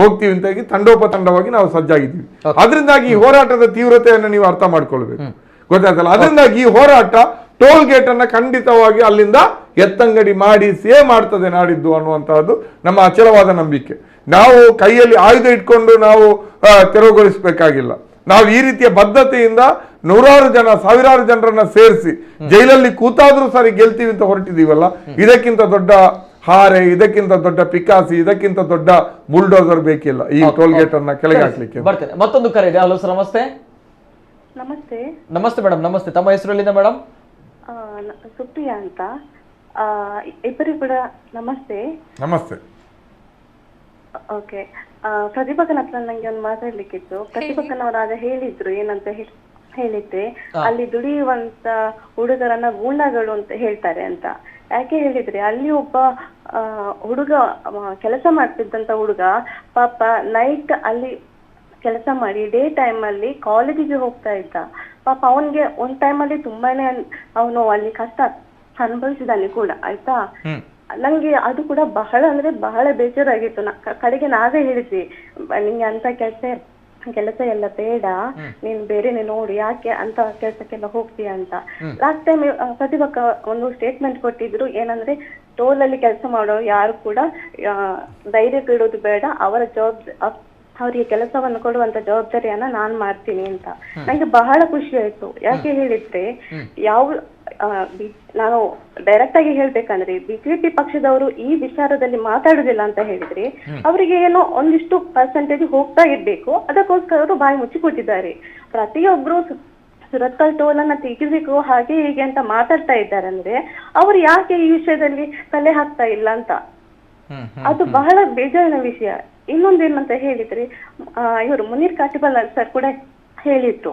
ಹೋಗ್ತೀವಿ ಅಂತ ತಂಡೋಪತಂಡವಾಗಿ ನಾವು ಸಜ್ಜಾಗಿದ್ದೀವಿ. ಅದರಿಂದಾಗಿ ಈ ಹೋರಾಟದ ತೀವ್ರತೆಯನ್ನು ನೀವು ಅರ್ಥ ಮಾಡ್ಕೊಳ್ಬೇಕು, ಗೊತ್ತಾಯ್ತಲ್ಲ. ಅದರಿಂದಾಗಿ ಈ ಹೋರಾಟ ಟೋಲ್ ಗೇಟ್ ಅನ್ನ ಖಂಡಿತವಾಗಿ ಅಲ್ಲಿಂದ ಎತ್ತಂಗಡಿ ಮಾಡಿ ಸೇವ್ ಮಾಡ್ತದೆ ನಾಡಿದ್ದು ಅನ್ನುವಂತಹದ್ದು ನಮ್ಮ ಅಚಲವಾದ ನಂಬಿಕೆ. ನಾವು ಕೈಯಲ್ಲಿ ಆಯುಧ ಇಟ್ಕೊಂಡು ನಾವು ತೆರವುಗೊಳಿಸಬೇಕಾಗಿಲ್ಲ. ನಾವು ಈ ರೀತಿಯ ಬದ್ಧತೆಯಿಂದ ನೂರಾರು ಜನ, ಸಾವಿರಾರು ಜನರನ್ನ ಸೇರಿಸಿ ಜೈಲಲ್ಲಿ ಕೂತಾದ್ರೂ ಸರಿ ಗೆಲ್ತೀವಿ ಅಂತ ಹೊರಟಿದೀವಲ್ಲ, ಇದಕ್ಕಿಂತ ದೊಡ್ಡ ಹಾರೆ, ಇದಕ್ಕಿಂತ ದೊಡ್ಡ ಪಿಕಾಸಿ, ಇದಕ್ಕಿಂತ ದೊಡ್ಡ ಬುಲ್ಡೋಸರ್ ಬೇಕಿಲ್ಲ ಈ ಟೋಲ್ ಗೇಟ್ ಅನ್ನ ಕೆಳಗೆ ಹಾಕ್ಲಿಕ್ಕೆ. ಬರ್ತೇನೆ. ಮತ್ತೊಂದು ಕರೆ ಇದೆ. ಹಲೋ ಸರ್, ನಮಸ್ತೆ. ನಮಸ್ತೆ. ನಮಸ್ತೆ ಮೇಡಮ್, ನಮಸ್ತೆ. ತಮ್ಮ ಹೆಸರು ಎಲ್ಲಿಂದ ಮೇಡಮ್? ಸುಪ್ರಿಯಾ ಅಂತ. ಇಬ್ಬರು ಕೂಡ ನಮಸ್ತೆ. ನಮಸ್ತೆ. ಓಕೆ, ಪ್ರತಿಭಕನ್ ಹತ್ರ ನಂಗೆ ಒಂದು ಮಾತಾಡ್ಲಿಕ್ಕಿತ್ತು. ಪ್ರತಿಭಕನ್ ಅವರಾಗ ಹೇಳಿದ್ರು ಏನಂತ ಹೇಳಿದ್ರೆ, ಅಲ್ಲಿ ದುಡಿಯುವಂತ ಹುಡುಗರನ್ನ ಗೂಂಡಾಗಳು ಅಂತ ಹೇಳ್ತಾರೆ ಅಂತ. ಯಾಕೆ ಹೇಳಿದ್ರೆ ಅಲ್ಲಿ ಒಬ್ಬ ಹುಡುಗ ಕೆಲಸ ಮಾಡ್ತಿದ್ದಂತ ಹುಡುಗ ಪಾಪ ನೈಟ್ ಅಲ್ಲಿ ಕೆಲಸ ಮಾಡಿ ಡೇ ಟೈಮ್ ಅಲ್ಲಿ ಕಾಲೇಜಿಗೆ ಹೋಗ್ತಾ ಇದ್ದ. ಪಾಪ ಅವನ್ಗೆ ಒಂದ್ ಟೈಮ್ ಅಲ್ಲಿ ತುಂಬಾನೇ ಅವನು ಅಲ್ಲಿ ಕಷ್ಟ ಅನುಭವಿಸಿದಾನೆ ಕೂಡ ಆಯ್ತಾ. ನಂಗೆ ಅದು ಕೂಡ ಬಹಳ ಅಂದ್ರೆ ಬಹಳ ಬೇಜಾರಾಗಿತ್ತು. ಕಡೆಗೆ ನಾವೇ ಹೇಳಿದ್ವಿ ನಿಂಗೆ ಅಂತ ಕೆಲಸ ಎಲ್ಲ ಬೇಡ, ನೀನ್ ಬೇರೆನೆ ನೋಡಿ, ಯಾಕೆ ಅಂತ ಕೆಲಸಕ್ಕೆಲ್ಲ ಹೋಗ್ತೀಯ ಅಂತ. ಲಾಸ್ಟ್ ಟೈಮ್ ಪ್ರತಿಭಕ್ಕ ಒಂದು ಸ್ಟೇಟ್ಮೆಂಟ್ ಕೊಟ್ಟಿದ್ರು, ಏನಂದ್ರೆ ಟೋಲ್ ಅಲ್ಲಿ ಕೆಲಸ ಮಾಡೋ ಯಾರು ಕೂಡ ಧೈರ್ಯ ಇಡೋದು ಬೇಡ, ಅವರ ಅವರಿಗೆ ಕೆಲಸವನ್ನು ಕೊಡುವಂತ ಜವಾಬ್ದಾರಿಯನ್ನ ನಾನ್ ಮಾಡ್ತೀನಿ ಅಂತ. ನಂಗೆ ಬಹಳ ಖುಷಿ ಆಯ್ತು. ಯಾಕೆ ಹೇಳಿದ್ರೆ ನಾನು ಡೈರೆಕ್ಟ್ ಆಗಿ ಹೇಳ್ಬೇಕಂದ್ರೆ ಬಿಜೆಪಿ ಪಕ್ಷದವರು ಈ ವಿಚಾರದಲ್ಲಿ ಮಾತಾಡುದಿಲ್ಲ ಅಂತ ಹೇಳಿದ್ರೆ ಅವರಿಗೆ ಏನೋ ಒಂದಿಷ್ಟು ಪರ್ಸೆಂಟೇಜ್ ಹೋಗ್ತಾ ಇರ್ಬೇಕು, ಅದಕ್ಕೋಸ್ಕರ ಅವರು ಬಾಯಿ ಮುಚ್ಚಿ ಕೊಟ್ಟಿದ್ದಾರೆ. ಪ್ರತಿಯೊಬ್ರು ಸುರತ್ಕಲ್ ಟೋಲ್ ಅನ್ನ ತೆಗಿಬೇಕು ಹಾಗೆ ಹೀಗೆ ಅಂತ ಮಾತಾಡ್ತಾ ಇದ್ದಾರೆ ಅಂದ್ರೆ ಅವರು ಯಾಕೆ ಈ ವಿಷಯದಲ್ಲಿ ತಲೆ ಹಾಕ್ತಾ ಇಲ್ಲ ಅಂತ. ಅದು ಬಹಳ ಬೇಜಾರಿನ ವಿಷಯ. ಇನ್ನೊಂದೇನಂತ ಹೇಳಿದ್ರೆ ಇವರು ಮುನೀರ್ ಕಾಟಿಪಲ್ ಸರ್ ಕೂಡ ಹೇಳಿದ್ರು,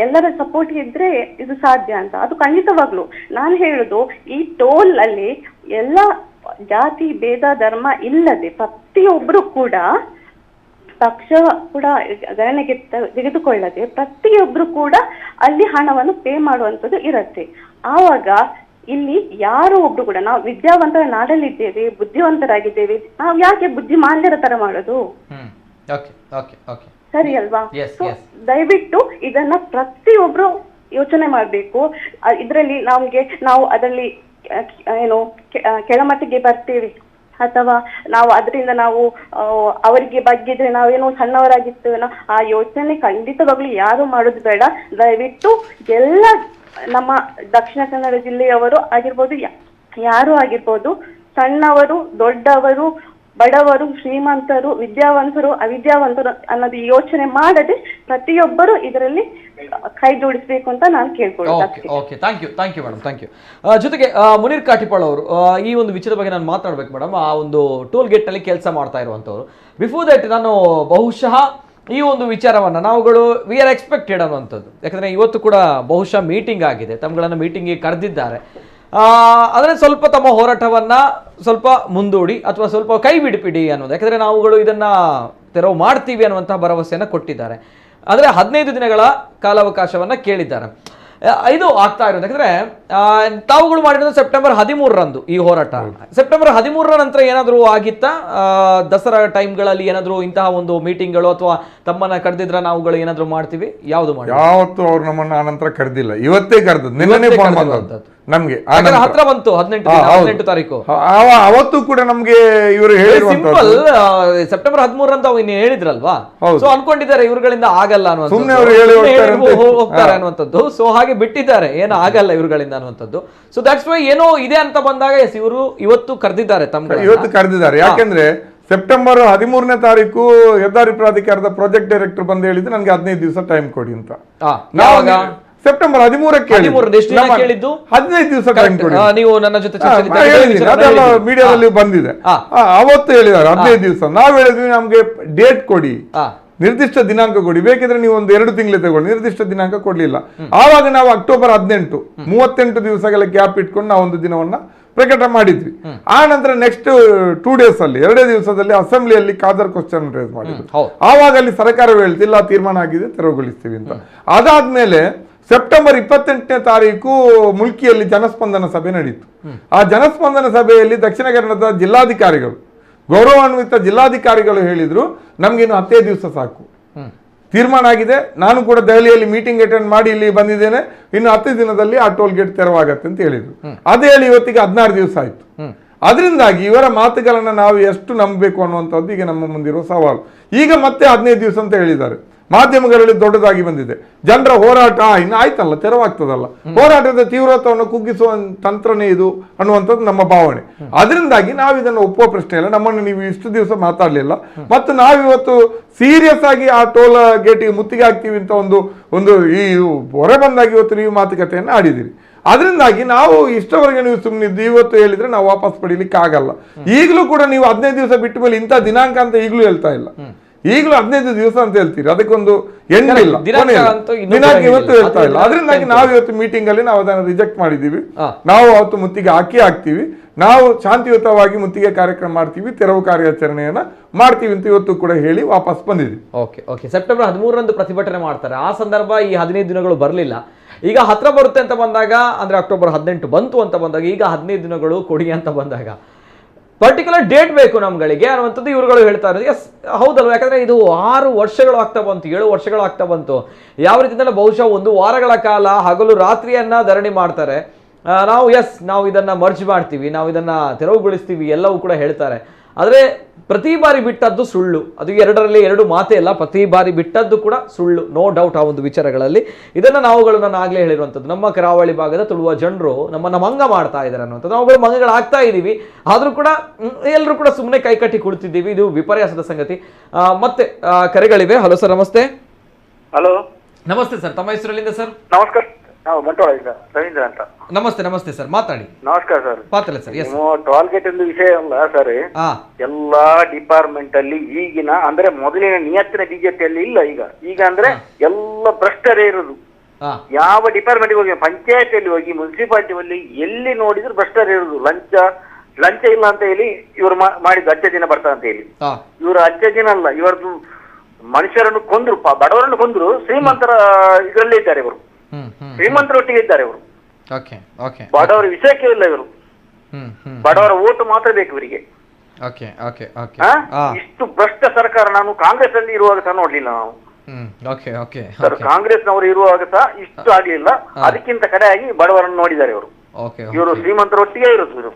ಎಲ್ಲರ ಸಪೋರ್ಟ್ ಇದ್ರೆ ಇದು ಸಾಧ್ಯ ಅಂತ. ಅದು ಖಂಡಿತವಾಗ್ಲು ನಾನು ಹೇಳುದು, ಈ ಟೋಲ್ ಅಲ್ಲಿ ಎಲ್ಲ ಜಾತಿ ಭೇದ ಧರ್ಮ ಇಲ್ಲದೆ ಪ್ರತಿಯೊಬ್ರು ಕೂಡ ಪಕ್ಷ ಕೂಡ ಗಣನೆಗೆ ತೆಗೆದುಕೊಳ್ಳದೆ ಪ್ರತಿಯೊಬ್ರು ಕೂಡ ಅಲ್ಲಿ ಹಣವನ್ನು ಪೇ ಮಾಡುವಂತದ್ದು ಇರುತ್ತೆ. ಆವಾಗ ಇಲ್ಲಿ ಯಾರೋ ಒಬ್ರು ಕೂಡ ನಾವು ವಿದ್ಯಾವಂತರ ನಾಡಲ್ಲಿದ್ದೇವೆ, ಬುದ್ಧಿವಂತರಾಗಿದ್ದೇವೆ, ನಾವು ಯಾಕೆ ಬುದ್ಧಿಮಾಂದ್ಯರ ತರ ಮಾಡೋದು? ಸರಿ ಅಲ್ವಾ? ದಯವಿಟ್ಟು ಇದನ್ನ ಪ್ರತಿಯೊಬ್ರು ಯೋಚನೆ ಮಾಡ್ಬೇಕು. ಇದ್ರಲ್ಲಿ ನಾವು ಅದರಲ್ಲಿ ಏನು ಕೆಳಮಟ್ಟಿಗೆ ಬರ್ತೇವೆ ಅಥವಾ ನಾವು ಅದರಿಂದ ನಾವು ಅವರಿಗೆ ಬಗ್ಗಿದ್ರೆ ನಾವೇನೋ ಸಣ್ಣವರಾಗಿರ್ತೇವೆ, ಆ ಯೋಚನೆ ಖಂಡಿತವಾಗ್ಲೂ ಯಾರು ಮಾಡೋದು ಬೇಡ. ದಯವಿಟ್ಟು ಎಲ್ಲ ನಮ್ಮ ದಕ್ಷಿಣ ಕನ್ನಡ ಜಿಲ್ಲೆಯವರು ಆಗಿರ್ಬೋದು, ಯಾರು ಆಗಿರ್ಬೋದು, ಸಣ್ಣವರು ದೊಡ್ಡವರು ಬಡವರು ಶ್ರೀಮಂತರು ವಿದ್ಯಾವಂತರು ಅವಿದ್ಯಾವಂತರು ಅನ್ನೋದು ಯೋಚನೆ ಮಾಡದೆ ಪ್ರತಿಯೊಬ್ಬರು ಇದರಲ್ಲಿ ಕೈ ಜೋಡಿಸಬೇಕು ಅಂತ ನಾನು ಕೇಳ್ಕೊಳ್ಳೋದು. Okay, thank you madam, thank you. ಜೊತೆಗೆ ಮುನೀರ್ ಕಾಟಿಪಾಳ್ ಅವರು ಈ ಒಂದು ವಿಚಾರದ ಬಗ್ಗೆ ನಾನು ಮಾತಾಡ್ಬೇಕು ಮೇಡಮ್. ಆ ಒಂದು ಟೋಲ್ ಗೇಟ್ ನಲ್ಲಿ ಕೆಲಸ ಮಾಡ್ತಾ ಇರುವಂತವ್ರು. ಬಿಫೋರ್ ದಟ್ ನಾನು ಬಹುಶಃ ಈ ಒಂದು ವಿಚಾರವನ್ನು ನಾವುಗಳು ವಿ ಆರ್ ಎಕ್ಸ್ಪೆಕ್ಟೆಡ್ ಅನ್ನುವಂಥದ್ದು. ಯಾಕಂದರೆ ಇವತ್ತು ಕೂಡ ಬಹುಶಃ ಮೀಟಿಂಗ್ ಆಗಿದೆ, ತಮ್ಮಗಳನ್ನು ಮೀಟಿಂಗ್ಗೆ ಕರೆದಿದ್ದಾರೆ. ಆದರೆ ಸ್ವಲ್ಪ ತಮ್ಮ ಹೋರಾಟವನ್ನು ಸ್ವಲ್ಪ ಮುಂದೂಡಿ ಅಥವಾ ಸ್ವಲ್ಪ ಕೈ ಬಿಡಿಪಿಡಿ ಅನ್ನೋದು. ಯಾಕಂದರೆ ನಾವುಗಳು ಇದನ್ನು ತೆರವು ಮಾಡ್ತೀವಿ ಅನ್ನುವಂಥ ಭರವಸೆಯನ್ನು ಕೊಟ್ಟಿದ್ದಾರೆ. ಆದರೆ 15 ದಿನಗಳ ಕಾಲಾವಕಾಶವನ್ನು ಕೇಳಿದ್ದಾರೆ. ಇದು ಆಗ್ತಾ ಇರೋದು ಯಾಕಂದರೆ ತಾವುಗಳು ಮಾಡಿರೋದು ಸೆಪ್ಟೆಂಬರ್ 13ರಂದು ಈ ಹೋರಾಟ. ಸೆಪ್ಟೆಂಬರ್ 13ರ ನಂತರ ಏನಾದರೂ ಆಗಿತ್ತಾ? ದಸರಾ ಟೈಮ್ಗಳಲ್ಲಿ ಏನಾದರೂ ಇಂತಹ ಒಂದು ಮೀಟಿಂಗ್ಗಳು ಅಥವಾ ತಮ್ಮನ್ನ ಕರೆದಿದ್ರ ನಾವುಗಳು ಏನಾದರೂ ಮಾಡ್ತೀವಿ? ಯಾವುದು ಮಾಡಿ? ಯಾವತ್ತು ಅವ್ರು ನಮ್ಮನ್ನ ಆನಂತರ ಕರೆದಿಲ್ಲ, ಇವತ್ತೇ ಕರೆದದ್ದು. ನಿನ್ನೆ ಫೋನ್ ಬಂದದ್ದು ನಮ್ಗೆ, ಹತ್ರ ಬಂತು 18 ತಾರೀಕು. ಅವತ್ತು ಕೂಡ ನಮ್ಗೆ ಇವರು ಸಿಂಪಲ್ ಸೆಪ್ಟೆಂಬರ್ 13ರಂದು ಇನ್ನು ಹೇಳಿದ್ರಲ್ವಾ, ಸೊ ಅನ್ಕೊಂಡಿದ್ದಾರೆ ಇವ್ರುಗಳಿಂದ ಆಗಲ್ಲ ಅನ್ನುವಂಥದ್ದು, ಹೋಗ್ತಾರೆ ಅನ್ನುವಂಥದ್ದು. ಸೊ ಹಾಗೆ ಬಿಟ್ಟಿದ್ದಾರೆ, ಏನೋ ಆಗಲ್ಲ ಇವ್ರುಗಳಿಂದ ಅನ್ನುವಂಥದ್ದು. ಸೊ ದಟ್ಸ್ ವೈ ಏನೋ ಇದೆ ಅಂತ ಬಂದಾಗ ಇವರು ಇವತ್ತು ಕರೆದಿದ್ದಾರೆ, ಇವತ್ತು ಕರೆದಿದ್ದಾರೆ. ಯಾಕೆಂದ್ರೆ ಸೆಪ್ಟೆಂಬರ್ 13ನೇ ತಾರೀಕು ಹೆದ್ದಾರಿ ಪ್ರಾಧಿಕಾರದ ಪ್ರಾಜೆಕ್ಟ್ ಡೈರೆಕ್ಟರ್ ಬಂದು ಹೇಳಿದ್ದು ನನಗೆ 15 ದಿವಸ ಟೈಮ್ ಕೊಡಿ ಅಂತ. ಸೆಪ್ಟೆಂಬರ್ 13ಕ್ಕೆ 15 ದಿವಸ ಟೈಮ್ ಕೊಡಿ, ನೀವು ನನ್ನ ಜೊತೆ ಅದೆಲ್ಲ ಮೀಡಿಯಾದಲ್ಲಿ ಬಂದಿದೆ. ಅವತ್ತು ಹೇಳಿದ್ದಾರೆ 15 ದಿವಸ. ನಾವು ಹೇಳಿದ್ವಿ ನಮ್ಗೆ ಡೇಟ್ ಕೊಡಿ, ನಿರ್ದಿಷ್ಟ ದಿನಾಂಕ ಕೊಡಿ, ಬೇಕಿದ್ರೆ ನೀವು ಒಂದು 2 ತಿಂಗಳು ತಗೊಳ್ಳಿ. ನಿರ್ದಿಷ್ಟ ದಿನಾಂಕ ಕೊಡ್ಲಿಲ್ಲ. ಆವಾಗ ನಾವು ಅಕ್ಟೋಬರ್ 18 38 ದಿವಸಗಳ ಗ್ಯಾಪ್ ಇಟ್ಕೊಂಡು ನಾವು ಒಂದು ದಿನವನ್ನ ಪ್ರಕಟ ಮಾಡಿದ್ವಿ. ಆ ನಂತರ ನೆಕ್ಸ್ಟ್ 2 ಡೇಸ್ ಅಲ್ಲಿ 2 ದಿವಸದಲ್ಲಿ ಅಸೆಂಬ್ಲಿಯಲ್ಲಿ ಖಾದರ್ ಕ್ವಶನ್ ರೇಸ್ ಮಾಡಿದ್ರು. ಆವಾಗ ಅಲ್ಲಿ ಸರ್ಕಾರವೇ ಹೇಳ್ತಿಲ್ಲ, ತೀರ್ಮಾನ ಆಗಿದೆ, ತೆರವುಗೊಳಿಸ್ತೀವಿ ಅಂತ. ಅದಾದ್ಮೇಲೆ ಸೆಪ್ಟೆಂಬರ್ 28ನೇ ತಾರೀಕು ಮುಲ್ಕಿಯಲ್ಲಿ ಜನಸ್ಪಂದನ ಸಭೆ ನಡೀತು. ಆ ಜನಸ್ಪಂದನ ಸಭೆಯಲ್ಲಿ ದಕ್ಷಿಣ ಕನ್ನಡದ ಜಿಲ್ಲಾಧಿಕಾರಿಗಳು, ಗೌರವಾನ್ವಿತ ಜಿಲ್ಲಾಧಿಕಾರಿಗಳು ಹೇಳಿದ್ರು, ನಮ್ಗೇನು 10 ದಿವಸ ಸಾಕು, ತೀರ್ಮಾನ ಆಗಿದೆ. ನಾನು ಕೂಡ ದೆಹಲಿಯಲ್ಲಿ ಮೀಟಿಂಗ್ ಅಟೆಂಡ್ ಮಾಡಿ ಇಲ್ಲಿ ಬಂದಿದ್ದೇನೆ, ಇನ್ನು 10 ದಿನದಲ್ಲಿ ಆ ಟೋಲ್ ಗೇಟ್ ತೆರವಾಗತ್ತೆ ಅಂತ ಹೇಳಿದ್ರು. ಅದೇ ಹೇಳಿ ಇವತ್ತಿಗೆ 16 ದಿವಸ ಆಯ್ತು. ಅದರಿಂದಾಗಿ ಇವರ ಮಾತುಗಳನ್ನ ನಾವು ಎಷ್ಟು ನಂಬಬೇಕು ಅನ್ನುವಂಥದ್ದು ಈಗ ನಮ್ಮ ಮುಂದಿರುವ ಸವಾಲು. ಈಗ ಮತ್ತೆ 15 ದಿವಸ ಅಂತ ಹೇಳಿದ್ದಾರೆ. ಮಾಧ್ಯಮಗಳಲ್ಲಿ ದೊಡ್ಡದಾಗಿ ಬಂದಿದೆ. ಜನರ ಹೋರಾಟ ಇನ್ನು ಆಯ್ತಲ್ಲ, ತೆರವಾಗ್ತದಲ್ಲ, ಹೋರಾಟದ ತೀವ್ರತೆಯನ್ನು ಕುಗ್ಗಿಸುವ ತಂತ್ರನೇ ಇದು ಅನ್ನುವಂಥದ್ದು ನಮ್ಮ ಭಾವನೆ. ಅದರಿಂದಾಗಿ ನಾವು ಇದನ್ನು ಒಪ್ಪುವ ಪ್ರಶ್ನೆ ಇಲ್ಲ. ನಮ್ಮನ್ನು ನೀವು ಇಷ್ಟು ದಿವಸ ಮಾತಾಡಲಿಲ್ಲ, ಮತ್ತು ನಾವಿವತ್ತು ಸೀರಿಯಸ್ ಆಗಿ ಆ ಟೋಲ್ ಗೇಟಿಗೆ ಮುತ್ತಿಗೆ ಹಾಕ್ತೀವಿ ಅಂತ ಒಂದು ಈ ಹೊರ ಬಂದಾಗಿ ಇವತ್ತು ನೀವು ಮಾತುಕತೆಯನ್ನು ಆಡಿದಿರಿ. ಅದರಿಂದಾಗಿ ನಾವು ಇಷ್ಟವರೆಗೆ ನೀವು ಸುಮ್ಮನಿದ್ದು ಇವತ್ತು ಹೇಳಿದ್ರೆ ನಾವು ವಾಪಸ್ ಪಡೀಲಿಕ್ಕೆ ಆಗಲ್ಲ. ಈಗಲೂ ಕೂಡ ನೀವು 15 ದಿವಸ ಬಿಟ್ಟ ಮೇಲೆ ಇಂಥ ದಿನಾಂಕ ಅಂತ ಈಗಲೂ ಹೇಳ್ತಾ ಇಲ್ಲ. ಈಗಲೂ 15 ದಿವಸ ಅಂತ ಹೇಳ್ತೀರಿ, ಅದಕ್ಕೊಂದು ಎಂಡ್ ಇಲ್ಲ, ದಿನಾಂಕ ಅಂತೂ ಇನ್ನೂ ದಿನಾಂಕ ಇವತ್ತು ಹೇಳಿಲ್ಲ. ಹೇಳ್ತಾ ಇಲ್ಲ. ಅದರಿಂದಾಗಿ ನಾವು ಇವತ್ತು ಮೀಟಿಂಗ್ ಅಲ್ಲಿ ನಾವು ಅದನ್ನು ರಿಜೆಕ್ಟ್ ಮಾಡಿದ್ದೀವಿ. ನಾವು ಅವತ್ತು ಮುತ್ತಿಗೆ ಹಾಕ್ತೀವಿ, ನಾವು ಶಾಂತಿಯುತವಾಗಿ ಮುತ್ತಿಗೆ ಕಾರ್ಯಕ್ರಮ ಮಾಡ್ತೀವಿ, ತೆರವು ಕಾರ್ಯಾಚರಣೆಯನ್ನ ಮಾಡ್ತೀವಿ ಅಂತ ಇವತ್ತು ಕೂಡ ಹೇಳಿ ವಾಪಸ್ ಬಂದಿದ್ದೀವಿ. ಓಕೆ ಸೆಪ್ಟೆಂಬರ್ 13ರಂದು ಪ್ರತಿಭಟನೆ ಮಾಡ್ತಾರೆ. ಆ ಸಂದರ್ಭ ಈ 15 ದಿನಗಳು ಬರಲಿಲ್ಲ. ಈಗ ಹತ್ರ ಬರುತ್ತೆ ಅಂತ ಬಂದಾಗ, ಅಂದ್ರೆ ಅಕ್ಟೋಬರ್ 18 ಬಂತು ಅಂತ ಬಂದಾಗ, ಈಗ 15 ದಿನಗಳು ಕೊಡಿ ಅಂತ ಬಂದಾಗ ಪರ್ಟಿಕ್ಯುಲರ್ ಡೇಟ್ ಬೇಕು ನಮ್ಗಳಿಗೆ ಅನ್ನುವಂಥದ್ದು ಇವುಗಳು ಹೇಳ್ತಾ ಇರೋದು. ಎಸ್, ಹೌದಲ್ವ? ಯಾಕಂದ್ರೆ ಇದು 6 ವರ್ಷಗಳು ಆಗ್ತಾ ಬಂತು, 7 ವರ್ಷಗಳು ಆಗ್ತಾ ಬಂತು. ಯಾವ ರೀತಿಯಿಂದ ಬಹುಶಃ 1 ವಾರಗಳ ಕಾಲ ಹಗಲು ರಾತ್ರಿಯನ್ನ ಧರಣಿ ಮಾಡ್ತಾರೆ. ನಾವು ಇದನ್ನ ಮರ್ಜ್ ಮಾಡ್ತೀವಿ, ನಾವು ಇದನ್ನ ತೆರವುಗೊಳಿಸ್ತೀವಿ ಎಲ್ಲವೂ ಕೂಡ ಹೇಳ್ತಾರೆ. ಆದರೆ ಪ್ರತಿ ಬಾರಿ ಬಿಟ್ಟದ್ದು ಸುಳ್ಳು. ಅದು 2ರಲ್ಲಿ 2 ಮಾತೇ ಇಲ್ಲ. ಪ್ರತಿ ಬಾರಿ ಬಿಟ್ಟದ್ದು ಕೂಡ ಸುಳ್ಳು, ನೋ ಡೌಟ್. ಆ ಒಂದು ವಿಚಾರಗಳಲ್ಲಿ ಇದನ್ನ ನಾನು ಆಗ್ಲೇ ಹೇಳಿರುವಂಥದ್ದು, ನಮ್ಮ ಕರಾವಳಿ ಭಾಗದ ತುಳುವ ಜನರು ನಮ್ಮನ್ನ ಮಂಗ ಮಾಡ್ತಾ ಇದ್ದಾರೆ ಅನ್ನುವಂಥದ್ದು. ನಾವುಗಳು ಮಂಗಗಳಾಗ್ತಾ ಇದ್ದೀವಿ, ಆದ್ರೂ ಕೂಡ ಎಲ್ಲರೂ ಕೂಡ ಸುಮ್ಮನೆ ಕೈಕಟ್ಟಿ ಕುಳಿತಿದ್ದೀವಿ. ಇದು ವಿಪರ್ಯಾಸದ ಸಂಗತಿ. ಮತ್ತೆ ಕರೆಗಳಿವೆ. ಹಲೋ ಸರ್, ನಮಸ್ತೆ. ಹಲೋ, ನಮಸ್ತೆ ಸರ್, ತಮ್ಮ ಹೆಸರಲ್ಲಿಂದ ಸರ್? ನಮಸ್ಕಾರ, ನಾವು ಬಂಟ್ವಾಳ ರವೀಂದ್ರ ಅಂತ. ನಮಸ್ತೆ ಸರ್, ಮಾತಾಡಿ. ನಮಸ್ಕಾರ ಸರ್. ಮಾತಾಡಿ ಸರ್. ಎಸ್, ಟೋಲ್ ಗೇಟ್ ಒಂದು ವಿಷಯ ಅಲ್ಲ ಸರ್, ಎಲ್ಲಾ ಡಿಪಾರ್ಟ್ಮೆಂಟ್ ಅಲ್ಲಿ ಈಗಿನ ಅಂದ್ರೆ ಮೊದಲಿನ ನಿಯತ್ತಿನ ಬಿಜೆಪಿಯಲ್ಲಿ ಇಲ್ಲ. ಈಗ ಅಂದ್ರೆ ಎಲ್ಲ ಭ್ರಷ್ಟರೇ ಇರುದು. ಯಾವ ಡಿಪಾರ್ಟ್ಮೆಂಟ್ ಹೋಗಿ, ಪಂಚಾಯತಿಯಲ್ಲಿ ಹೋಗಿ, ಮುನ್ಸಿಪಾಲಿಟಿ ಅಲ್ಲಿ ಎಲ್ಲಿ ನೋಡಿದ್ರು ಭ್ರಷ್ಟರೇ ಇರುದು. ಲಂಚ ಇಲ್ಲ ಅಂತ ಹೇಳಿ ಇವರು ಮಾಡಿದ್ದು ಅಚ್ಚ ದಿನ ಬರ್ತಾ ಅಂತ ಹೇಳಿ. ಇವರು ಅಚ್ಚ ದಿನ ಅಲ್ಲ, ಇವರದ್ದು ಮನುಷ್ಯರನ್ನು ಕೊಂದ್ರು, ಬಡವರನ್ನು ಕೊಂದ್ರು. ಶ್ರೀಮಂತರ ಇದರಲ್ಲೇ ಇದ್ದಾರೆ ಇವರು, ಶ್ರೀಮಂತರೊಟ್ಟಿಗೆ ಇದ್ದಾರೆ ಇವರು. ಬಡವರ ವಿಷಯಕ್ಕೆ ಇಲ್ಲ ಇವರು. ಬಡವರ ಓಟು ಮಾತ್ರ ಬೇಕು ಇವರಿಗೆ. ಇಷ್ಟು ಭ್ರಷ್ಟ ಸರ್ಕಾರ ನಾನು ಕಾಂಗ್ರೆಸ್ ಅಲ್ಲಿ ಇರುವಾಗ ಸಹ ನೋಡ್ಲಿಲ್ಲ ನಾವು. ಸರ್, ಕಾಂಗ್ರೆಸ್ ನವರು ಇರುವಾಗ ಸಹ ಇಷ್ಟು ಆಗ್ಲಿಲ್ಲ. ಅದಕ್ಕಿಂತ ಕಡೆಯಾಗಿ ಬಡವರನ್ನು ನೋಡಿದ್ದಾರೆ ಇವರು. ಇವರು ಶ್ರೀಮಂತರೊಟ್ಟಿಗೆ ಇರೋದು ಇವರು.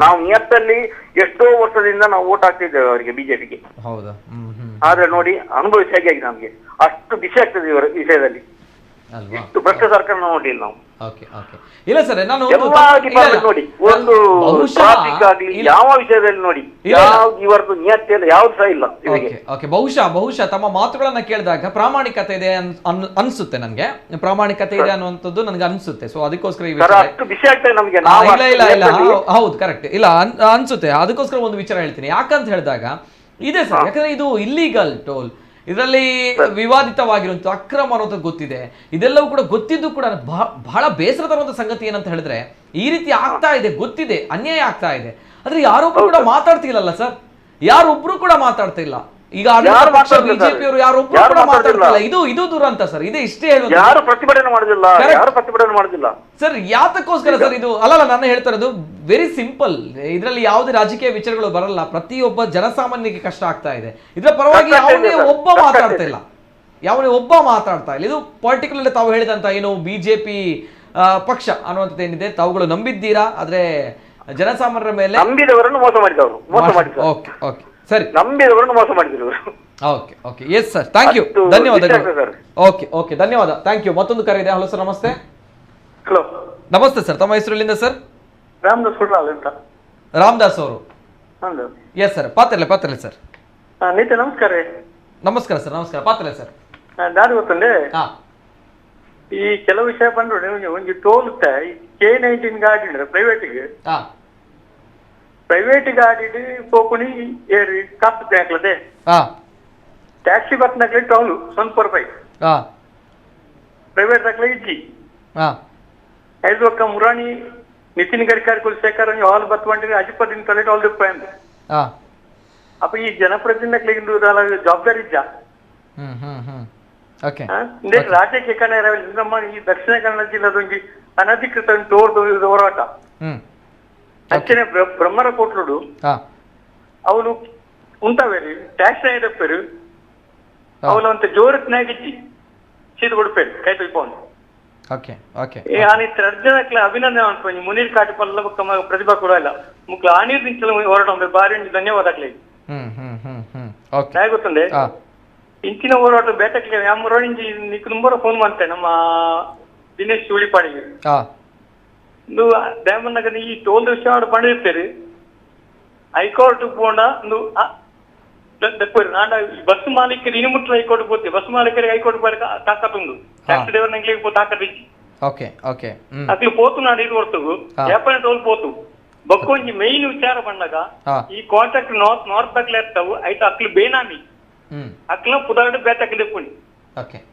ನಾವು ನಿಯತ್ತಲ್ಲಿ ಎಷ್ಟೋ ವರ್ಷದಿಂದ ನಾವು ಓಟ್ ಹಾಕ್ತಿದ್ದೇವೆ ಅವರಿಗೆ, ಬಿಜೆಪಿಗೆ. ಆದ್ರೆ ನೋಡಿ ಅನುಭವಿಸಿ ಹೇಗೆ ನಮ್ಗೆ ಅಷ್ಟು ಬಿಸಿ ಆಗ್ತದೆ ಇವರ ವಿಷಯದಲ್ಲಿ. ಇಷ್ಟು ಭ್ರಷ್ಟ ಸರ್ಕಾರ ನೋಡ್ಲಿಲ್ಲ ನಾವು. ಇಲ್ಲ ಸರ್, ನಾನು ನೋಡಿ, ಒಂದು ಟ್ರಾಫಿಕ್ ಆಗ್ಲಿ, ಯಾವ ವಿಷಯದಲ್ಲಿ ನೋಡಿ, ಇವರದ್ದು ನಿಯತ್ತಿಲ್ಲ, ಯಾವ್ದು ಸಹ ಇಲ್ಲ ಇವರಿಗೆ. ಬಹುಶಃ ತಮ್ಮ ಮಾತುಗಳನ್ನ ಕೇಳಿದಾಗ ಪ್ರಾಮಾಣಿಕತೆ ಇದೆ ಅನ್ಸುತ್ತೆ ನನಗೆ. ಪ್ರಾಮಾಣಿಕತೆ ಇದೆ ಅನ್ನುವಂಥದ್ದು ನನಗೆ ಅನ್ಸುತ್ತೆ. ಸೊ ಅದಕ್ಕೋಸ್ಕರ ಅಷ್ಟು ಬಿಸಿ ಆಗ್ತದೆ ನಮ್ಗೆ. ಇಲ್ಲ, ಹೌದು, ಕರೆಕ್ಟ್. ಇಲ್ಲ ಅನ್ಸುತ್ತೆ. ಅದಕ್ಕೋಸ್ಕರ ಒಂದು ವಿಚಾರ ಹೇಳ್ತೀನಿ. ಯಾಕಂತ ಹೇಳಿದಾಗ ಇದೆ ಸರ್, ಯಾಕಂದ್ರೆ ಇದು ಇಲ್ಲೀಗಲ್ ಟೋಲ್, ಇದರಲ್ಲಿ ವಿವಾದಿತವಾಗಿರುವಂಥ ಅಕ್ರಮ ಅನ್ನೋದು ಗೊತ್ತಿದೆ. ಇದೆಲ್ಲವೂ ಕೂಡ ಗೊತ್ತಿದ್ದು ಕೂಡ ಬಹಳ ಬೇಸರ ತರುವಂಥ ಸಂಗತಿ ಏನಂತ ಹೇಳಿದ್ರೆ, ಈ ರೀತಿ ಆಗ್ತಾ ಇದೆ, ಗೊತ್ತಿದೆ, ಅನ್ಯಾಯ ಆಗ್ತಾ ಇದೆ. ಆದ್ರೆ ಯಾರೊಬ್ರು ಕೂಡ ಮಾತಾಡ್ತಿಲ್ಲಲ್ಲ ಸರ್, ಯಾರೊಬ್ರು ಕೂಡ ಮಾತಾಡ್ತಾ ಇಲ್ಲ. ಈಗ ಬಿಜೆಪಿಯವರು ಯಾರೊಬ್ರು ಕೂಡ ಮಾತಾಡ್ತಿಲ್ಲ. ಇದು ದುರಂತ ಸರ್. ಇದೆ, ಇಷ್ಟೇ ಹೇಳುದು. ಯಾರು ಪ್ರತಿಭಟನೆ ಮಾಡುದಿಲ್ಲ ಸರ್. ಯಾತಕ್ಕೋಸ್ಕರ ಸರ್ ಇದು? ಅಲ್ಲಲ್ಲ, ನಾನು ಹೇಳ್ತಾ ಇರೋದು ವೆರಿ ಸಿಂಪಲ್. ಇದರಲ್ಲಿ ಯಾವುದೇ ರಾಜಕೀಯ ವಿಚಾರಗಳು ಬರಲ್ಲ. ಪ್ರತಿಯೊಬ್ಬ ಜನಸಾಮಾನ್ಯರಿಗೆ ಕಷ್ಟ ಆಗ್ತಾ ಇದೆ. ಇದರ ಪರವಾಗಿ ಯಾವುದೇ ಒಬ್ಬ ಮಾತಾಡ್ತಾ ಇಲ್ಲ. ಇದು ಪರ್ಟಿಕ್ಯುಲರ್ಲಿ ತಾವು ಹೇಳಿದಂತ ಏನು ಬಿಜೆಪಿ ಪಕ್ಷ ಅನ್ನುವಂಥದ್ದು ಏನಿದೆ, ತಾವುಗಳು ನಂಬಿದ್ದೀರಾ. ಆದ್ರೆ ಜನಸಾಮಾನ್ಯರ ಮೇಲೆ ನಂಬಿದವರನ್ನು ಮೋಸ ಮಾಡಿದವರು. ಓಕೆ ಸರಿ, ನಂಬಿದವರನ್ನು ಮೋಸ ಮಾಡಿದ್ರು. Okay yes sir, thank you, ಧನ್ಯವಾದಗಳು. ಓಕೆ ಧನ್ಯವಾದ, ಥ್ಯಾಂಕ್ ಯು. ಮತ್ತೊಂದು ಕರೆ ಇದೆ. ಹಲೋ ಸರ್, ನಮಸ್ತೆ. ಹಲೋ, ನಮಸ್ತೆ ಸರ್, ತಮ್ಮ ಹೆಸರಲ್ಲಿಂದ ಸರ್? ರಾಮದಾಸ್ ಅವರು. ಎಸ್ ಸರ್, ಪಾತ್ರಲೆ ಸರ್. ನಮಸ್ಕಾರ. ನಮಸ್ಕಾರ ಸರ್, ನಮಸ್ಕಾರ. ಪಾತ್ರಲೆ ಸರ್. ದಾರಿ ಗೊತ್ತಂಡೆ ಈ ಕೆಲವು ವಿಷಯ ಬಂದ್ರೆ ಒಂದು ಟೋಲ್ K19 ಗಾಡಿ ಪ್ರೈವೇಟ್ ಗಾಡಿ ಪೋಕುನಿ ಏರಿ ಕಾಪು ಹಾಕ್ಲದೆ ಟ್ಯಾಕ್ಸಿ ಬಸ್ ನಕ್ಲಿ ಟೌನ್ ಸ್ವಲ್ಪ ರೂಪಾಯಿ ಪ್ರೈವೇಟ್ ನಕ್ಲಿ ಇಜ್ಜಿ 5 ಒಕ್ಕ ಮುರಾಣಿ ನಿತಿನ್ ಗಡ್ಕರಿ ಕುಲಶೇಖರ್ ಹಾಲ್ ಬತ್ವಂಟಿ ಅಜಿಪದಿನ ತಲೆ ಹಾಲ್ ರೂಪಾಯಿ ಅಂತ. ಅಪ್ಪ ಈ ಜನಪ್ರತಿನಿಧಿ ಜವಾಬ್ದಾರಿ ಇದ್ದ ರಾಜ್ಯಕ್ಕೆ ನಮ್ಮ ಈ ದಕ್ಷಿಣ ಕನ್ನಡ ಜಿಲ್ಲೆದೊಂದು ಅನಧಿಕೃತ ಹೋರಾಟ ಅಂಚನೆ ಬ್ರಹ್ಮರ ಕೋಟ್ಲುಡು ಅವಳು ಉಂಟಾವೇರಿ ಟ್ಯಾಕ್ಸ್ ಐದಪ್ಪೇರು ಅವಳು ಅಂತ ಜೋರತ್ನಾಗಿಚ್ಚಿ ಸೀದು ಕೊಡ್ಪೇರು ಕೈ ತುಯ್ಕೊಂಡು ಆನಿತ್ತು ಅರ್ಜನಕ್ಲ ಅಭಿನಂದನೆ ಮಾಡ್ಕೊಂಡು ಮುನೀರ್ ಕಾಟಿಪಲ್ಲ ಪ್ರತಿಭಾ ಕೂಡ ಇಲ್ಲ ಮುಕ್ಲ ಆನೀರ್ ನಿಂಚಲ ಹೋರಾಟ ಬಾರಿ ಧನ್ಯವಾದಕ್ಲೆ ಗೊತ್ತಂದೆ ಇಂಚಿನ ಹೋರಾಟ ಬೇಟಕ್ಕೆ ಯಾಮೂರಿಂಜಿ ನಿಕ್ಕು ನಂಬರ್ ಫೋನ್ ಮಾಡ್ತೇನೆ ನಮ್ಮ ದಿನೇಶ್ ಉಳಿಪಾಡಿಗೆ ಡ್ಯಾಮನ್ನಗ ಈ ಟೋಲ್ ವಿಷಯ ಪಂಡಿರ್ತೀರಿ ಹೈಕೋರ್ಟ್ ಪೋಂಡ ನಾಡ ಬಸ್ ಮಾಲೀಕರು ಇನಿಮುಟ್ಲ ಹೈಕೋರ್ಟ್ ಪೋತಿ ಬಸ್ ಮಾಲೀಕರಿಗೆ ಹೈಕೋರ್ಟ್ ಬರಕ ತಾಕತ್ತುಂಡು ಟ್ಯಾಕ್ಸಿ ಡ್ರೈವರ್ ನಂಗೆ ತಾಕತ್ತಿಚ್ಚಿ ಅಕ್ಲು ಪೋತು ನಾಡು ಇದು ಹೊರ್ತುಗು ವ್ಯಾಪಾರ ಟೋಲ್ ಪೋತು ಬಕ್ಕೊಂಜಿ ಮೈನ್ ವಿಚಾರ ಬಂದಾಗ ಈ ಕಾಂಟ್ರಾಕ್ಟ್ ನಾರ್ತ್ ಆಗ್ಲೇ ಇರ್ತಾವು ಐತ ಅಕ್ಲು ಬೇನಾಮಿ ಅಕ್ಲ ಪುದಾಡು ಬೇತಕ್ಕೆ ದೆಪ್ಪುನಿ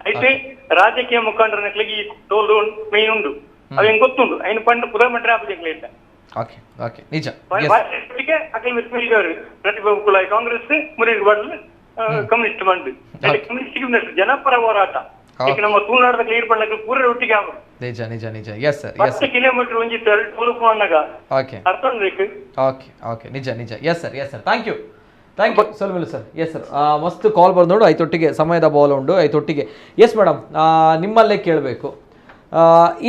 అయితే రాజకీయ ముఖండరనకి ఈ టోల్ మెయిన్ ఉండు అవి ఇంకొత్తుండు ఆయన పండు పుదమంటే ఆపజెక్ట్ లేదు ఓకే ఓకే నిజ వాటికే అక్కడ మిస్మిల్ గారు ప్రతిపక్ష కాంగ్రెస్ మురీర్ వాళ్ళు ಕಮ್ಯುನಿಸ್ಟ್ ಬಂದು ಕಮ್ಯುನಿಸ್ಟ್ ಜನಪರ ಹೋರಾಟ ಈಗ ನಮ್ಮ ತುಳುನಾಡದ ಕ್ಲಿಯರ್ பண்ணಕ್ಕೆ ಪೂರ ಒಟ್ಟಿಗೆ ಆಗ ನಿಜ ನಿಜ ನಿಜ ಎಸ್ ಸರ್ 10 ಕಿಲೋಮೀಟರ್ ಒಂಜಿ ಟೋಲ್ ಪೋಂಡಾಗ ಓಕೆ ಅರ್ಥ ಬೇಕು ಓಕೆ ಓಕೆ ನಿಜ ನಿಜ ಎಸ್ ಸರ್ ಥ್ಯಾಂಕ್ ಯು ಸಲ್ಮಿಲು ಸರ್ ಎಸ್ ಸರ್ ಮಸ್ತ್ ಕಾಲ್ ಬಂದು ನೋಡು ಐತೊಟ್ಟಿಗೆ ಸಮಯದ ಬಾಲ್ ಉಂಡು ಐತೊಟ್ಟಿಗೆ ಎಸ್ ಮೇಡಮ್ ನಿಮ್ಮಲ್ಲೇ ಕೇಳಬೇಕು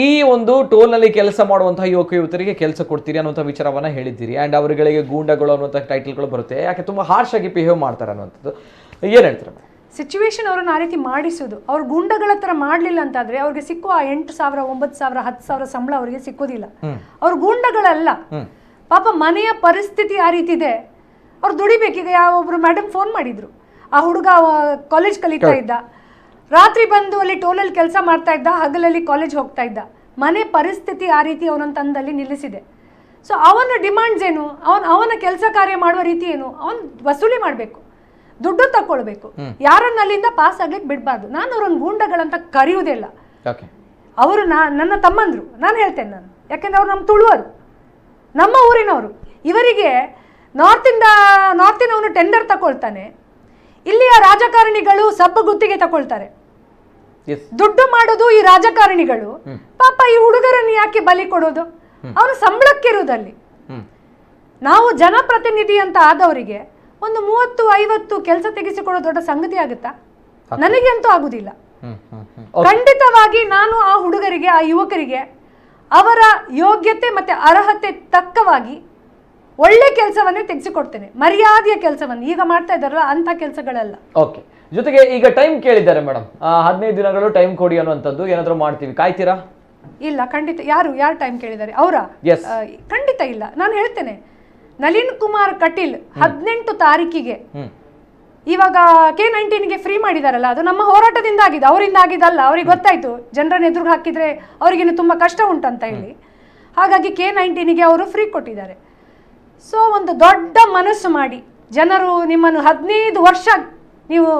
ಈ ಒಂದು ಟೋಲ್ನಲ್ಲಿ ಕೆಲಸ ಮಾಡುವಂತಹ ಯುವಕ ಯುವತಿಯರಿಗೆ ಕೆಲಸ ಕೊಡ್ತೀರಿ ಅನ್ನುವಂಥ ವಿಚಾರವನ್ನು ಹೇಳಿದ್ದೀರಿ ಆ್ಯಂಡ್ ಅವರುಗಳಿಗೆ ಗೂಂಡಗಳು ಅನ್ನುವಂಥ ಟೈಟಲ್ಗಳು ಬರುತ್ತೆ ಯಾಕೆ ತುಂಬ ಹಾರ್ಶ್ ಆಗಿ ಬಿಹೇವ್ ಮಾಡ್ತಾರೆ ಅನ್ನುವಂಥದ್ದು ಏನು ಹೇಳ್ತಾರೆ ಸಿಚುವೇಶನ್ ಅವ್ರನ್ನ ಆ ರೀತಿ ಮಾಡಿಸೋದು ಅವ್ರು ಗೂಂಡಗಳ ಥರ ಮಾಡಲಿಲ್ಲ ಅಂತಾದ್ರೆ ಅವ್ರಿಗೆ ಸಿಕ್ಕುವ 8,000 9,000 10,000 ಸಂಬಳ ಅವರಿಗೆ ಸಿಕ್ಕೋದಿಲ್ಲ ಅವ್ರು ಗೂಂಡಗಳಲ್ಲ ಪಾಪ ಮನೆಯ ಪರಿಸ್ಥಿತಿ ಆ ರೀತಿ ಇದೆ ಅವ್ರು ದುಡಿಬೇಕೀಗ ಒಬ್ರು ಮೇಡಮ್ ಫೋನ್ ಮಾಡಿದ್ರು ಆ ಹುಡುಗ ಕಾಲೇಜ್ ಕಲಿತಾ ಇದ್ದ ರಾತ್ರಿ ಬಂದು ಅಲ್ಲಿ ಟೋಲಲ್ಲಿ ಕೆಲಸ ಮಾಡ್ತಾ ಇದ್ದ ಹಗಲಲ್ಲಿ ಕಾಲೇಜ್ ಹೋಗ್ತಾ ಇದ್ದ ಮನೆ ಪರಿಸ್ಥಿತಿ ಆ ರೀತಿ ಅವನ ತಂದಲ್ಲಿ ನಿಲ್ಲಿಸಿದೆ ಸೊ ಅವನ ಡಿಮಾಂಡ್ಸ್ ಏನು ಅವನ ಕೆಲಸ ಕಾರ್ಯ ಮಾಡುವ ರೀತಿ ಏನು ಅವನು ವಸೂಲಿ ಮಾಡಬೇಕು ದುಡ್ಡು ತಗೊಳ್ಬೇಕು ಯಾರನ್ನ ಅಲ್ಲಿಂದ ಪಾಸ್ ಆಗ್ಲಿಕ್ಕೆ ಬಿಡಬಾರ್ದು ನಾನು ಅವ್ರನ್ನ ಗೂಂಡಗಳಂತ ಕರೆಯುವುದಿಲ್ಲ ಅವರು ನನ್ನ ತಮ್ಮಂದ್ರು ನಾನು ಹೇಳ್ತೇನೆ ನಾನು ಯಾಕೆಂದ್ರೆ ಅವ್ರು ನಮ್ಮ ತುಳುವರು ನಮ್ಮ ಊರಿನವರು ಇವರಿಗೆ ನಾರ್ತಿನವನು ಟೆಂಡರ್ ತಗೊಳ್ತಾನೆ ಇಲ್ಲಿಯ ರಾಜಕಾರಣಿಗಳು ಸಬ್ಬು ಗುತ್ತಿಗೆ ತಗೊಳ್ತಾರೆ ದುಡ್ಡು ಮಾಡೋದು ಈ ರಾಜಕಾರಣಿಗಳು ಪಾಪ ಈ ಹುಡುಗರನ್ನು ಯಾಕೆ ಬಲಿ ಕೊಡೋದು ಅವನು ಸಂಬಳಕ್ಕಿರುವುದಲ್ಲಿ ನಾವು ಜನಪ್ರತಿನಿಧಿ ಅಂತ ಆದವರಿಗೆ ಒಂದು 30-50 ಕೆಲಸ ತೆಗೆಸಿಕೊಡೋ ದೊಡ್ಡ ಸಂಗತಿ ಆಗುತ್ತಾ ನನಗೆ ಅಂತೂ ಆಗುದಿಲ್ಲ ಖಂಡಿತವಾಗಿ ನಾನು ಆ ಹುಡುಗರಿಗೆ ಆ ಯುವಕರಿಗೆ ಅವರ ಯೋಗ್ಯತೆ ಮತ್ತೆ ಅರ್ಹತೆ ತಕ್ಕವಾಗಿ ಒಳ್ಳೆ ಕೆಲಸವನ್ನೇ ತೆಗೆಸಿಕೊಡ್ತೇನೆ ಮರ್ಯಾದೆಯ ಕೆಲಸವನ್ನು ಈಗ ಮಾಡ್ತಾ ಇದ್ದಾರಲ್ಲ ಅಂತ ಕೆಲಸಗಳಲ್ಲ ಓಕೆ ಜೊತೆಗೆ ಈಗ ಟೈಮ್ ಕೇಳಿದ್ದಾರೆ ಮೇಡಮ್ 15 ದಿನಗಳು ಟೈಮ್ ಕೊಡಿ ಅನ್ನುವಂಥದ್ದು ಏನಾದರೂ ಮಾಡ್ತೀವಿ ಕಾಯ್ತೀರಾ ಇಲ್ಲ ಖಂಡಿತ ಯಾರು ಟೈಮ್ ಕೇಳಿದ್ದಾರೆ ಅವರ ಖಂಡಿತ ಇಲ್ಲ ನಾನು ಹೇಳ್ತೇನೆ ನಳಿನ್ ಕುಮಾರ್ ಕಟೀಲ್ 18 ತಾರೀಕಿಗೆ ಇವಾಗ K-19 ಫ್ರೀ ಮಾಡಿದಾರಲ್ಲ ಅದು ನಮ್ಮ ಹೋರಾಟದಿಂದ ಆಗಿದೆ ಅವರಿಂದ ಆಗಿದ್ದಲ್ಲ ಅವ್ರಿಗೆ ಗೊತ್ತಾಯ್ತು ಜನರನ್ನ ಎದುರು ಹಾಕಿದ್ರೆ ಅವ್ರಿಗೇನು ತುಂಬಾ ಕಷ್ಟ ಉಂಟಂತ ಹೇಳಿ ಹಾಗಾಗಿ K-19 ಅವರು ಫ್ರೀ ಕೊಟ್ಟಿದ್ದಾರೆ ಸೊ ಒಂದು ದೊಡ್ಡ ಮನಸ್ಸು ಮಾಡಿ ಜನರು ನಿಮ್ಮನ್ನು 15 ವರ್ಷ ನೀವು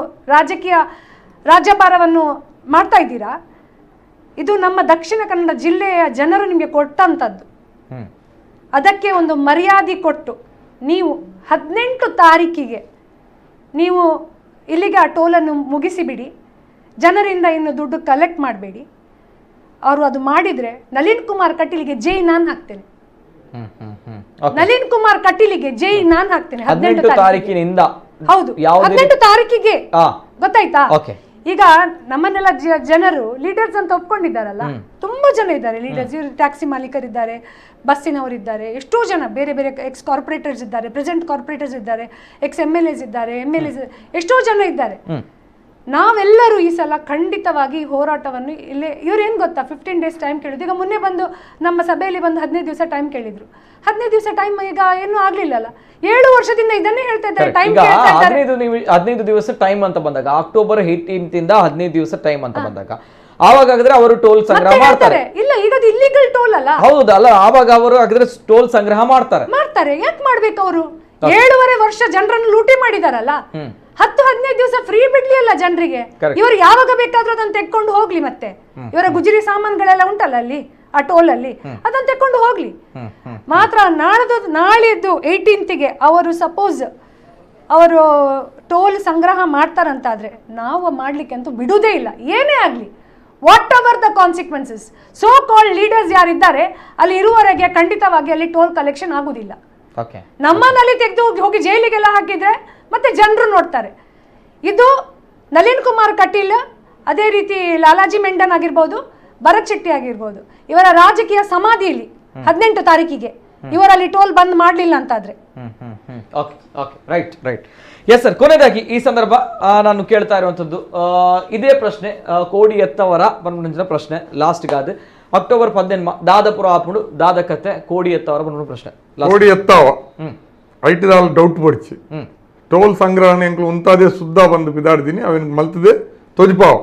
ರಾಜ್ಯಭಾರವನ್ನು ಮಾಡ್ತಾ ಇದ್ದೀರಾ ಇದು ನಮ್ಮ ದಕ್ಷಿಣ ಕನ್ನಡ ಜಿಲ್ಲೆಯ ಜನರು ನಿಮಗೆ ಕೊಟ್ಟಂಥದ್ದು ಅದಕ್ಕೆ ಒಂದು ಮರ್ಯಾದೆ ಕೊಟ್ಟು ನೀವು 18 ತಾರೀಕಿಗೆ ನೀವು ಇಲ್ಲಿಗೆ ಆ ಟೋಲನ್ನು ಮುಗಿಸಿಬಿಡಿ ಜನರಿಂದ ಇನ್ನು ದುಡ್ಡು ಕಲೆಕ್ಟ್ ಮಾಡಬೇಡಿ ಅವರು ಅದು ಮಾಡಿದರೆ ನಳಿನ್ ಕುಮಾರ್ ಕಟೀಲ್ಗೆ ಜೈ ನಾನು ಹಾಕ್ತೇನೆ ನಳಿನ್ ಕುಮಾರ್ ಕಟೀಲಿಗೆ ಜೈ ನಾನು ಹಾಕ್ತೇನೆ 18 ತಾರೀಕಿನಿಂದ ಹೌದು 18 ತಾರೀಕಿಗೆ ಗೊತ್ತಾಯ್ತಾ ಈಗ ನಮ್ಮನ್ನೆಲ್ಲ ಜನರು ಲೀಡರ್ಸ್ ಅಂತ ಒಪ್ಕೊಂಡಿದ್ದಾರಲ್ಲ ತುಂಬಾ ಜನ ಇದ್ದಾರೆ ಲೀಡರ್ಸ್ ಟ್ಯಾಕ್ಸಿ ಮಾಲೀಕರಿದ್ದಾರೆ ಬಸ್ಸಿನವರಿದ್ದಾರೆ ಎಷ್ಟೋ ಜನ ಬೇರೆ ಬೇರೆ ಎಕ್ಸ್ ಕಾರ್ಪೊರೇಟರ್ಸ್ ಇದ್ದಾರೆ ಪ್ರೆಸೆಂಟ್ ಕಾರ್ಪೊರೇಟರ್ಸ್ ಇದ್ದಾರೆ ಎಕ್ಸ್ MLAs ಇದ್ದಾರೆ MLAs ಎಷ್ಟೋ ಜನ ಇದ್ದಾರೆ ನಾವೆಲ್ಲರೂ ಈ ಸಲ ಖಂಡಿತವಾಗಿ ಹೋರಾಟವನ್ನು ಇಲ್ಲೇ ಇವ್ರು ಏನು ಗೊತ್ತಾ 15 days ಟೈಮ್ ಕೇಳಿದ್ರು ಈಗ ಮೊನ್ನೆ ಬಂದು ನಮ್ಮ ಸಭೆಯಲ್ಲಿ ಬಂದು 15 ದಿವಸ ಟೈಮ್ ಕೇಳಿದ್ರು 15 ದಿವಸ ಟೈಮ್ ಈಗ ಏನೂ ಆಗ್ಲಿಲ್ಲಲ್ಲ 7 ವರ್ಷದಿಂದ ಇದನ್ನೇ ಹೇಳ್ತಾ ಇದ್ದಾರೆ ಟೈಮ್ ಕೇಳ್ತಾ ಇದ್ದಾರೆ 15 ದಿವಸ ಟೈಮ್ ಅಂತ ಬಂದಾಗ ಅಕ್ಟೋಬರ್ 18 ಇಂದ 15 ದಿವಸ ಟೈಮ್ ಅಂತ ಬಂದಾಗ ಆವಾಗ ಆಗಿದ್ರೆ ಅವರು ಟೋಲ್ ಸಂಗ್ರಹ ಮಾಡ್ತಾರೆ ಇಲ್ಲ ಈಗ ಅದು ಇಲ್ಲಿಗಲ್ ಟೋಲ್ ಅಲ್ಲ ಹೌದು ಅಲ್ಲ ಆವಾಗ ಅವರು ಆಗಿದ್ರೆ ಟೋಲ್ ಸಂಗ್ರಹ ಮಾಡ್ತಾರೆ ಯಾಕೆ ಮಾಡ್ಬೇಕು ಅವರು 7.5 ವರ್ಷ ಜನರನ್ನು ಲೂಟಿ ಮಾಡಿದಾರಲ್ಲ 10-15 ದಿವಸ ಫ್ರೀ ಬಿಡ್ಲಿ ಅಲ್ಲ ಜನರಿಗೆ ಇವರು ಯಾವಾಗ ಬೇಕಾದ್ರೂ ಅದನ್ನ ತೆಕ್ಕೊಂಡು ಹೋಗ್ಲಿ ಮತ್ತೆ ಇವರ ಗುಜರಿ ಸಾಮಾನುಗಳೆಲ್ಲ ಉಂಟಲ್ಲ ಅಲ್ಲಿ ಆ ಟೋಲ್ ಅಲ್ಲಿ ಅದನ್ನ ತೆಕ್ಕೊಂಡು ಹೋಗ್ಲಿ ಮಾತ್ರ ನಾಳಿದ್ದು 18ಗೆ ಅವರು ಸಪೋಸ್ ಅವರು ಟೋಲ್ ಸಂಗ್ರಹ ಮಾಡ್ತಾರಂತಾದ್ರೆ ನಾವು ಮಾಡ್ಲಿಕ್ಕೆ ಅಂತೂ ಬಿಡುವುದೇ ಇಲ್ಲ ಏನೇ ಆಗ್ಲಿ what ever the consequences so called leaders ಯಾರಿದ್ದಾರೆ ಅಲ್ಲಿ ಇರುವವರೆಗೆ ಖಂಡಿತವಾಗಿ ಅಲ್ಲಿ ಟೋಲ್ ಕಲೆಕ್ಷನ್ ಆಗುದಿಲ್ಲ ನಮ್ಮನಲ್ಲಿ ತೆಗೆದು ಹೋಗಿ ಜೈಲಿಗೆಲ್ಲ ಹಾಕಿದ್ರೆ ಮತ್ತೆ ಜನರು ನೋಡ್ತಾರೆ ಇದು ನಳಿನ್ ಕುಮಾರ್ ಕಟೀಲ್ ಅದೇ ರೀತಿ ಲಾಲಾಜಿ ಮೆಂಡನ್ ಆಗಿರ್ಬೋದು ಭರತ್ ಶೆಟ್ಟಿ ಆಗಿರ್ಬೋದು ಇವರ ರಾಜಕೀಯ ಸಮಾಧಿಯಲ್ಲಿ 18 ತಾರೀಕಿಗೆ ಇವರಲ್ಲಿ ಟೋಲ್ ಬಂದ್ ಮಾಡಲಿಲ್ಲ ಅಂತಾದ್ರೆ ರೈಟ್ ಎಸ್ ಸರ್ ಕೊನೆಯದಾಗಿ ಈ ಸಂದರ್ಭ ನಾನು ಕೇಳ್ತಾ ಇರುವಂತದ್ದು ಇದೇ ಪ್ರಶ್ನೆ ಕೋಡಿ ಎತ್ತವರ ಬಂದ ಪ್ರಶ್ನೆ ಲಾಸ್ಟ್ ಗಾದ ಅಕ್ಟೋಬರ್ 18 ದಾದಪುರ ಆಪುಡು ದಾದ ಕತೆ ಕೋಡಿ ಎತ್ತವರ ಬಂದ ಪ್ರಶ್ನೆ ಕೋಡಿ ಎತ್ತವ ಐಟಿ ದಾಲ್ ಡೌಟ್ ಪಡಿಸಿ ಟೋಲ್ ಸಂಗ್ರಹಣೆ ಉಂತಾದೆ ಸುದ್ದ ಬಂದು ಬಿದಾಡ್ತೀನಿ ಅವನ್ ಮಲ್ತದೆ ತೊಜಿಪಾವ್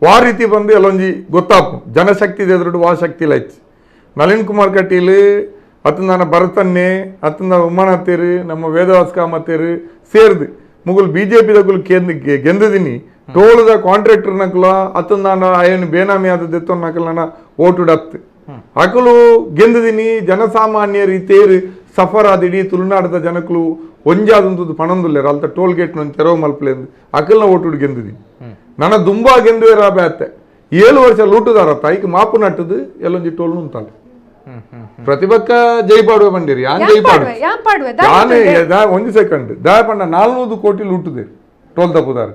ವಾ ರೀತಿ ಬಂದು ಎಲ್ಲೊಂಜಿ ಗೊತ್ತಾಪು ಜನಶಕ್ತಿ ಎದುರು ವಾ ಶಕ್ತಿ ಲೈಚ್ ನಳಿನ್ ಕುಮಾರ್ ಕಟೀಲ್ ಅತನ ಭರತನ್ನೇ ಅತನ ಉಮಾನತ್ತೇರು ನಮ್ಮ ವೇದವಾಸ್ ಕಾಮತ್ತೇರು ಸೇರ್ದು ಮುಗುಲ್ ಬಿಜೆಪಿ ದಗುಲು ಗೆಂದದಿನಿ ಟೋಲ್ದ ಕಾಂಟ್ರಾಕ್ಟರ್ ನಕಲ ಅತ್ತಂದಾಂಡ ಅಯ್ಯನ ಬೇನಾಮಿ ಆದದ್ದು ಎತ್ತೋ ನಕಲನ ಓಟುಡತ್ತು ಅಕಲು ಗೆಂದದಿನಿ ಜನಸಾಮಾನ್ಯರು ತೇರು ಸಫರ್ ಆದಿಡಿ ತುಳುನಾಡದ ಜನಕಲು ಒಂಜಾದಂತದ್ದು ಪಣಂದುಲ್ಲೇರು ಅಲ್ತ ಟೋಲ್ ಗೇಟ್ ನ ತೆರವು ಮಲ್ಪಲೆಂದು ಅಕಲ್ನ ಓಟುಡು ಗೆಂದದಿನಿ ನನ್ನ ದುಂಬಾ ಗೆಂದುವೇರ ಬ್ಯಾತೆ 7 ವರ್ಷ ಲೂಟುದಾರತ್ತ ಐಕ್ ಮಾಪು ನಟ್ಟದು ಎಲ್ಲೊಂಜಿ ಟೋಲ್ ಉಂತಾಳೆ ಪ್ರತಿಪಕ್ಕ ಜೈಪಾಡುವೆ ಬಂದಿರಿ ಯಾನ್ ಜೈಪಾಡು ಒಂದು ಸೆಕೆಂಡ್ ದಯ ಪಂಡ 400 ಕೋಟಿ ಲೂಟುದೆ ಟೋಲ್ ತಪ್ಪುದಾರ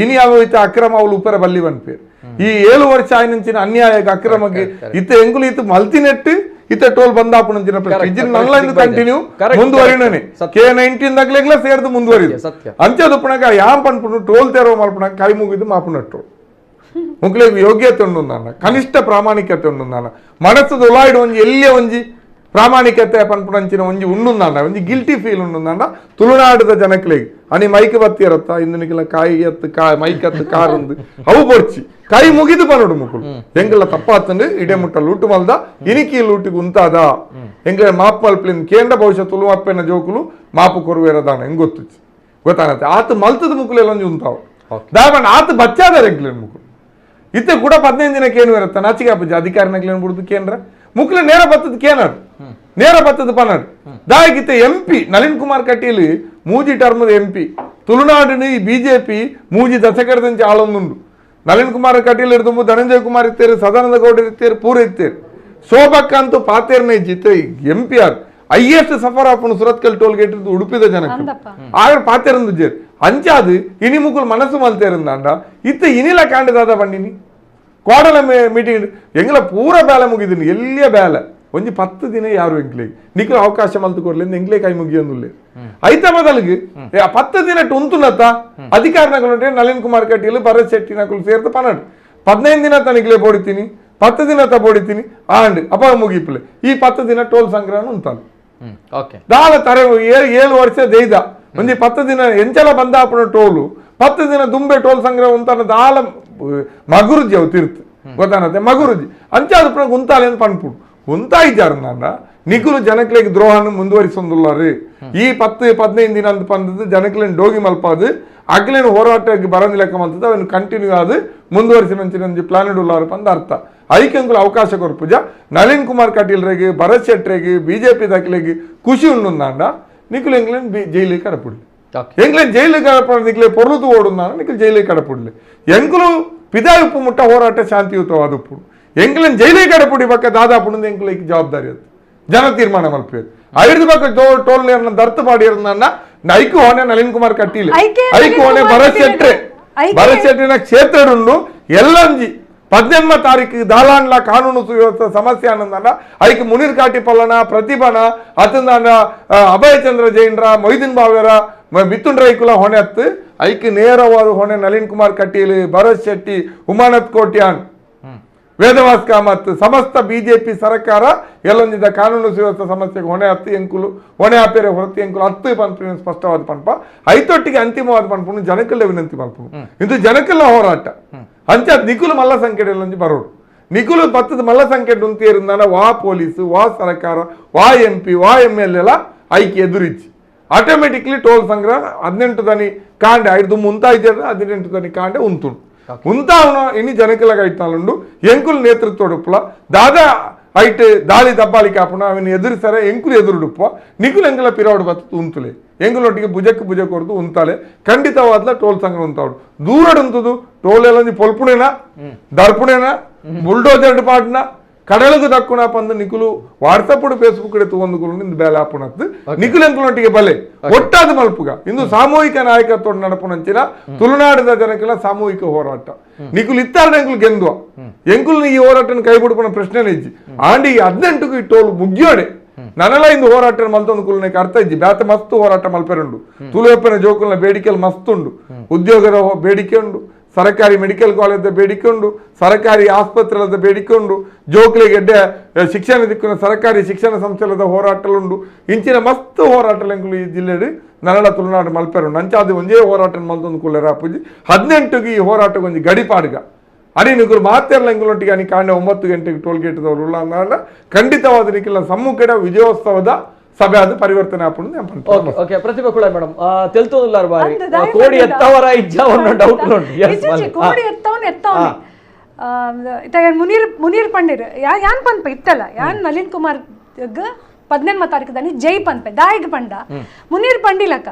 ಇನಿ ಆಗೋಯ್ತ ಅಕ್ರಮ ಅವಳು ಉಪ್ಪರ ಬಲ್ಲಿ ಬಂದ್ಪೇರು ಈ 7 ವರ್ಷ ಆಯ್ನಂಚಿನ ಅನ್ಯಾಯಕ್ಕೆ ಅಕ್ರಮಕ್ಕೆ ಇತ್ತ ಎಂಗುಲು ಇತ್ತು ಮಲ್ತಿನೆಟ್ಟು ಇತ್ತ ಟೋಲ್ ಬಂದಾಪುನಂಚಿನ ಪ್ರಶ್ನೆ ನಲ್ಲ ಕಂಟಿನ್ಯೂ ಮುಂದುವರಿನೇ K19 ದಾಗ್ಲೆಗ್ಲ ಸೇರ್ದು ಮುಂದುವರಿದು ಅಂಚದುಪ್ಪಣಗ ಯಾನ್ ಪನ್ಪುನು ಟೋಲ್ ತೆರವು ಮಲ್ಪಣ ಕೈ ಮುಗಿದು ಮಾಪುನಟ್ಟು ಮುಕ್ಳಿಗೆ ಯೋಗ್ಯತೆ ಉಂಡು ನಾನು ಕನಿಷ್ಠ ಪ್ರಾಮಾಣಿಕತೆ ಉಂಡು ನಾನು ಮನಸ್ಸು ಉಲಾಯ್ಡು ಒಂಜಿ ಎಲ್ಲೇ ಒಂಜಿ ಪ್ರಾಮಾಣಿಕತೆ ಪನ್ಪುನಂಚಿನ ಒಂಜಿ ಉಂಡು ನಾನು ಒಂಜಿ ಗಿಲ್ಟಿ ಫೀಲ್ ಉಂಡು ನಾನು ತುಳುನಾಡದ ಜನಕ್ಲೆಗೆ ಅನಿ ಮೈಕ್ ಬತ್ತಿ ಇರತ್ತ ಇಂದಿನಿಗೆಲ್ಲ ಕಾಯಿ ಎತ್ತು ಮೈಕ್ ಎತ್ತು ಕಾರ್ ಉಂದು ಅವು ಬರ್ಚಿ ಕೈ ಮುಗಿದು ಬರೋಡು ಮುಕ್ಕಳು ಎಂಗೆಲ್ಲ ತಪ್ಪಾತಂದು ಇಡೆ ಮುಟ್ಟ ಲೂಟು ಮಲ್ದ ಇನಿಕಿ ಲೂಟಿಗೆ ಉಂತಾದ ಎಂಗೆ ಮಾಪ್ ಮಲ್ಪಲಿನ ಕೇಂದ್ರ ಭವಿಷ್ಯ ತುಳು ಅಪ್ಪನ ಜೋಕುಲು ಮಾಪು ಕೊರುವೇರದಾನ ಹೆಂಗ್ ಗೊತ್ತಾಗತ್ತೆ ಆತ ಮಲ್ತದ ಮುಕ್ಕಳು ಎಲ್ಲ ಒಂಜಿ ಉಂತಾವು ದಾಬಣ್ಣ ಆತ ಬಚ್ಚಾದ ಎಂಗ್ಲೇನ್ ಮುಕ್ಕಳು ಇತ್ತೆ ಕೂಡ 15 ದಿನಕ್ಕೆ ಏನು ಇರುತ್ತೆ ನಾಚಿಕೆ ಅಪ್ಪಜಿ ಅಧಿಕಾರಿನಾಗ್ಲೇನು ಬಿಡುದು ಕೇಂದ್ರ ಮುಕ್ಲೆ ನೇರ ಬತ್ತದ ಕೇನಾಡು ನೇರ ಬತ್ತದ ಪನಾಡು ದಾಗಿತ್ತೆ MP ನಳಿನ್ ಕುಮಾರ್ ಕಟೀಲ್ ಮೂಜಿ ಟರ್ಮದ MP ತುಳುನಾಡಿನ ಈ ಬಿಜೆಪಿ ಮೂಜಿ ದಶಕದಂಚೆ ಆಳೊಂದುಂಡು ನಳಿನ್ ಕುಮಾರ್ ಕಟೀಲ್ ಹಿಡಿದು ಧನಂಜಯ ಕುಮಾರ್ ಇತ್ತೇರು ಸದಾನಂದ ಗೌಡ ಇತ್ತೇರು ಪೂರ ಇತ್ತೇರು ಶೋಭಕ್ಕ ಅಂತೂ ಪಾತೇರ್ನ ಇಜ್ಜಿತ್ತೆ MP ಆರ್ ಹೈಯೆಸ್ಟ್ ಸಫರ್ ಆಪುನು ಸುರತ್ಕಲ್ ಟೋಲ್ ಗೇಟ್ ಉಡುಪಿದ ಜನಕ್ಕೆ ಆಗ ಪಾತೇರಂದು ಜೇರ್ ಅಂಚಾದು ಇನಿ ಮುಗುಲ್ ಮನಸ್ಸು ಮಲ್ತೇರಂದಾಂಡ ಇತ್ತ ಇನಿಲ ಕಾಂಡದಾದ ಬಂಡಿನಿ ಕೋಡಲ ಮೀಟಿಂಗ್ ಎಂಗ್ಲ ಪೂರ ಬೇಲೆ ಮುಗಿದೀನಿ ಎಲ್ಲಿಯ ಬೇಲೆ ಒಂಜಿ 10 ದಿನ ಯಾರು ಎಂಕ್ಲೆಗೆ ನಿಕ್ಲು ಅವಕಾಶ ಮಲ್ತು ಕೊಡ್ಲಿಂದ ಎಂಕ್ಲೆ ಕೈ ಮುಗಿಯೊಂದುಲ್ಲೆ ಐತ ಬದಲಿಗೆ 10 ದಿನ ಉಂತುನತ್ತ ಅಧಿಕಾರಿನಗಳು ನಳಿನ್ ಕುಮಾರ್ ಕಟೀಲ್ ಭರತ್ ಶೆಟ್ಟಿ ನಕಲು ಸೇರ್ತು ಪನ್ನಡು 15 ದಿನ ತನಿಗ್ಲೆ ಬೋಡಿತೀನಿ 10 ದಿನ ಬೋಡಿತೀನಿ ಆಂಡ್ ಅಪ್ಪ ಮುಗಿಪ್ಲೆ ಈ 10 ದಿನ ಟೋಲ್ ಸಂಗ್ರಹ ಉಂತಾನು ದಾಳ ತರ 7 ವರ್ಷ ದೇಯ್ದ ಒಂಜಿ 10 ದಿನ ಎಂಚಲ ಬಂದಾಪುನ ಟೋಲು 10 ದಿನ ದುಂಬೆ ಟೋಲ್ ಸಂಗ್ರಹ ಉಂತಾನ ದಾಳ ಮಗುರುಜಿ ಅವು ತಿರ್ತು ಗೊತ್ತಾನತ್ತೆ ಮಗುರುಜಿ ಅಂಚಾದ ಪುನಃ ಉಂತಾಲೆ ಅಂತ ಪನ್ಪುಡು ಉಂತಾಯಿದ್ದಾರ ನಾನ ನಿಗುಲು ಜನಕ್ಲೆಗೆ ದ್ರೋಹನ ಮುಂದುವರಿಸೊಂದುಲ್ಲಾರು ಈ 10-15 ದಿನ ಅಂತ ಪಂದದ್ದು ಜನಕ್ಲೇನು ಡೋಗಿ ಮಲ್ಪಾದು ಅಗ್ಲೇನು ಹೋರಾಟಕ್ಕೆ ಬರಂದ ಲೆಕ್ಕ ಮಲ್ತದ ಅವನು ಕಂಟಿನ್ಯೂ ಆದು ಮುಂದುವರಿಸಿನ ಪ್ಲಾನೆಡ್ ಉಲ್ಲಾರು ಪಂದ ಅರ್ಥ ಐಕ್ಯಂಗುಲು ಅವಕಾಶ ಕೊರ್ಪುಜ ನಳಿನ್ ಕುಮಾರ್ ಕಟೀಲ್ರಿಗೆ ಭರತ್ ಶೆಟ್ರಿಗೆ ಬಿಜೆಪಿ ದಕ್ಲೆಗೆ ಖುಷಿ ಉಂಡುಂದಾಂಡ ನಿಖಿಲ್ ಎಂಗ್ಲೇನ್ ಜೈಲಿಗೆ ಕಡಪುಡ್ಲಿ ಎಂಗ್ಲೇನ್ ಜೈಲಿಗೆ ಕಡಪಡ ನಿಖಿಲೆ ಪೊರ್ಲುತು ಓಡುಂದಾಂಡ ನಿಖಿಲ್ ಜೈಲಿಗೆ ಕಡಪುಡ್ಲಿ ಎಂಕುಲು ಪಿದಾಯಿ ಉಪ್ಪು ಮುಟ್ಟ ಹೋರಾಟ ಶಾಂತಿಯುತವಾದ ಉಪ್ಪು ಎಂಗ್ಲೇನ್ ಜೈಲಿಗೆ ಕಡಪುಡಿ ಬಕ್ಕ ದಾದಾಪುಣದ ಎಂಕುಲೈಕ್ ಜವಾಬ್ದಾರಿ ಅದು ಜನ ತೀರ್ಮಾನ ಮಲ್ಪೇರು ಐದು ಬಕ್ಕ ಟೋಲ್ ನೇರ್ನ ದರ್ತ ಮಾಡಿರೋದನ್ನ ಐಕು ಹೋನೆ ನಳಿನ್ ಕುಮಾರ್ ಕಟೀಲ್ ಐಕು ಹೋನೆ ಭರತ್ ಶೆಟ್ಟಿನ ಕ್ಷೇತ್ರ ಉಂಡು ಎಲ್ಲಂಜಿ 18వ ತಾರೀಕು ದಾಲಾಂಡ್ಲ ಕಾನೂನು ಸುವ್ಯವಸ್ಥೆ ಸಮಸ್ಯೆ ಅನ್ನೋದನ್ನ ಐಕ್ ಮುನೀರ್ ಕಾಟಿ ಪಲ್ಲನ ಪ್ರತಿಭನ ಅತಂದಾಂಡ ಅಭಯ ಚಂದ್ರ ಜೈನ್ರ ಮೊಯ್ದೀನ್ ಬಾವೇರ ಮಿಥುನ್ ರೈಕುಲ ಹೊಣೆ ಹತ್ತು ಐಕ್ ನೇರವಾದ ಹೊಣೆ ನಳಿನ್ ಕುಮಾರ್ ಕಟೀಲ್ ಭರತ್ ಶೆಟ್ಟಿ ಉಮಾನತ್ ಕೋಟ್ಯಾನ್ ವೇದವಾಸ್ ಕಾಮತ್ ಸಮಸ್ತ ಬಿಜೆಪಿ ಸರ್ಕಾರ ಎಲ್ಲೊಂದಿದ್ದ ಕಾನೂನು ಸುವ್ಯವಸ್ಥೆ ಸಮಸ್ಯೆಗೆ ಹೊಣೆ ಹತ್ತಿ ಎಂಕುಲು ಹೊಣೆ ಹಾಪೇರೆ ಹೊರತಿ ಎಂಕುಲು 10 ಪನ್ಪು ಸ್ಪಷ್ಟವಾದ ಪನ್ಪ ಐತೊಟ್ಟಿಗೆ ಅಂತಿಮವಾದ ಪನ್ಪುನು ಜನಕಲ್ಲೇ ವಿನಂತಿ ಮಲ್ಪುನು ಇದು ಜನಕಲ್ಲ ಹೋರಾಟ ಅಂಚ ನಿಖುಲು ಮಲ್ಲ ಸಂಖ್ಯೆ ಬರೋಡು ನಿಖುಲು 10 ಮಲ್ಲ ಸಂಖ್ಯೆ ಉಂತೇರಿಂದಾನ ವಾ ಪೊಲೀಸು ವಾ ಸರ್ಕಾರ ವಾ MP ವಾ MLA ಎಲ್ಲ ಐಕ್ಯ ಎದುರಿಚ್ಚಿ ಆಟೋಮೆಟಿಕ್ಲಿ ಟೋಲ್ ಸಂಗ್ರಹ 18 ದನಿ ಕಾಂಡೆ 5 ಮುಂತಾ ಇದ್ದಾರೆ 18 ದನಿ ಕಾಂಡೆ ಉಂತುಂಡು ಉಂತಾವನ ಇನಿ ಜನಕಲಾಗ ಐಟ್ನಾಲುಂಡು ಎಂಕುಲ್ ನೇತೃತ್ವಡುಪ್ಪಲ ದಾದಾ ಐಟ್ ದಾಳಿ ದಬ್ಬಾಳಿ ಕಾಪುನ ಅವನು ಎದುರಿಸರೆ ಎಂಕುಲು ಎದುರುಡುಪ್ಪ ನಿಖುಲ್ ಎಂಕಲ ಪಿರಾವಡು ಬತ್ತು ಉಂತುಲೆ ಎಂಕುಲೊಟ್ಟಿಗೆ ಭುಜಕ್ಕೆ ಭುಜ ಕೊಡ್ದು ಉಂತಾಲೆ ಖಂಡಿತವಾದ್ಲ ಟೋಲ್ ಸಂಗ್ರಹ ಉಂತಾವಡು ದೂರಡುಂತದು ಟೋಲ್ ಎಲ್ಲ ಪೊಲ್ಪುಣೇನ ದರ್ಪುಣೇನ ಬುಲ್ಡೋಜರ್ ಪಾಡ್ನ ಕಡಲಗು ದಕ್ಕುನ ಪಂದು ನಿಖುಲು ವಾಟ್ಸಪ್ ಫೇಸ್ಬುಕ್ ತಗೊಂಡು ನಿಂದು ಬೇಲೆ ಹಾಪುನತ್ತು ನಿಖುಲ್ ಎಂಕುಲೊಟ್ಟಿಗೆ ಬಲೆ ಒಟ್ಟಾದ ಮಲ್ಪುಗ ಇಂದು ಸಾಮೂಹಿಕ ನಾಯಕತ್ವ ನಡಪುನಂಚಿನ ತುಳುನಾಡದ ಜನಕ್ಕೆಲ್ಲ ಸಾಮೂಹಿಕ ಹೋರಾಟ ನಿಖುಲ್ ಇತ್ತಾರ ಎಂಕುಲು ಗೆಂದುವ ಎಂಕುಲ್ ಈ ಹೋರಾಟನ ಕೈ ಬಿಡ್ಪುನ ಪ್ರಶ್ನೆ ಇಜ್ಜಿ ಆಂಡಿ 18ಗೂ ಈ ಟೋಲ್ ಮುಗಿಯೋಡೆ ನನೆಲ್ಲ ಇಂದು ಹೋರಾಟ ಮಲ್ತೊಂದು ಕುಲನಕ್ಕೆ ಅರ್ಥ ಇಜ್ಜಿ ಬ್ಯಾತ ಮಸ್ತ್ ಹೋರಾಟ ಮಲ್ಪೆರುಂಡು ತುಳುವೆಪ್ಪನ ಜೋಕುಲ್ನ ಬೇಡಿಕೆಲ್ ಮಸ್ತ್ ಉಂಡು ಉದ್ಯೋಗದ ಬೇಡಿಕೆ ಉಂಡು ಸರ್ಕಾರಿ ಮೆಡಿಕಲ್ ಕಾಲೇಜ್ ಬೇಡಿಕೆ ಉಂಡು ಸರ್ಕಾರಿ ಆಸ್ಪತ್ರೆದ ಬೇಡಿಕೆ ಉಂಡು ಜೋಕ್ಲಿಗೆಡ್ಡೆ ಶಿಕ್ಷಣ ದಿಕ್ಕಿನ ಸರ್ಕಾರಿ ಶಿಕ್ಷಣ ಸಂಸ್ಥೆಲದ ಹೋರಾಟಲುಂಡು ಇಂಚಿನ ಮಸ್ತ್ ಹೋರಾಟಲೆಂಕುಲು ಈ ಜಿಲ್ಲೆಡು ನನ್ನಡ ತುಳುನಾಡು ಮಲ್ಪೆರುಂಡು ಅಂಚಾದು ಒಂದೇ ಹೋರಾಟ ಮಲ್ತೊಂದು ಕುಲ್ಲೆರ ಅಪ್ಪುಜಿ 18ಗೂ ಈ ಹೋರಾಟ ಒಂಜಿ ಗಡಿಪಾಡ್ಗ ಅಡಿ ನಿಗುಲು ಮಾತೆರ್ಲ ಎಂಗುಲೊಟ್ಟಿಗೆ ಅನಿ ಕಾಂಡೆ 9 ಗಂಟೆಗೆ ಟೋಲ್ ಗೇಟ್ದವರು ಉಲ್ಲ ಖಂಡಿತವಾದ ನಿಖಿಲ ಸಮ್ಮುಖದ ವಿಜಯೋತ್ಸವದ సభ అది పరివర్తన అప్పుడు నేను పంట ఓకే ఓకే ప్రతిభ కూడా మేడం తెలుతున్నారు బారి అంత దయ కోడి పడ్డదా? ఎత్తవర ఇజ్జావన్న డౌట్ ఉంది ಕೋಡಿ ಎತ್ತವನ್ ಮುನೀರ್ ಪಂಡಿರ್ ಯಾನ್ ಪನ್ಪ ಇತ್ತಲ್ಲ ಯಾನ್ ನಳಿನ್ ಕುಮಾರ್ 18వ ತಾರೀಕು ದಾನಿ ಜೈ ಪನ್ಪೆ ದಾಯಿಗ್ ಪಂಡ ಮುನೀರ್ ಪಂಡಿಲಕ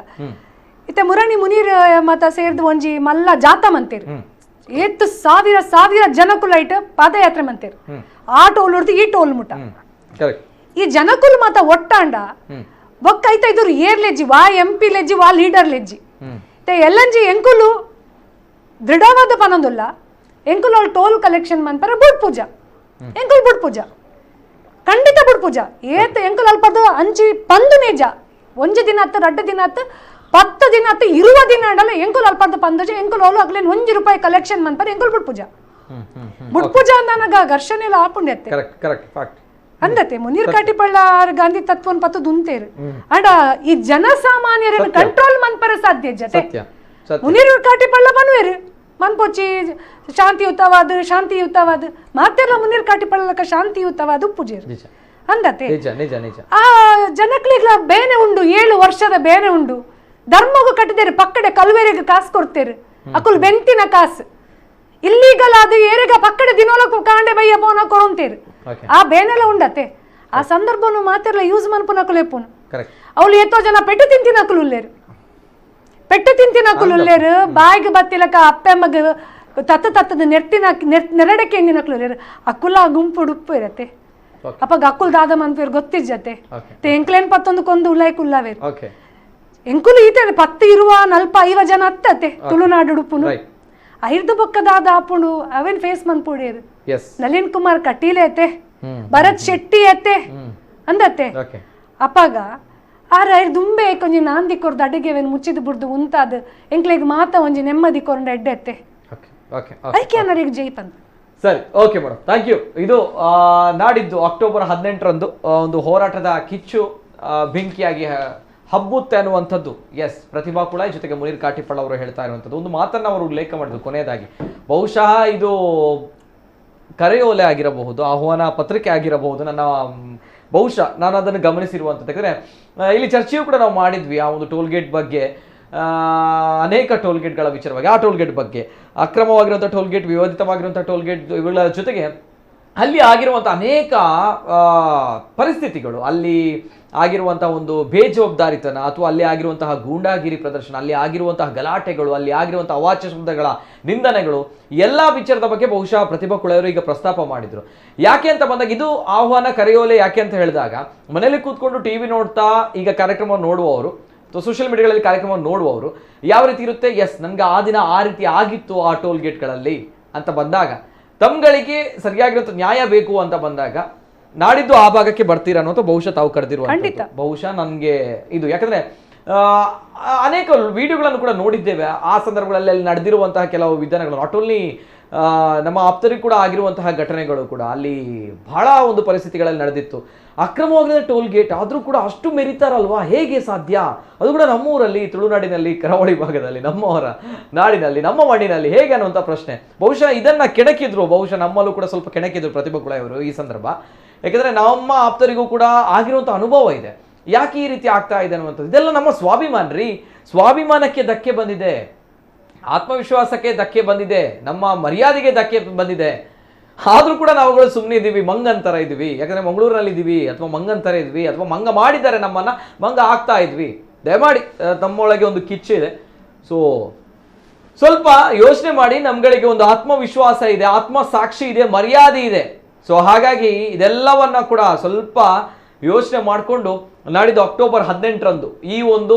ಇತ್ತೆ ಮುರಾಣಿ ಮುನೀರ್ ಮತ ಸೇರ್ದು ಒಂಜಿ ಮಲ್ಲ ಜಾತ ಮಂತೀರ್ ಏತ್ತು ಸಾವಿರ ಜನಕುಲೈಟ್ ಪಾದಯಾತ್ರೆ ಮಂತೀರ್ ಆ ಟೋಲ್ ಹೊಡ್ದು ಈ ಟೋಲ್ ಮುಟ್ಟ ಈ ಜನಕುಲ್ ಮತ ಒಟ್ಟಾಂಡ ಬೊಕ್ಕ ಐತ ಇದ್ರು ಏರ್ ಲೆಜ್ಜಿ ವಾ MP ಲೆಜ್ಜಿ ವಾ ಲೀಡರ್ ಲೆಜ್ಜಿ ಎಲ್ಲಂಜಿ ಎಂಕುಲು ದೃಢವಾದ ಪನೊಂದುಲ್ಲ ಎಂಕುಲು ಟೋಲ್ ಕಲೆಕ್ಷನ್ ಮನ್ಪರ ಬುಡ್ ಪೂಜಾ ಎಂಕುಲ್ ಬುಡ್ ಪೂಜಾ ಖಂಡಿತ ಬುಡ್ ಪೂಜಾ ಏತ್ ಎಂಕುಲ್ ಅಲ್ಪದ ಅಂಚಿ ಪಂದು ನೇಜ ಒಂಜಿ ದಿನ ಹತ್ತು 2 ದಿನ ಹತ್ತು 10 ದಿನ ಹತ್ತು 20 ದಿನ ಅಂಡಲ್ಲ ಎಂಕುಲ್ ಅಲ್ಪದ ಪಂದಜ ಎಂಕುಲ್ ಅವಳು ಅಗ್ಲೇನ್ ₹1 ಕಲೆಕ್ಷನ್ ಮನ್ಪರ ಎಂಕುಲ್ ಬುಡ್ ಪೂಜಾ ಅಂದನಗ ಘರ್ಷಣೆ ಎಲ್ಲ ಆಪುಂಡೆತ್ತೆ ಅಂದತೆ ಮುನೀರ್ ಕಾಟಿಪಳ್ಳ ಗಾಂಧಿ ತತ್ವನ್ ಪತ್ತು ದುಂತೇರು ಅಂಡ ಈ ಜನಸಾಮಾನ್ಯರನ್ನು ಕಂಟ್ರೋಲ್ ಮನ್ಪರ ಸಾಧ್ಯ ಜತೆ ಮುನೀರ್ ಕಾಟಿಪಳ್ಳ ಮನ್ವೇರು ಮನ್ಪೊಚ್ಚಿ ಶಾಂತಿಯುತವಾದ ಮಾತೆಲ್ಲ ಮುನೀರ್ ಕಾಟಿಪಳ್ಳಕ ಶಾಂತಿಯುತವಾದ ಪೂಜೆರು ಅಂದತೆ ಆ ಜನಕ್ಲಿಗ್ಲ ಬೇನೆ ಉಂಡು 7 ವರ್ಷದ ಬೇನೆ ಉಂಡು ಧರ್ಮಗೂ ಕಟ್ಟಿದೇರು ಪಕ್ಕಡೆ ಕಲ್ವೇರಿಗೆ ಕಾಸು ಕೊಡ್ತೇರು ಅಕುಲ್ ಬೆಂತಿನ ಕಾಸು ಇಲ್ಲೀಗಲ್ ಅದು ಏರಿಗ ಪಕ್ಕಡೆ ದಿನೋಲಕ್ಕೂ ಕಾಂಡೆ ಬಯ್ಯ ಪೋನ ಕೊರಂತೇರು ಆ ಬೇನೆಲ್ಲ ಉಂಡತೆ ಆ ಸಂದರ್ಭನು ಮಾತೆಲ್ಲ ಯೂಸ್ ಮನ್ಪುನಕುಲೆಪ್ಪುನು ಅವಳು ಎತ್ತೋ ಜನ ಪೆಟ್ಟು ತಿಂತಿನಕುಲುಲ್ಲೇರು ಬಾಯಿಗೆ ಬತ್ತಿಲಕ ಅಪ್ಪೆಮ್ಮಗ ತತ್ತದ ನೆರಡಕ್ಕೆ ಎಂದಿನಕುಲೇರು ಅಕ್ಕುಲ ಗುಂಪು ಉಡುಪು ಇರತ್ತೆ ಅಪ್ಪಗ ಅಕ್ಕುಲ್ ದಾದ ಮನ್ಪೇರು ಗೊತ್ತಿಜ್ಜತೆ ಎಂಕ್ಲೇನ್ ಪತ್ತೊಂದು ಕೊಂದು ಉಲಾಯ್ಕು ಉಲ್ಲಾವೇರು ಎಂಕುಲು ಈತೆ 10 ಇರುವ 40 ಜನ ಹತ್ತತೆ ತುಳುನಾಡು ಉಡುಪುನು ಐದು ಬೊಕ್ಕದಾದ ಆಪುಂಡು ಅವೇನ್ ಫೇಸ್ ಮನ್ಪುಡೇರು ನಳಿನ್ ಕುಮಾರ್ ಕಟೀಲ್ ಐತೆ ಭರತ್ ಶೆಟ್ಟಿ ಐತೆ ಅಂದತ್ತೆ ಅಪ್ಪಗ ಆರ ದುಂಬೆ ಕೊಂಜಿ ನಾಂದಿ ಕೊರ್ದು ಅಡಿಗೆವೇನು ಮುಚ್ಚಿದ್ ಬುಡ್ದು ಉಂತಾದ ಎಂಕ್ಲೆಗ್ ಮಾತ ಒಂಜಿ ನೆಮ್ಮದಿ ಕೊರಂಡ ಎಡ್ಡೆತ್ತೆ ಐಕ್ಯಾನರಿಗೆ ಜೈ ಪಂತ ಸರಿ ಓಕೆ ಮೇಡಮ್ ಥ್ಯಾಂಕ್ ಯು ಇದು ನಾಡಿದ್ದು ಅಕ್ಟೋಬರ್ 18ರಂದು ಒಂದು ಹೋರಾಟದ ಕಿಚ್ಚು ಬೆಂಕಿಯಾಗಿ ಹಬ್ಬುತ್ತೆ ಅನ್ನುವಂಥದ್ದು ಎಸ್ ಪ್ರತಿಭಾ ಕುಳಾಯ್ ಜೊತೆಗೆ ಮುನೀರ್ ಕಾಟಿಪಳ್ಳ ಅವರು ಹೇಳ್ತಾ ಇರುವಂಥದ್ದು ಒಂದು ಮಾತನ್ನು ಅವರು ಉಲ್ಲೇಖ ಮಾಡಿದ್ರು ಕೊನೆಯದಾಗಿ ಬಹುಶಃ ಇದು ಕರೆಯೋಲೆ ಆಗಿರಬಹುದು ಆಹ್ವಾನ ಪತ್ರಿಕೆ ಆಗಿರಬಹುದು ಬಹುಶಃ ನಾನು ಅದನ್ನು ಗಮನಿಸಿರುವಂಥದ್ದು ಯಾಕಂದರೆ ಇಲ್ಲಿ ಚರ್ಚೆಯೂ ಕೂಡ ನಾವು ಮಾಡಿದ್ವಿ ಆ ಒಂದು ಟೋಲ್ಗೇಟ್ ಬಗ್ಗೆ ಅನೇಕ ಟೋಲ್ಗೇಟ್ಗಳ ವಿಚಾರವಾಗಿ ಆ ಟೋಲ್ಗೇಟ್ ಬಗ್ಗೆ ಅಕ್ರಮವಾಗಿರುವಂಥ ಟೋಲ್ಗೇಟ್ ವಿವಾದಿತವಾಗಿರುವಂಥ ಟೋಲ್ಗೇಟ್ ಇವುಗಳ ಜೊತೆಗೆ ಅಲ್ಲಿ ಆಗಿರುವಂಥ ಅನೇಕ ಪರಿಸ್ಥಿತಿಗಳು ಅಲ್ಲಿ ಆಗಿರುವಂತಹ ಒಂದು ಬೇಜವಾಬ್ದಾರಿತನ ಅಥವಾ ಅಲ್ಲಿ ಆಗಿರುವಂತಹ ಗೂಂಡಾಗಿರಿ ಪ್ರದರ್ಶನ ಅಲ್ಲಿ ಆಗಿರುವಂತಹ ಗಲಾಟೆಗಳು ಅಲ್ಲಿ ಆಗಿರುವಂತಹ ಅವಾಚ್ಯ ಶಬ್ದಗಳ ನಿಂದನೆಗಳು ಎಲ್ಲ ವಿಚಾರದ ಬಗ್ಗೆ ಬಹುಶಃ ಪ್ರತಿಭಾ ಕುಳವರು ಈಗ ಪ್ರಸ್ತಾಪ ಮಾಡಿದ್ರು ಯಾಕೆ ಅಂತ ಬಂದಾಗ ಇದು ಆಹ್ವಾನ ಕರೆಯೋಲೆ ಯಾಕೆ ಅಂತ ಹೇಳಿದಾಗ ಮನೆಯಲ್ಲಿ ಕೂತ್ಕೊಂಡು ಟಿವಿ ನೋಡ್ತಾ ಈಗ ಕಾರ್ಯಕ್ರಮವನ್ನು ನೋಡುವವರು ಅಥವಾ ಸೋಷಿಯಲ್ ಮೀಡಿಯಾಗಳಲ್ಲಿ ಕಾರ್ಯಕ್ರಮವನ್ನು ನೋಡುವವರು ಯಾವ ರೀತಿ ಇರುತ್ತೆ ಎಸ್ ನನಗೆ ಆ ದಿನ ಆ ರೀತಿ ಆಗಿತ್ತು ಆ ಟೋಲ್ ಗೇಟ್ಗಳಲ್ಲಿ ಅಂತ ಬಂದಾಗ ತಮ್ಗಳಿಗೆ ಸರಿಯಾಗಿರುವಂಥ ನ್ಯಾಯ ಬೇಕು ಅಂತ ಬಂದಾಗ ನಾಡಿದ್ದು ಆ ಭಾಗಕ್ಕೆ ಬರ್ತೀರಾ ಅನ್ನೋದು ಬಹುಶಃ ತಾವು ಕರೆದಿರುವಂಥದ್ದು ಬಹುಶಃ ನನಗೆ ಇದು ಯಾಕಂದ್ರೆ ಅನೇಕ ವಿಡಿಯೋಗಳನ್ನು ಕೂಡ ನೋಡಿದ್ದೇವೆ ಆ ಸಂದರ್ಭಗಳಲ್ಲಿ ಅಲ್ಲಿ ನಡೆದಿರುವಂತಹ ಕೆಲವು ವಿಧಾನಗಳು ನಾಟ್ ಓನ್ಲಿ ನಮ್ಮ ಆಪ್ತರಿಗೂ ಕೂಡ ಆಗಿರುವಂತಹ ಘಟನೆಗಳು ಕೂಡ ಅಲ್ಲಿ ಬಹಳ ಒಂದು ಪರಿಸ್ಥಿತಿಗಳಲ್ಲಿ ನಡೆದಿತ್ತು ಅಕ್ರಮವಾಗಿರೋ ಟೋಲ್ ಗೇಟ್ ಆದರೂ ಕೂಡ ಅಷ್ಟು ಮೆರಿತಾರಲ್ವಾ ಹೇಗೆ ಸಾಧ್ಯ ಅದು ಕೂಡ ನಮ್ಮೂರಲ್ಲಿ ತುಳುನಾಡಿನಲ್ಲಿ ಕರಾವಳಿ ಭಾಗದಲ್ಲಿ ನಮ್ಮವರ ನಾಡಿನಲ್ಲಿ ನಮ್ಮ ಮಣ್ಣಿನಲ್ಲಿ ಹೇಗೆ ಅನ್ನುವಂಥ ಪ್ರಶ್ನೆ ಬಹುಶಃ ಇದನ್ನ ಕೆಣಕಿದ್ರು ಬಹುಶಃ ನಮ್ಮಲ್ಲೂ ಕೂಡ ಸ್ವಲ್ಪ ಕೆಣಕಿದ್ರು ಪ್ರತಿಭಾ ಕುಳಾಯವರು ಈ ಸಂದರ್ಭ ಯಾಕೆಂದ್ರೆ ನಮ್ಮ ಆಪ್ತರಿಗೂ ಕೂಡ ಆಗಿರುವಂಥ ಅನುಭವ ಇದೆ ಯಾಕೆ ಈ ರೀತಿ ಆಗ್ತಾ ಇದೆ ಅನ್ನುವಂಥದ್ದು ಇದೆಲ್ಲ ನಮ್ಮ ಸ್ವಾಭಿಮಾನ ರೀ ಸ್ವಾಭಿಮಾನಕ್ಕೆ ಧಕ್ಕೆ ಬಂದಿದೆ ಆತ್ಮವಿಶ್ವಾಸಕ್ಕೆ ಧಕ್ಕೆ ಬಂದಿದೆ ನಮ್ಮ ಮರ್ಯಾದೆಗೆ ಧಕ್ಕೆ ಬಂದಿದೆ ಆದ್ರೂ ಕೂಡ ನಾವುಗಳು ಸುಮ್ಮನೆ ಇದ್ದೀವಿ ಮಂಗಂತರ ಇದ್ವಿ ಯಾಕಂದ್ರೆ ಮಂಗಳೂರಿನಲ್ಲಿ ಇದ್ದೀವಿ ಅಥವಾ ಮಂಗಂತರ ಇದ್ವಿ ಅಥವಾ ಮಂಗ ಮಾಡಿದ್ದಾರೆ ನಮ್ಮನ್ನ ಮಂಗ ಆಗ್ತಾ ಇದ್ವಿ ದಯಮಾಡಿ ನಮ್ಮೊಳಗೆ ಒಂದು ಕಿಚ್ಚಿದೆ ಸೊ ಸ್ವಲ್ಪ ಯೋಚನೆ ಮಾಡಿ ನಮ್ಗಳಿಗೆ ಒಂದು ಆತ್ಮವಿಶ್ವಾಸ ಇದೆ ಆತ್ಮ ಸಾಕ್ಷಿ ಇದೆ ಮರ್ಯಾದೆ ಇದೆ ಸೊ ಹಾಗಾಗಿ ಇದೆಲ್ಲವನ್ನ ಕೂಡ ಸ್ವಲ್ಪ ಯೋಚನೆ ಮಾಡಿಕೊಂಡು ನಾಡಿದ್ದು ಅಕ್ಟೋಬರ್ 18ರಂದು ಈ ಒಂದು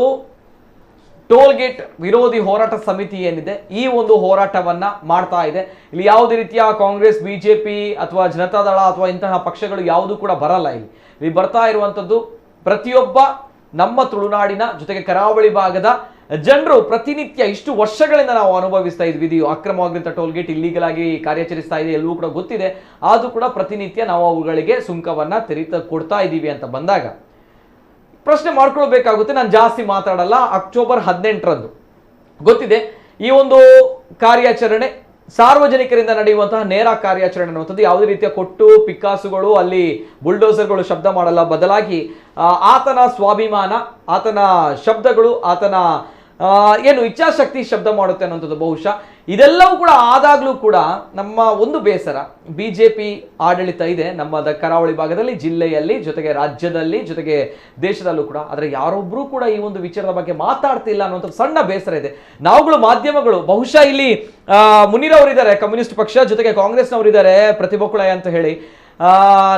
ಟೋಲ್ ಗೇಟ್ ವಿರೋಧಿ ಹೋರಾಟ ಸಮಿತಿ ಏನಿದೆ ಈ ಒಂದು ಹೋರಾಟವನ್ನ ಮಾಡ್ತಾ ಇದೆ ಇಲ್ಲಿ ಯಾವುದೇ ರೀತಿಯ ಕಾಂಗ್ರೆಸ್ ಬಿಜೆಪಿ ಅಥವಾ ಜನತಾದಳ ಅಥವಾ ಇಂತಹ ಪಕ್ಷಗಳು ಯಾವುದು ಕೂಡ ಬರಲ್ಲ ಇಲ್ಲಿ ಬರ್ತಾ ಇರುವಂತದ್ದು ಪ್ರತಿಯೊಬ್ಬ ನಮ್ಮ ತುಳುನಾಡಿನ ಜೊತೆಗೆ ಕರಾವಳಿ ಭಾಗದ ಜನರು ಪ್ರತಿನಿತ್ಯ ಇಷ್ಟು ವರ್ಷಗಳಿಂದ ನಾವು ಅನುಭವಿಸ್ತಾ ಇದ್ವಿ ಇದು ಅಕ್ರಮವಾಗಿರುವಂಥ ಟೋಲ್ ಗೇಟ್ ಇಲ್ಲಿಗಲ್ ಆಗಿ ಕಾರ್ಯಾಚರಿಸ್ತಾ ಇದೆ ಎಲ್ಲವೂ ಕೂಡ ಗೊತ್ತಿದೆ ಆದ್ರೂ ಕೂಡ ಪ್ರತಿನಿತ್ಯ ನಾವು ಅವುಗಳಿಗೆ ಸುಂಕವನ್ನ ಕೊಡ್ತಾ ಇದ್ದೀವಿ ಅಂತ ಬಂದಾಗ ಪ್ರಶ್ನೆ ಮಾಡ್ಕೊಳ್ಬೇಕಾಗುತ್ತೆ ನಾನು ಜಾಸ್ತಿ ಮಾತಾಡಲ್ಲ ಅಕ್ಟೋಬರ್ 18ರಂದು ಗೊತ್ತಿದೆ ಈ ಒಂದು ಕಾರ್ಯಾಚರಣೆ ಸಾರ್ವಜನಿಕರಿಂದ ನಡೆಯುವಂತಹ ನೇರ ಕಾರ್ಯಾಚರಣೆ ಅನ್ನುವಂಥದ್ದು ಯಾವುದೇ ರೀತಿಯ ಕೊಟ್ಟು ಪಿಕ್ಕಾಸುಗಳು ಅಲ್ಲಿ ಬುಲ್ಡೋಸರ್ಗಳು ಶಬ್ದ ಮಾಡಲ್ಲ, ಬದಲಾಗಿ ಆತನ ಸ್ವಾಭಿಮಾನ, ಆತನ ಶಬ್ದಗಳು, ಆತನ ಏನು ಇಚ್ಛಾಶಕ್ತಿ ಶಬ್ದ ಮಾಡುತ್ತೆ ಅನ್ನುವಂಥದ್ದು. ಬಹುಶಃ ಇದೆಲ್ಲವೂ ಕೂಡ ಆದಾಗ್ಲೂ ಕೂಡ ನಮ್ಮ ಒಂದು ಬೇಸರ, ಬಿಜೆಪಿ ಆಡಳಿತ ಇದೆ ನಮ್ಮ ಕರಾವಳಿ ಭಾಗದಲ್ಲಿ, ಜಿಲ್ಲೆಯಲ್ಲಿ, ಜೊತೆಗೆ ರಾಜ್ಯದಲ್ಲಿ, ಜೊತೆಗೆ ದೇಶದಲ್ಲೂ ಕೂಡ. ಆದರೆ ಯಾರೊಬ್ರು ಕೂಡ ಈ ಒಂದು ವಿಚಾರದ ಬಗ್ಗೆ ಮಾತಾಡ್ತಿಲ್ಲ ಅನ್ನುವಂಥ ಸಣ್ಣ ಬೇಸರ ಇದೆ. ನಾವುಗಳು ಮಾಧ್ಯಮಗಳು ಬಹುಶಃ ಇಲ್ಲಿ ಮುನೀರ್ ಅವರಿದ್ದಾರೆ ಕಮ್ಯುನಿಸ್ಟ್ ಪಕ್ಷ, ಜೊತೆಗೆ ಕಾಂಗ್ರೆಸ್ನವರಿದ್ದಾರೆ ಪ್ರತಿಭಾ ಕುಳಾಯಿ ಅಂತ ಹೇಳಿ,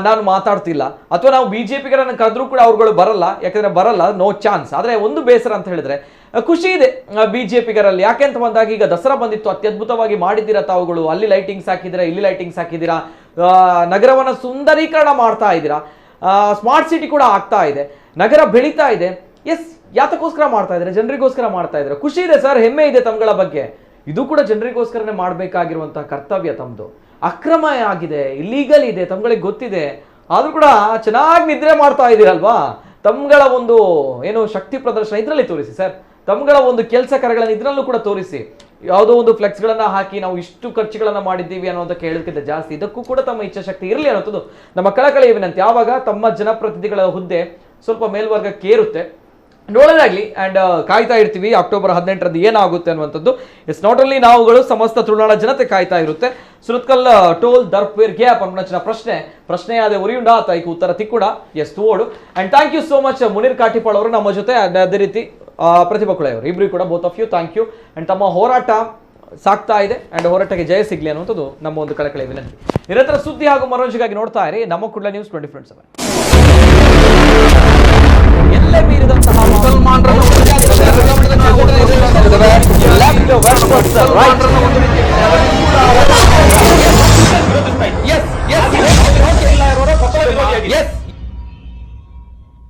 ನಾನು ಮಾತಾಡ್ತಿಲ್ಲ, ಅಥವಾ ನಾವು ಬಿಜೆಪಿಗರನ್ನು ಕರೆದ್ರೂ ಕೂಡ ಅವ್ರುಗಳು ಬರಲ್ಲ, ಯಾಕಂದ್ರೆ ಬರಲ್ಲ, ನೋ ಚಾನ್ಸ್. ಆದರೆ ಒಂದು ಬೇಸರ ಅಂತ ಹೇಳಿದ್ರೆ ಖುಷಿ ಇದೆ ಬಿಜೆಪಿಗರಲ್ಲಿ. ಯಾಕೆ ಅಂತ ಬಂದಾಗ ಈಗ ದಸರಾ ಬಂದಿತ್ತು, ಅತ್ಯದ್ಭುತವಾಗಿ ಮಾಡಿದ್ದೀರಾ ತಾವುಗಳು, ಅಲ್ಲಿ ಲೈಟಿಂಗ್ಸ್ ಹಾಕಿದ್ದೀರಾ, ಇಲ್ಲಿ ಲೈಟಿಂಗ್ಸ್ ಹಾಕಿದ್ದೀರಾ, ನಗರವನ್ನು ಸುಂದರೀಕರಣ ಮಾಡ್ತಾ ಇದ್ದೀರಾ, ಸ್ಮಾರ್ಟ್ ಸಿಟಿ ಕೂಡ ಆಗ್ತಾ ಇದೆ, ನಗರ ಬೆಳೀತಾ ಇದೆ. ಎಸ್, ಯಾತಕ್ಕೋಸ್ಕರ ಮಾಡ್ತಾ ಇದ್ದಾರೆ? ಜನರಿಗೋಸ್ಕರ ಮಾಡ್ತಾ ಇದ್ದಾರೆ. ಖುಷಿ ಇದೆ ಸರ್, ಹೆಮ್ಮೆ ಇದೆ ತಮ್ಗಳ ಬಗ್ಗೆ. ಇದು ಕೂಡ ಜನರಿಗೋಸ್ಕರನೇ ಮಾಡಬೇಕಾಗಿರುವಂತಹ ಕರ್ತವ್ಯ ತಮ್ಮದು. ಅಕ್ರಮ ಆಗಿದೆ, ಇಲ್ಲೀಗಲ್ ಇದೆ, ತಮ್ಗಳಿಗೆ ಗೊತ್ತಿದೆ, ಆದ್ರೂ ಕೂಡ ಚೆನ್ನಾಗಿ ನಿದ್ರೆ ಮಾಡ್ತಾ ಇದ್ದೀರಲ್ವಾ? ತಮ್ಗಳ ಒಂದು ಏನು ಶಕ್ತಿ ಪ್ರದರ್ಶನ ಇದರಲ್ಲಿ ತೋರಿಸಿ ಸರ್, ತಮ್ಗಳ ಒಂದು ಕೆಲಸ ಕಾರ್ಯಗಳನ್ನು ಇದರಲ್ಲೂ ಕೂಡ ತೋರಿಸಿ. ಯಾವುದೋ ಒಂದು ಫ್ಲೆಕ್ಸ್ಗಳನ್ನ ಹಾಕಿ ನಾವು ಇಷ್ಟು ಖರ್ಚುಗಳನ್ನ ಮಾಡಿದ್ದೀವಿ ಅನ್ನೋದಕ್ಕೆ ಹೇಳೋದಕ್ಕಿಂತ ಜಾಸ್ತಿ ಇದಕ್ಕೂ ಕೂಡ ತಮ್ಮ ಇಚ್ಛಾಶಕ್ತಿ ಇರಲಿ ಅನ್ನೋದು ನಮ್ಮ ಕಳಕಳಿಯ ವಿನಂತಿ. ಆವಾಗ ತಮ್ಮ ಜನಪ್ರತಿನಿಧಿಗಳ ಹುದ್ದೆ ಸ್ವಲ್ಪ ಮೇಲ್ವರ್ಗಕ್ಕೆ ಏರುತ್ತೆ. ನೋಡೋದಾಗ್ಲಿ. ಅಂಡ್ ಕಾಯ್ತಾ ಇರ್ತೀವಿ ಅಕ್ಟೋಬರ್ 18ರಂದು ಏನಾಗುತ್ತೆ ಅನ್ನುವಂಥದ್ದು. ಇಟ್ಸ್ ನಾಟ್ ಓನ್ಲಿ ನಾವುಗಳು, ಸಮಸ್ತ ತುಳುನಾಡ ಜನತೆ ಕಾಯ್ತಾ ಇರುತ್ತೆ. ಸುರತ್ಕಲ್ ಟೋಲ್ ದರ್ಪೇರ್ ಗ್ಯಾಪ್ ಅನ್ನೋ ಪ್ರಶ್ನೆ ಆದ ಉರಿಯುಂಡ ತೈಕು ಉತ್ತರ ತಿಕ್ಕುಡ ಎಸ್ ತೋಡು. And thank you so much Muneer Katipalla ಅವರು ನಮ್ಮ ಜೊತೆ, ಅದೇ ರೀತಿ ಪ್ರತಿಭಾ ಕುಳಾಯಿ ಅವರು, ಇಬ್ರು ಕೂಡ both of you thank you. And ತಮ್ಮ ಹೋರಾಟ ಸಾಕ್ತಾ ಇದೆ, ಅಂಡ್ ಹೋರಾಟಕ್ಕೆ ಜಯ ಸಿಗ್ಲಿ ಅನ್ನುವಂಥದ್ದು ನಮ್ಮ ಒಂದು ಕಳಕಳಿಯ ವಿನಂತಿ. ನಿರಂತರ ಸುದ್ದಿ ಹಾಗೂ ಮನೋರಂಜನೆಗಾಗಿ ನೋಡ್ತಾ ಇರಿ ನಮ್ಮ ಕುಡ್ಲ ನ್ಯೂಸ್ 24/7. ಎಲ್ಲೇ ಮೀರಿದಂತಹ